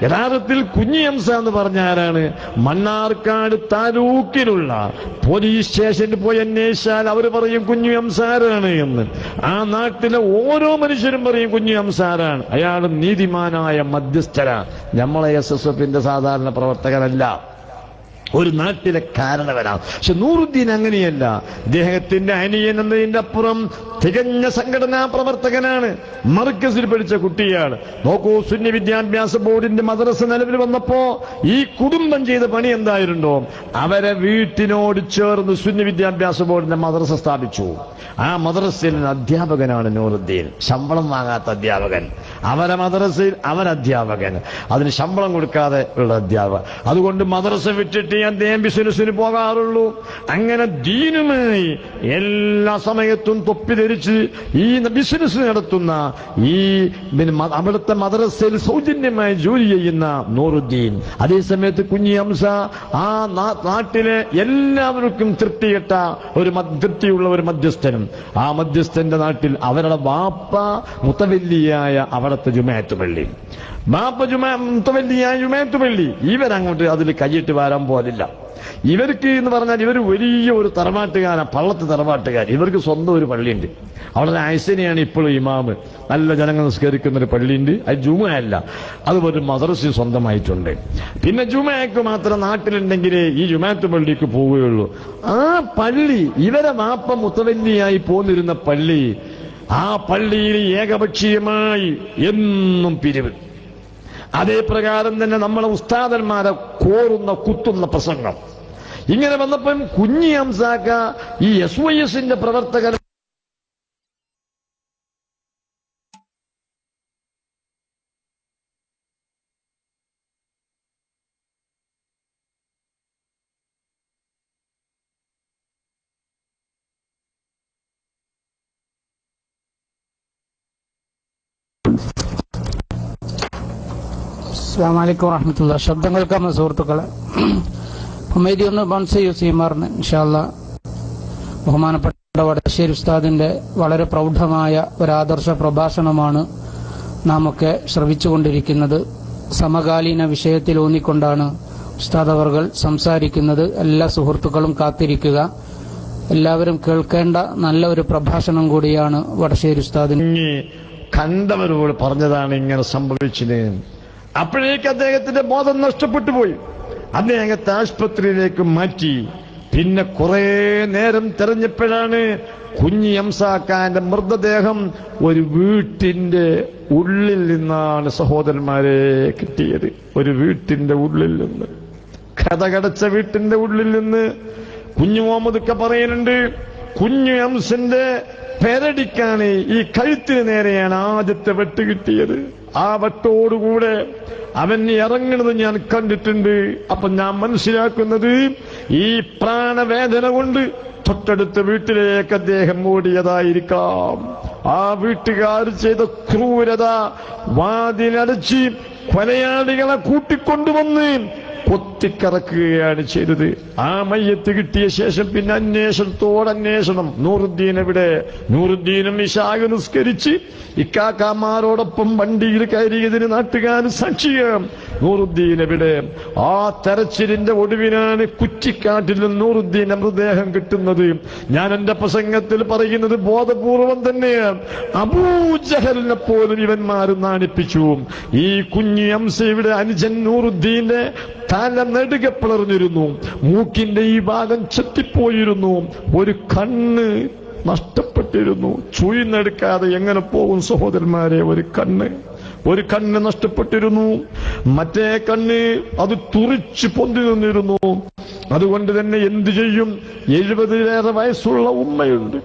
[SPEAKER 1] യഥാർത്ഥത്തിൽ കുഞ്ഞി ഹംസ എന്ന് പറഞ്ഞ ആരാണ്? മണ്ണാർക്കാട് താലൂക്കിലുള്ള പോലീസ് സ്റ്റേഷനിൽ പോയി അന്വേഷിച്ചാൽ അവർ പറയും കുഞ്ഞി ഹംസ ആരാണ് എന്ന്. നാടാണ്. ആ നാട്ടിലെ ഓരോ മനുഷ്യരും പറയും കുഞ്ഞി ഹംസാരാണ്, അയാൾ നീതിമാനായ മധ്യസ്ഥരാണ്. നമ്മളെ SSFന്റെ സാധാരണ പ്രവർത്തകനല്ല, ഒരു നാട്ടിലെ കാരണവനാണ്. പക്ഷെ നൂറുദ്ദീൻ അങ്ങനെയല്ല. ഇദ്ദേഹത്തിന്റെ അനിയൻ എന്നതിന്റെ അപ്പുറം തികഞ്ഞ സംഘടനാ പ്രവർത്തകനാണ്. മർക്കസിൽ പഠിച്ച കുട്ടിയാണ്. നോക്കൂ, സുന്നി വിദ്യാഭ്യാസ ബോർഡിന്റെ മദ്രസ നിലവിൽ വന്നപ്പോ ഈ കുടുംബം ചെയ്ത പണി എന്തായിരുന്നോ, അവരെ വീട്ടിനോട് ചേർന്ന് സുന്നി വിദ്യാഭ്യാസ ബോർഡിന്റെ മദ്രസ സ്ഥാപിച്ചു. ആ മദ്രസയിൽ അധ്യാപകനാണ് നൂറുദ്ദീൻ, ശമ്പളം വാങ്ങാത്ത അധ്യാപകൻ. അവരെ മദ്രസയിൽ അവരധ്യാപകൻ, അതിന് ശമ്പളം കൊടുക്കാതെ ഉള്ള അധ്യാപകൻ. അതുകൊണ്ട് മദ്രസ വിട്ടിട്ട് അദ്ദേഹം ബിസിനസ്സിന് പോകാറുള്ളൂ. അങ്ങനെ ദീനുമായി എല്ലാ സമയത്തും തൊപ്പി ധരിച്ച് ഈ ബിസിനസ് നടത്തുന്ന ഈ അവിടുത്തെ മദ്രസയിൽ സൗജന്യമായി ജോലി ചെയ്യുന്ന നൂറുദ്ദീൻ. അതേസമയത്ത് കുഞ്ഞി ഹംസ ആ നാട്ടിലെ എല്ലാവർക്കും തൃപ്തിയുള്ള ഒരു മധ്യസ്ഥനും. ആ മധ്യസ്ഥന്റെ നാട്ടിൽ അവരുടെ വാപ്പ മുത്തവല്ലിയായ അവിടുത്തെ ജുമാഅത്ത് പള്ളി, മുത്തവല്ലിയായ ജുമാഅത്ത് പള്ളി, ഇവരങ്ങോട്ട് അതിൽ കൈയിട്ട് വരാൻ പോലില്ല. ഇവർക്ക് എന്ന് പറഞ്ഞാൽ ഇവർ വലിയ ഒരു തറവാട്ടുകാരാണ്, പള്ളത്ത് തറവാട്ടുകാർ. ഇവർക്ക് സ്വന്തം ഒരു പള്ളിയുണ്ട്. അവിടെ ഐസനെയാണ് ഇപ്പോഴും ഇമാമ്. നല്ല ജനങ്ങൾ നിസ്കരിക്കുന്ന ഒരു പള്ളിയുണ്ട്. അത് ജുമുഅല്ല, അതുപോലെ മദ്രസ സ്വന്തമായിട്ടുണ്ട്. പിന്നെ ജുമുഅക്ക് മാത്രം നാട്ടിലുണ്ടെങ്കിലേ ഈ ജുമാഅത്ത് പള്ളിക്ക് പോവുകയുള്ളൂ. ആ പള്ളി ഇവരെ വാപ്പ മുത്തവല്ലിയായി പോന്നിരുന്ന പള്ളി, ആ പള്ളിയിൽ ഏകപക്ഷീയമായി എന്നും പിരിവ്. അതേ പ്രകാരം തന്നെ നമ്മളെ ഉസ്താദന്മാരെ കോറുന്ന കുത്തുന്ന പ്രസംഗം. ഇങ്ങനെ വന്നപ്പം കുഞ്ഞി ഹംസാക്ക ഈ SYSന്റെ പ്രവർത്തകർ
[SPEAKER 2] അസ്സലാമു അലൈക്കും വറഹ്മത്തുള്ളാഹി. ശബ്ദം കേൾക്കാമോ സുഹൃത്തുക്കളെ? ഹുമൈദി ഒന്ന് ബൗൺസ് ചെയ്യൂ സീമാറിന് ഇൻഷാ അല്ലാഹ്. ബഹുമാനപ്പെട്ട വടശ്ശേരി ഉസ്താദിന്റെ വളരെ പ്രൗഢമായ ഒരു ആദർശ പ്രഭാഷണമാണ് നാം ഒക്കെ ശ്രവിച്ചുകൊണ്ടിരിക്കുന്നത്. സമകാലീന വിഷയത്തിൽ ഊന്നിക്കൊണ്ടാണ് ഉസ്താദ് അവർകൾ സംസാരിക്കുന്നത്. എല്ലാ സുഹൃത്തുക്കളും കാത്തിരിക്കുക. എല്ലാവരും കേൾക്കേണ്ട നല്ല ഒരു പ്രഭാഷണം കൂടിയാണ് വടശ്ശേരി ഉസ്താദിന്.
[SPEAKER 1] കണ്ടവരോട് പറഞ്ഞതാണ് ഇങ്ങനെ സംഭവിച്ചത്. അപ്പോഴേക്ക് അദ്ദേഹത്തിന്റെ ബോധം നഷ്ടപ്പെട്ടു പോയി. അദ്ദേഹത്തെ ആശുപത്രിയിലേക്ക് മാറ്റി. പിന്നെ കുറെ നേരം തെരഞ്ഞപ്പോഴാണ് കുഞ്ഞി ഹംസാക്കാന്റെ മൃതദേഹം ഒരു വീട്ടിന്റെ ഉള്ളിൽ നിന്നാണ് സഹോദരന്മാരെ കിട്ടിയത്. ഒരു വീട്ടിന്റെ ഉള്ളിൽ നിന്ന്, കഥകടച്ച വീട്ടിന്റെ ഉള്ളിൽ നിന്ന്. കുഞ്ഞു മുഹമ്മദൊക്കെ പറയുന്നുണ്ട്, കുഞ്ഞു ഹംസന്റെ പെരടിക്കാണ് ഈ കഴുത്തിന് നേരെയാണ് ആദ്യത്തെ വെട്ട് കിട്ടിയത്. ആ വെട്ടോടുകൂടെ അവൻ ഇറങ്ങുന്നത് ഞാൻ കണ്ടിട്ടുണ്ട്. അപ്പൊ ഞാൻ മനസ്സിലാക്കുന്നത് ഈ പ്രാണവേദന കൊണ്ട് തൊട്ടടുത്ത വീട്ടിലേക്ക് അദ്ദേഹം ഓടിയതായിരിക്കാം. ആ വീട്ടുകാർ ചെയ്ത ക്രൂരത, വാതിലടച്ച് കൊലയാളികളെ കൂട്ടിക്കൊണ്ടുവന്ന് കൊത്തിക്കറക്കുകയാണ് ചെയ്തത്. ആ മയ്യത്ത് കിട്ടിയ ശേഷം പിന്നെ അന്വേഷണം. നൂറുദ്ദീൻ എവിടെ? നൂറുദ്ദീനും ഇശാഅ് നിസ്കരിച്ച് ഇക്കാക്കാമാരോടൊപ്പം വണ്ടിയിൽ കയറിയതിന് നാട്ടുകാർ സാക്ഷിയാണ്. നൂറുദ്ദീൻ എവിടെ? ആ തെരച്ചിലിന്റെ ഒടുവിനാണ് കുറ്റിക്കാട്ടിൽ നൂറുദ്ദീന്റെ മൃതദേഹം കിട്ടുന്നത്. ഞാൻ എന്റെ പ്രസംഗത്തിൽ പറയുന്നത് ബോധപൂർവം തന്നെയാണ്. അബൂജഹലിനെ പോലും ഇവന്മാരും നാണിപ്പിച്ചു. ഈ കുഞ്ഞി ഹംസയുടെ അനുജൻ നൂറുദ്ദീന്റെ തല നെടുകെ പിളർന്നിരുന്നു. മൂക്കിന്റെ ഈ ഭാഗം ചെത്തിപ്പോയിരുന്നു. ഒരു കണ്ണ് നഷ്ടപ്പെട്ടിരുന്നു. ചുഴിന്നെടുക്കാതെ എങ്ങനെ പോകും സഹോദരന്മാരെ? ഒരു കണ്ണ് നഷ്ടപ്പെട്ടിരുന്നു. മറ്റേ കണ്ണ് അത് തുറിച്ച് പൊന്തി നിന്നിരുന്നു. അതുകൊണ്ട് തന്നെ എന്തു ചെയ്യും? 70-ലേറെ വയസ്സുള്ള ഉമ്മയുണ്ട്,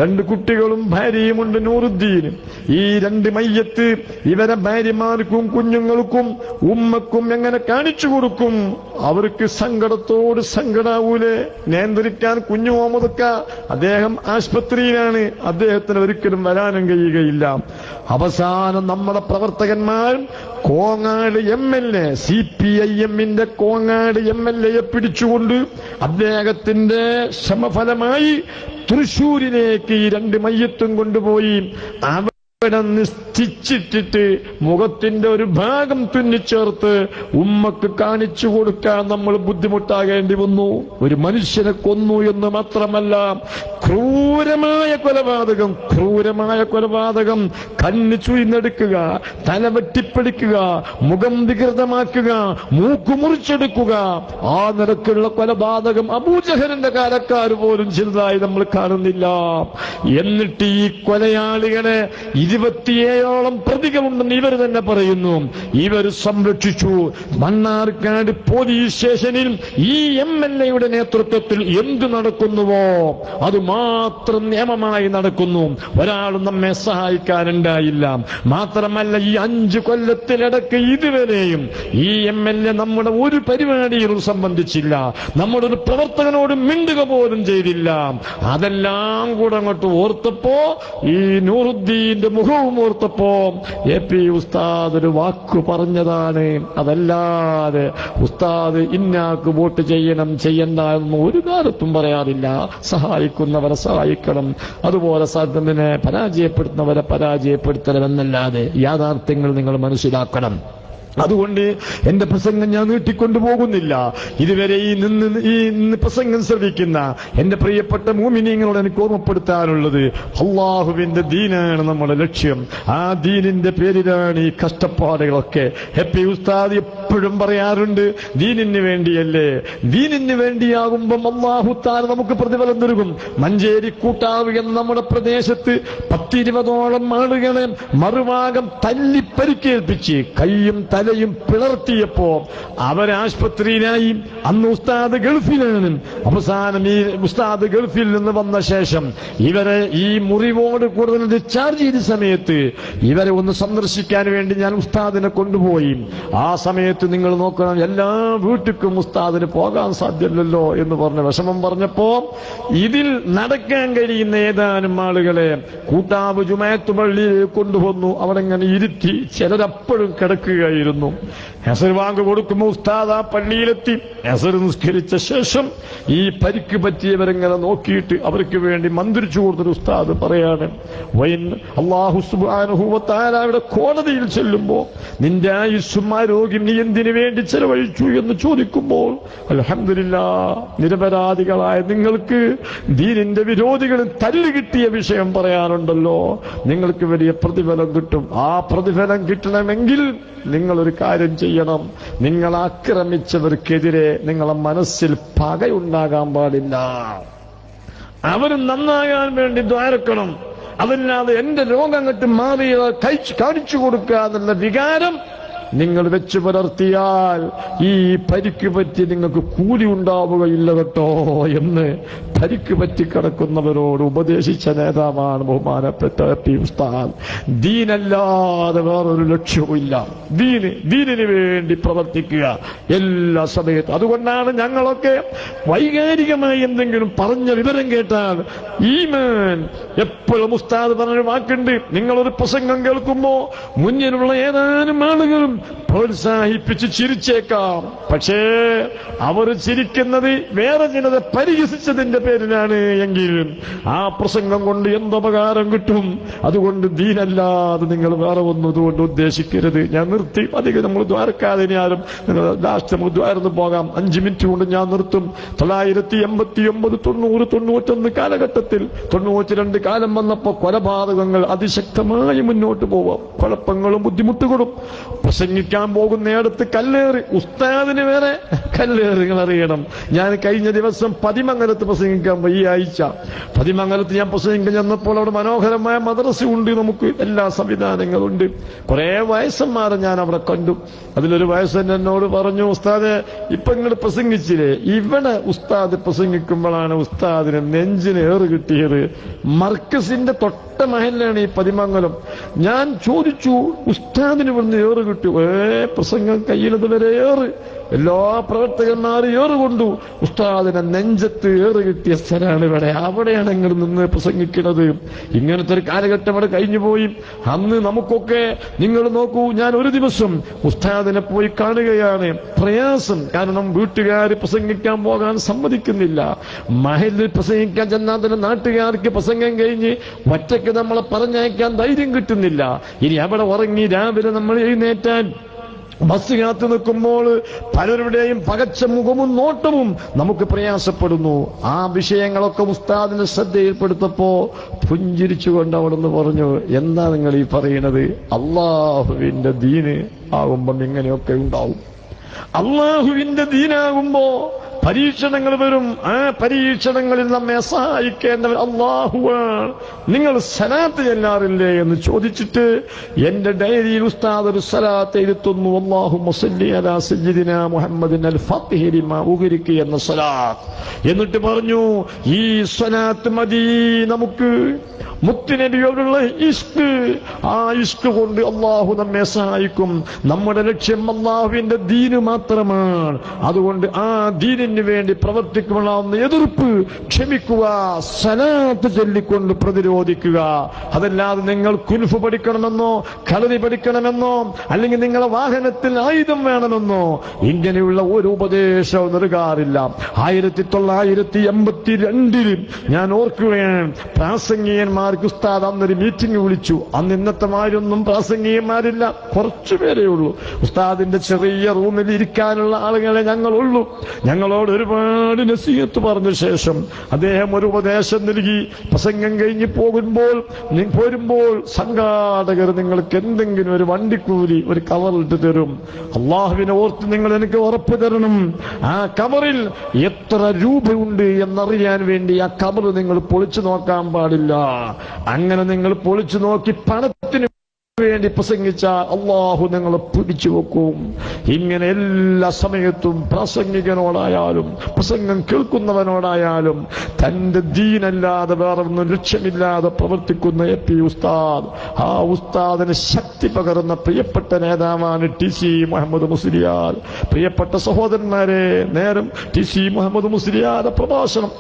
[SPEAKER 1] 2 കുട്ടികളും ഭാര്യയുമുണ്ട് നൂറുദ്ദീന്. ഈ 2 മയ്യത്ത് ഇവരെ ഭാര്യമാർക്കും കുഞ്ഞുങ്ങൾക്കും ഉമ്മക്കും എങ്ങനെ കാണിച്ചു കൊടുക്കും? അവർക്ക് സങ്കടത്തോട് സങ്കടാവൂലെ? നിയന്ത്രിക്കാൻ കുഞ്ഞു മുഹമ്മദൊക്ക അദ്ദേഹം ആശുപത്രിയിലാണ്. അദ്ദേഹത്തിന് ഒരിക്കലും വരാനും കഴിയുകയില്ല. അവസാനം നമ്മുടെ പ്രവർത്തകന്മാർ കോങ്ങാട് MLA, CPIMന്റെ കോങ്ങാട് MLAയെ പിടിച്ചുകൊണ്ട് അദ്ദേഹത്തിന്റെ ശ്രമഫലമായി തൃശൂരിലേക്ക് ഈ 2 മയ്യത്തും കൊണ്ടുപോയി അവിടെ സ്റ്റിച്ചിട്ടിട്ട് മുഖത്തിന്റെ ഒരു ഭാഗം തുന്നിച്ചേർത്ത് ഉമ്മക്ക് കാണിച്ചു കൊടുക്കാൻ നമ്മൾ ബുദ്ധിമുട്ടാകേണ്ടി വന്നു. ഒരു മനുഷ്യനെ കൊന്നു എന്ന് മാത്രമല്ല, ക്രൂരമായ കൊലപാതകം, കണ്ണ് ചുയിന്നെടുക്കുക, തല വെട്ടിപ്പിടിക്കുക, മുഖം വികൃതമാക്കുക, മൂക്ക് മുറിച്ചെടുക്കുക, ആ നിരക്കുള്ള കൊലപാതകം അബൂജഹലിന്റെ കാലക്കാർ പോലും ചെയ്തതായി നമ്മൾ കാണുന്നില്ല. എന്നിട്ട് ഈ കൊലയാളികളെ 27ഓളം പ്രതികളുണ്ടെന്ന് ഇവർ തന്നെ പറയുന്നു. ഇവർ സംരക്ഷിച്ചു. മണ്ണാർക്കാട് പോലീസ് സ്റ്റേഷനിൽ ഈ MLA-യുടെ നേതൃത്വത്തിൽ എന്ത് നടക്കുന്നുവോ അത് മാത്രം നിയമമായി നടക്കുന്നു. ഒരാളും നമ്മെ സഹായിക്കാനുണ്ടായില്ല. മാത്രമല്ല ഈ 5 കൊല്ലത്തിലിടക്ക് ഇതുവരെയും ഈ MLA നമ്മുടെ ഒരു പരിപാടിയിലും സംബന്ധിച്ചില്ല, നമ്മുടെ ഒരു പ്രവർത്തകനോട് മിണ്ടുക പോലും ചെയ്തില്ല. അതെല്ലാം കൂടെ അങ്ങോട്ട് ഓർത്തപ്പോ, ഈ നൂറുദ്ദീന്റെ മുഖവും ഓർത്തപ്പോ AP ഉസ്താദ് ഒരു വാക്കു പറഞ്ഞതാണ്. അതല്ലാതെ ഉസ്താദ് ഇന്നാക്ക് വോട്ട് ചെയ്യണം ചെയ്യണ്ട എന്ന് ഒരു കാലത്തും പറയാറില്ല. സഹായിക്കുന്നവരെ സഹായിക്കണം, അതുപോലെ സാധ്യതനെ പരാജയപ്പെടുത്തുന്നവരെ പരാജയപ്പെടുത്തണമെന്നല്ലാതെ യാഥാർത്ഥ്യങ്ങൾ നിങ്ങൾ മനസ്സിലാക്കണം. അതുകൊണ്ട് എന്റെ പ്രസംഗം ഞാൻ നീട്ടിക്കൊണ്ടുപോകുന്നില്ല. ഇതുവരെ ഈ പ്രസംഗം ശ്രവിക്കുന്ന എന്റെ പ്രിയപ്പെട്ട മുഅ്മിനീങ്ങളോട് എനിക്ക് ഓർമ്മപ്പെടുത്താനുള്ളത്, അള്ളാഹുവിന്റെ ദീനാണ് നമ്മുടെ ലക്ഷ്യം. ആ ദീനിന്റെ പേരിലാണ് ഈ കഷ്ടപ്പാടുകളൊക്കെ. HP ഉസ്താദ് എപ്പോഴും പറയാറുണ്ട്, ദീനിന് വേണ്ടിയല്ലേ. ദീനിന് വേണ്ടിയാകുമ്പം അള്ളാഹു തആല നമുക്ക് പ്രതിഫലം നൽകും. മഞ്ചേരി കൂട്ടാവ് എന്ന നമ്മുടെ പ്രദേശത്ത് 10-20ഓളം ആളുകളെ മറുഭാഗം തല്ലി പരിക്കേൽപ്പിച്ച് കൈയും തലയും പിളർത്തിയപ്പോ അവരാശുപത്രിയിലായി. അന്ന് ഉസ്താദ് ഗൾഫിലാണ്. അവസാനം ഈ ഉസ്താദ് ഗൾഫിൽ നിന്ന് വന്ന ശേഷം ഇവരെ ഈ മുറിവോട് കൂടുതൽ ഡിസ്ചാർജ് ചെയ്ത സമയത്ത് ഇവരെ ഒന്ന് സന്ദർശിക്കാൻ വേണ്ടി ഞാൻ ഉസ്താദിനെ കൊണ്ടുപോയി. ആ സമയത്ത് നിങ്ങൾ നോക്കണം, എല്ലാ വീട്ടിലും ഉസ്താദിന് പോകാൻ സാധ്യമല്ലല്ലോ എന്ന് പറഞ്ഞ വിഷമം പറഞ്ഞപ്പോ ഇതിൽ നടക്കാൻ കഴിയുന്ന ഏതാനും ആളുകളെ കൂട്ടാവ് ജുമഅത്ത് പള്ളിയിൽ കൊണ്ടുവന്നു. അവിടെ ഇങ്ങനെ ഇരുത്തി. ചിലരപ്പോഴും കിടക്കുകയായിരുന്നു. അസർ വാങ്ക് കൊടുക്കുമ്പോൾ ഉസ്താദ് ആ പള്ളിയിലെത്തി. അസർ നിസ്കരിച്ച ശേഷം ഈ പരിക്ക് പറ്റിയവരെങ്ങനെ നോക്കിയിട്ട് അവർക്ക് വേണ്ടി മന്ത്രിച്ചു കൊടുത്തൊരു ഉസ്താദ് പറയാണ്, അല്ലാഹു സുബ്ഹാനഹു വ തആലയുടെ കോടതിയിൽ ചെല്ലുമ്പോ നിന്റെ ആയുസ്സും ആരോഗ്യം നീ എന്തിനു വേണ്ടി ചെലവഴിച്ചു എന്ന് ചോദിക്കുമ്പോൾ അൽഹംദുലില്ലാഹ് നിരപരാധികളായ നിങ്ങൾക്ക് ദീനിന്റെ വിരോധികളും തല്ല് കിട്ടിയ വിഷയം പറയാനുണ്ടല്ലോ, നിങ്ങൾക്ക് വലിയ പ്രതിഫലം കിട്ടും. ആ പ്രതിഫലം കിട്ടണമെങ്കിൽ നിങ്ങളൊരു കാര്യം ചെയ്യണം. നിങ്ങൾ ആക്രമിച്ചവർക്കെതിരെ നിങ്ങളെ മനസ്സിൽ പകയുണ്ടാകാൻ പാടില്ല. അവർ നന്നാകാൻ വേണ്ടി ദ്വാരക്കണം. അതല്ലാതെ എന്റെ രോഗം അങ്ങോട്ട് മാറിയത് കാണിച്ചു കൊടുക്കുക എന്നുള്ള വികാരം നിങ്ങൾ വെച്ച് പുലർത്തിയാൽ ഈ പരിക്ക് പറ്റി നിങ്ങൾക്ക് കൂലി ഉണ്ടാവുകയില്ല കേട്ടോ എന്ന് പരിക്ക് പറ്റി കിടക്കുന്നവരോട് ഉപദേശിച്ച നേതാവാണ് ബഹുമാനപ്പെട്ട HP ഉസ്താദ്. ദീനല്ലാതെ വേറൊരു ലക്ഷ്യവുമില്ല. ദീനിന് വേണ്ടി പ്രവർത്തിക്കുക എല്ലാ സമയത്തും. അതുകൊണ്ടാണ് ഞങ്ങളൊക്കെ വൈകാരികമായി എന്തെങ്കിലും പറഞ്ഞ വിവരം കേട്ടാൽ ഈമാൻ എപ്പോഴും ഉസ്താദ് പറഞ്ഞൊരു വാക്കുണ്ട്, നിങ്ങളൊരു പ്രസംഗം കേൾക്കുമ്പോ മുന്നിലുള്ള ഏതാനും ആളുകളും പ്രോത്സാഹിപ്പിച്ച് ചിരിച്ചേക്കാം, പക്ഷേ അവർ ചിരിക്കുന്നത് വേറെ ചിലത് പരിഹസിച്ചതിന്റെ പേരിലാണ് എങ്കിൽ ആ പ്രസംഗം കൊണ്ട് എന്തുപകാരം കിട്ടും? അതുകൊണ്ട് ദീനല്ലാതെ നിങ്ങൾ വേറെ ഒന്നും ഇതുകൊണ്ട് ഉദ്ദേശിക്കരുത്. ഞാൻ നിർത്തി. അധികം നമ്മൾ ദ്വാരക്കാതെ ആരും ലാസ്റ്റ് നമുക്ക് ദ്വാരന്ന് പോകാം. 5 മിനിറ്റ് കൊണ്ട് ഞാൻ നിർത്തും. 989, 90, 91 കാലഘട്ടത്തിൽ 92 കാലം വന്നപ്പോ കൊലപാതകങ്ങൾ അതിശക്തമായി മുന്നോട്ട് പോവാം. കുഴപ്പങ്ങളും ബുദ്ധിമുട്ടുകളും. പ്രസംഗിക്കാൻ പോകുന്നയിടത്ത് കല്ലേറ്. ഉസ്താദിന് വേറെ കല്ലേറുകൾ അറിയണം. ഞാൻ കഴിഞ്ഞ ദിവസം പതിമംഗലത്ത് പ്രസംഗിക്കാൻ പോയി. ഈ ആഴ്ച പതിമംഗലത്ത് ഞാൻ പ്രസംഗിക്കാൻ ചെന്നപ്പോൾ അവിടെ മനോഹരമായ മദ്രസ ഉണ്ട്, നമുക്ക് എല്ലാ സംവിധാനങ്ങളുണ്ട്. കുറെ വയസ്സന്മാരെ ഞാൻ അവിടെ കണ്ടു. അതിലൊരു വയസ്സൻ എന്നോട് പറഞ്ഞു, ഉസ്താദെ ഇപ്പൊ ഇങ്ങോട്ട് പ്രസംഗിച്ചില്ലേ, ഇവിടെ ഉസ്താദ് പ്രസംഗിക്കുമ്പോഴാണ് ഉസ്താദിന് നെഞ്ചിന് ഏറ് കിട്ടിയത്. മർക്കസിന്റെ തൊട്ട മഹലാണ് ഈ പതിമംഗലം. ഞാൻ ചോദിച്ചു, ഉസ്താദിന് ഇവിടുന്ന് ഏറ് കിട്ടി? പ്രസംഗം കയ്യിലത് വരെ ഏറ്, എല്ലാ പ്രവർത്തകന്മാരും ഏറുകൊണ്ടു. ഉസ്താദിനെ നെഞ്ചത്ത് ഏറ് കിട്ടിയ സ്ഥലമാണ് ഇവിടെ. അവിടെയാണ് ഇങ്ങനെ നിന്ന് പ്രസംഗിക്കുന്നത്. ഇങ്ങനത്തെ ഒരു കാലഘട്ടം അവിടെ കഴിഞ്ഞുപോയി. അന്ന് നമുക്കൊക്കെ നിങ്ങൾ നോക്കൂ, ഞാൻ ഒരു ദിവസം ഉസ്താദിനെ പോയി കാണുകയാണ്. പ്രയാസം. കാരണം വീട്ടുകാർ പ്രസംഗിക്കാൻ പോകാൻ സമ്മതിക്കുന്നില്ല. മഹലിൽ പ്രസംഗിക്കാൻ ചെന്നാൽ തന്നെ നാട്ടുകാർക്ക് പ്രസംഗം കഴിഞ്ഞ് ഒറ്റയ്ക്ക് നമ്മളെ പറഞ്ഞയക്കാൻ ധൈര്യം കിട്ടുന്നില്ല. ഇനി അവിടെ ഉറങ്ങി രാവിലെ നമ്മൾ എഴുന്നേറ്റാൻ ബസ് കാത്തു നിൽക്കുമ്പോൾ പലരുടെയും പകച്ച മുഖവും നോട്ടവും നമുക്ക് പ്രയാസപ്പെടുന്നു. ആ വിഷയങ്ങളൊക്കെ ഉസ്താദിന്റെ ശ്രദ്ധയിൽപ്പെടുത്തപ്പോ പുഞ്ചിരിച്ചുകൊണ്ട് അവിടുന്ന് പറഞ്ഞു, എന്താ നിങ്ങൾ ഈ പറയുന്നത്? അള്ളാഹുവിന്റെ ദീന് ആകുമ്പം ഇങ്ങനെയൊക്കെ ഉണ്ടാവും. അള്ളാഹുവിന്റെ ദീനാകുമ്പോ പരീക്ഷണങ്ങൾ വരും. ആ പരീക്ഷണങ്ങളിൽ നമ്മെ സഹായിക്കേണ്ടവൻ അള്ളാഹുവാണ്. നിങ്ങൾ സലാത്ത് ചെല്ലാറില്ലേ എന്ന് ചോദിച്ചിട്ട് എന്റെ ഡയറിയിൽ ഉസ്താദ് ഒരു സലാത്ത് എഴുതുന്നു. അല്ലാഹുമ്മ സല്ലി അലാ സയ്യിദിനാ മുഹമ്മദിൻ അൽ ഫാത്തിഹി ലിമാ ഉഗ്രിക എന്ന സലാത്ത്. എന്നിട്ട് പറഞ്ഞു, ഈ സലാത്ത് മതി നമുക്ക് മുത്തുനബിയോടുള്ള ഇഷ്ക്. ആ ഇഷ്ക് കൊണ്ട് അള്ളാഹു നമ്മെ സഹായിക്കും. നമ്മുടെ ലക്ഷ്യം അള്ളാഹുവിന്റെ ദീന് മാത്രമാണ്. അതുകൊണ്ട് ആ ദീനിന് വേണ്ടി പ്രവർത്തിക്കുവാനുള്ള എതിർപ്പ് ക്ഷമിക്കുക, സലാത്ത് ചൊല്ലിക്കൊണ്ട് പ്രതിരോധിക്കുക. അതല്ലാതെ നിങ്ങൾ കുൽഫ് പഠിക്കണമെന്നോ കളരി പഠിക്കണമെന്നോ അല്ലെങ്കിൽ നിങ്ങളെ വാഹനത്തിൽ ആയുധം വേണമെന്നോ ഇങ്ങനെയുള്ള ഒരു ഉപദേശവും നൽകാറില്ല. 1982 ഞാൻ ഓർക്കുകയാണ്, പ്രാസംഗികന്മാർക്ക് ഉസ്താദ് അന്നൊരു മീറ്റിംഗ് വിളിച്ചു. അന്ന് ഇന്നത്തെ മാരൊന്നും പ്രാസംഗികന്മാരില്ല, കുറച്ചുപേരേ ഉള്ളൂ. ഉസ്താദിന്റെ ചെറിയ റൂമിൽ ഇരിക്കാനുള്ള ആളുകളെ ഞങ്ങളുള്ളൂ. ഞങ്ങളോട് ഒരുപാട് നസീഹത്ത് പറഞ്ഞ ശേഷം അദ്ദേഹം ഒരു ഉപദേശം നൽകി. പ്രസംഗം കഴിഞ്ഞ് പോരുമ്പോൾ സംഘാടകർ നിങ്ങൾക്ക് എന്തെങ്കിലും ഒരു വണ്ടിക്കൂലി ഒരു കവറിട്ട് തരും. അള്ളാഹുവിനെ ഓർത്ത് നിങ്ങൾ എനിക്ക് ഉറപ്പ് തരണം, ആ കവറിൽ എത്ര രൂപയുണ്ട് എന്നറിയാൻ വേണ്ടി ആ കവർ നിങ്ങൾ പൊളിച്ചു നോക്കാൻ പാടില്ല. അങ്ങനെ നിങ്ങൾ പൊളിച്ചു നോക്കി പണത്തിന് വേണ്ടി പ്രസംഗിച്ചാൽ അള്ളാഹു നിങ്ങളെ പിടിച്ചു വെക്കും. ഇങ്ങനെ എല്ലാ സമയത്തും പ്രാസംഗികനോടായാലും പ്രസംഗം കേൾക്കുന്നവനോടായാലും തന്റെ ദീനല്ലാതെ വേറെ ഒന്നും ലക്ഷ്യമില്ലാതെ പ്രവർത്തിക്കുന്ന AP ഉസ്താദ്, ആ ഉസ്താദിന് ശക്തി പകരുന്ന പ്രിയപ്പെട്ട നേതാവാണ് TC മുഹമ്മദ് മുസ്ലിയാർ. പ്രിയപ്പെട്ട സഹോദരന്മാരെ, നേരം TC മുഹമ്മദ് മുസ്ലിയാരുടെ പ്രഭാഷണം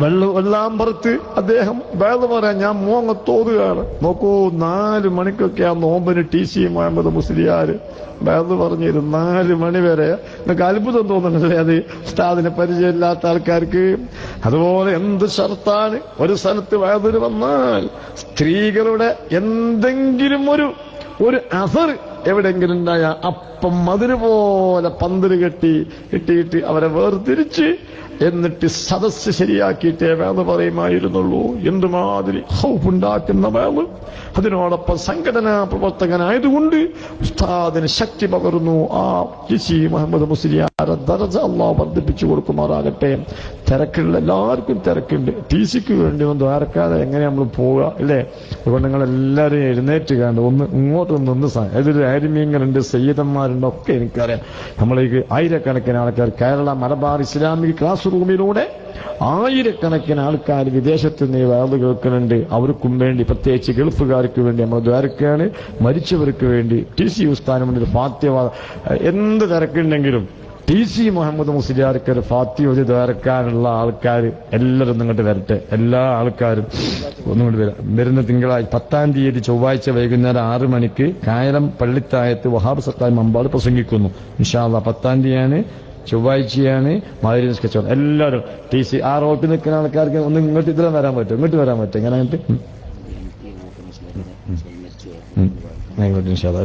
[SPEAKER 1] വെള്ളാമ്പറത്ത് അദ്ദേഹം വേദ പറയാൻ ഞാൻ മോങ്ങത്തോതുകയാണ്. നോക്കൂ, 4 മണിക്കൊക്കെ ആ നോമ്പിന് TC മുഹമ്മദ് മുസ്ലിയാർ വേദ പറഞ്ഞിരുന്നു. 4 മണി വരെ. നിങ്ങൾക്ക് അത്ഭുതം തോന്നുന്നില്ലേ അത് ഉസ്താദിനെ പരിചയമില്ലാത്ത ആൾക്കാർക്ക്? അതുപോലെ എന്ത് ഷർത്താണ് ഒരു സ്ഥലത്ത് വേദന വന്നാൽ സ്ത്രീകളുടെ എന്തെങ്കിലും ഒരു അസർ എവിടെയെങ്കിലും ഉണ്ടായ അപ്പം മതിര് പോലെ പന്തല് കെട്ടിയിട്ട് അവരെ വേർതിരിച്ച് എന്നിട്ട് സദസ്സ് ശരിയാക്കിയിട്ടേ വേദ പറയുമായിരുന്നുള്ളൂ. എന്തുമാതിരി ഹൗഫുണ്ടാക്കുന്ന വേദ. അതിനോടൊപ്പം സംഘടനാ പ്രവർത്തകനായതുകൊണ്ട് ഉസ്താദിന് ശക്തി പകർന്നു. ആ TC മുഹമ്മദ് മുസ്ലിയാരെ ദർജ അല്ലാഹു വർദ്ധിപ്പിച്ചു കൊടുക്കുമാറാകട്ടെ. തിരക്കുള്ള എല്ലാവർക്കും തിരക്കുണ്ട്. TCക്ക് വേണ്ടി ഒന്ന് ദ്വാരക്കാതെ എങ്ങനെ നമ്മൾ പോവുക അല്ലേ? അതുകൊണ്ട് നിങ്ങളെല്ലാവരും എഴുന്നേറ്റ് കണ്ട് ഒന്ന് ഇങ്ങോട്ട് നിന്ന് ഇതിൽ ആരിമീങ്ങളുണ്ട്, സയ്യിദന്മാരുണ്ട്, ഒക്കെ എനിക്കറിയാം. നമ്മളേക്ക് ആയിരക്കണക്കിന് ആൾക്കാർ കേരള മലബാർ ഇസ്ലാമിക് ക്ലാസ് റൂമിലൂടെ ആയിരക്കണക്കിന് ആൾക്കാർ വിദേശത്ത് നിന്ന് വേദ കേൾക്കുന്നുണ്ട്. അവർക്കും വേണ്ടി, പ്രത്യേകിച്ച് ഗൾഫുകാർക്ക് വേണ്ടി നമ്മൾ ദ്വാരക്കാണ്. മരിച്ചവർക്ക് വേണ്ടി TC ഉസ്താദിന് മുന്നിൽ ഫാത്തിഹ, എന്ത് തിരക്കുണ്ടെങ്കിലും TC മുഹമ്മദ് മുസ്ലിയാർക്ക് ഒരു ഫാത്തിഹ ദ്വാരക്കാനുള്ള ആൾക്കാർ എല്ലാവരും ഇങ്ങോട്ട് വരട്ടെ. എല്ലാ ആൾക്കാരും ഒന്നുകൊണ്ട് വരുന്ന തിങ്കളാഴ്ച 10-ാം തീയതി ചൊവ്വാഴ്ച വൈകുന്നേരം 6 മണിക്ക് കായലം പള്ളിത്തായത്ത് വഹാബ് സത്തായി മമ്പാട് പ്രസംഗിക്കുന്നു. ഇൻഷാ അല്ലാഹ് 10-ാം തീയതിയാണ്, ചൊവ്വാഴ്ചയാണ്. മാതിരി നിസ്കരിച്ചോളാം എല്ലാവരും. TC ആ റോട്ടിൽ നിൽക്കുന്ന ആൾക്കാർക്ക് ഒന്ന് ഇങ്ങോട്ട് ഇതിലും വരാൻ പറ്റും, ഇങ്ങോട്ട് വരാൻ പറ്റും. ഇങ്ങനെ ഇങ്ങോട്ട് ഇൻഷാ അല്ലാഹ്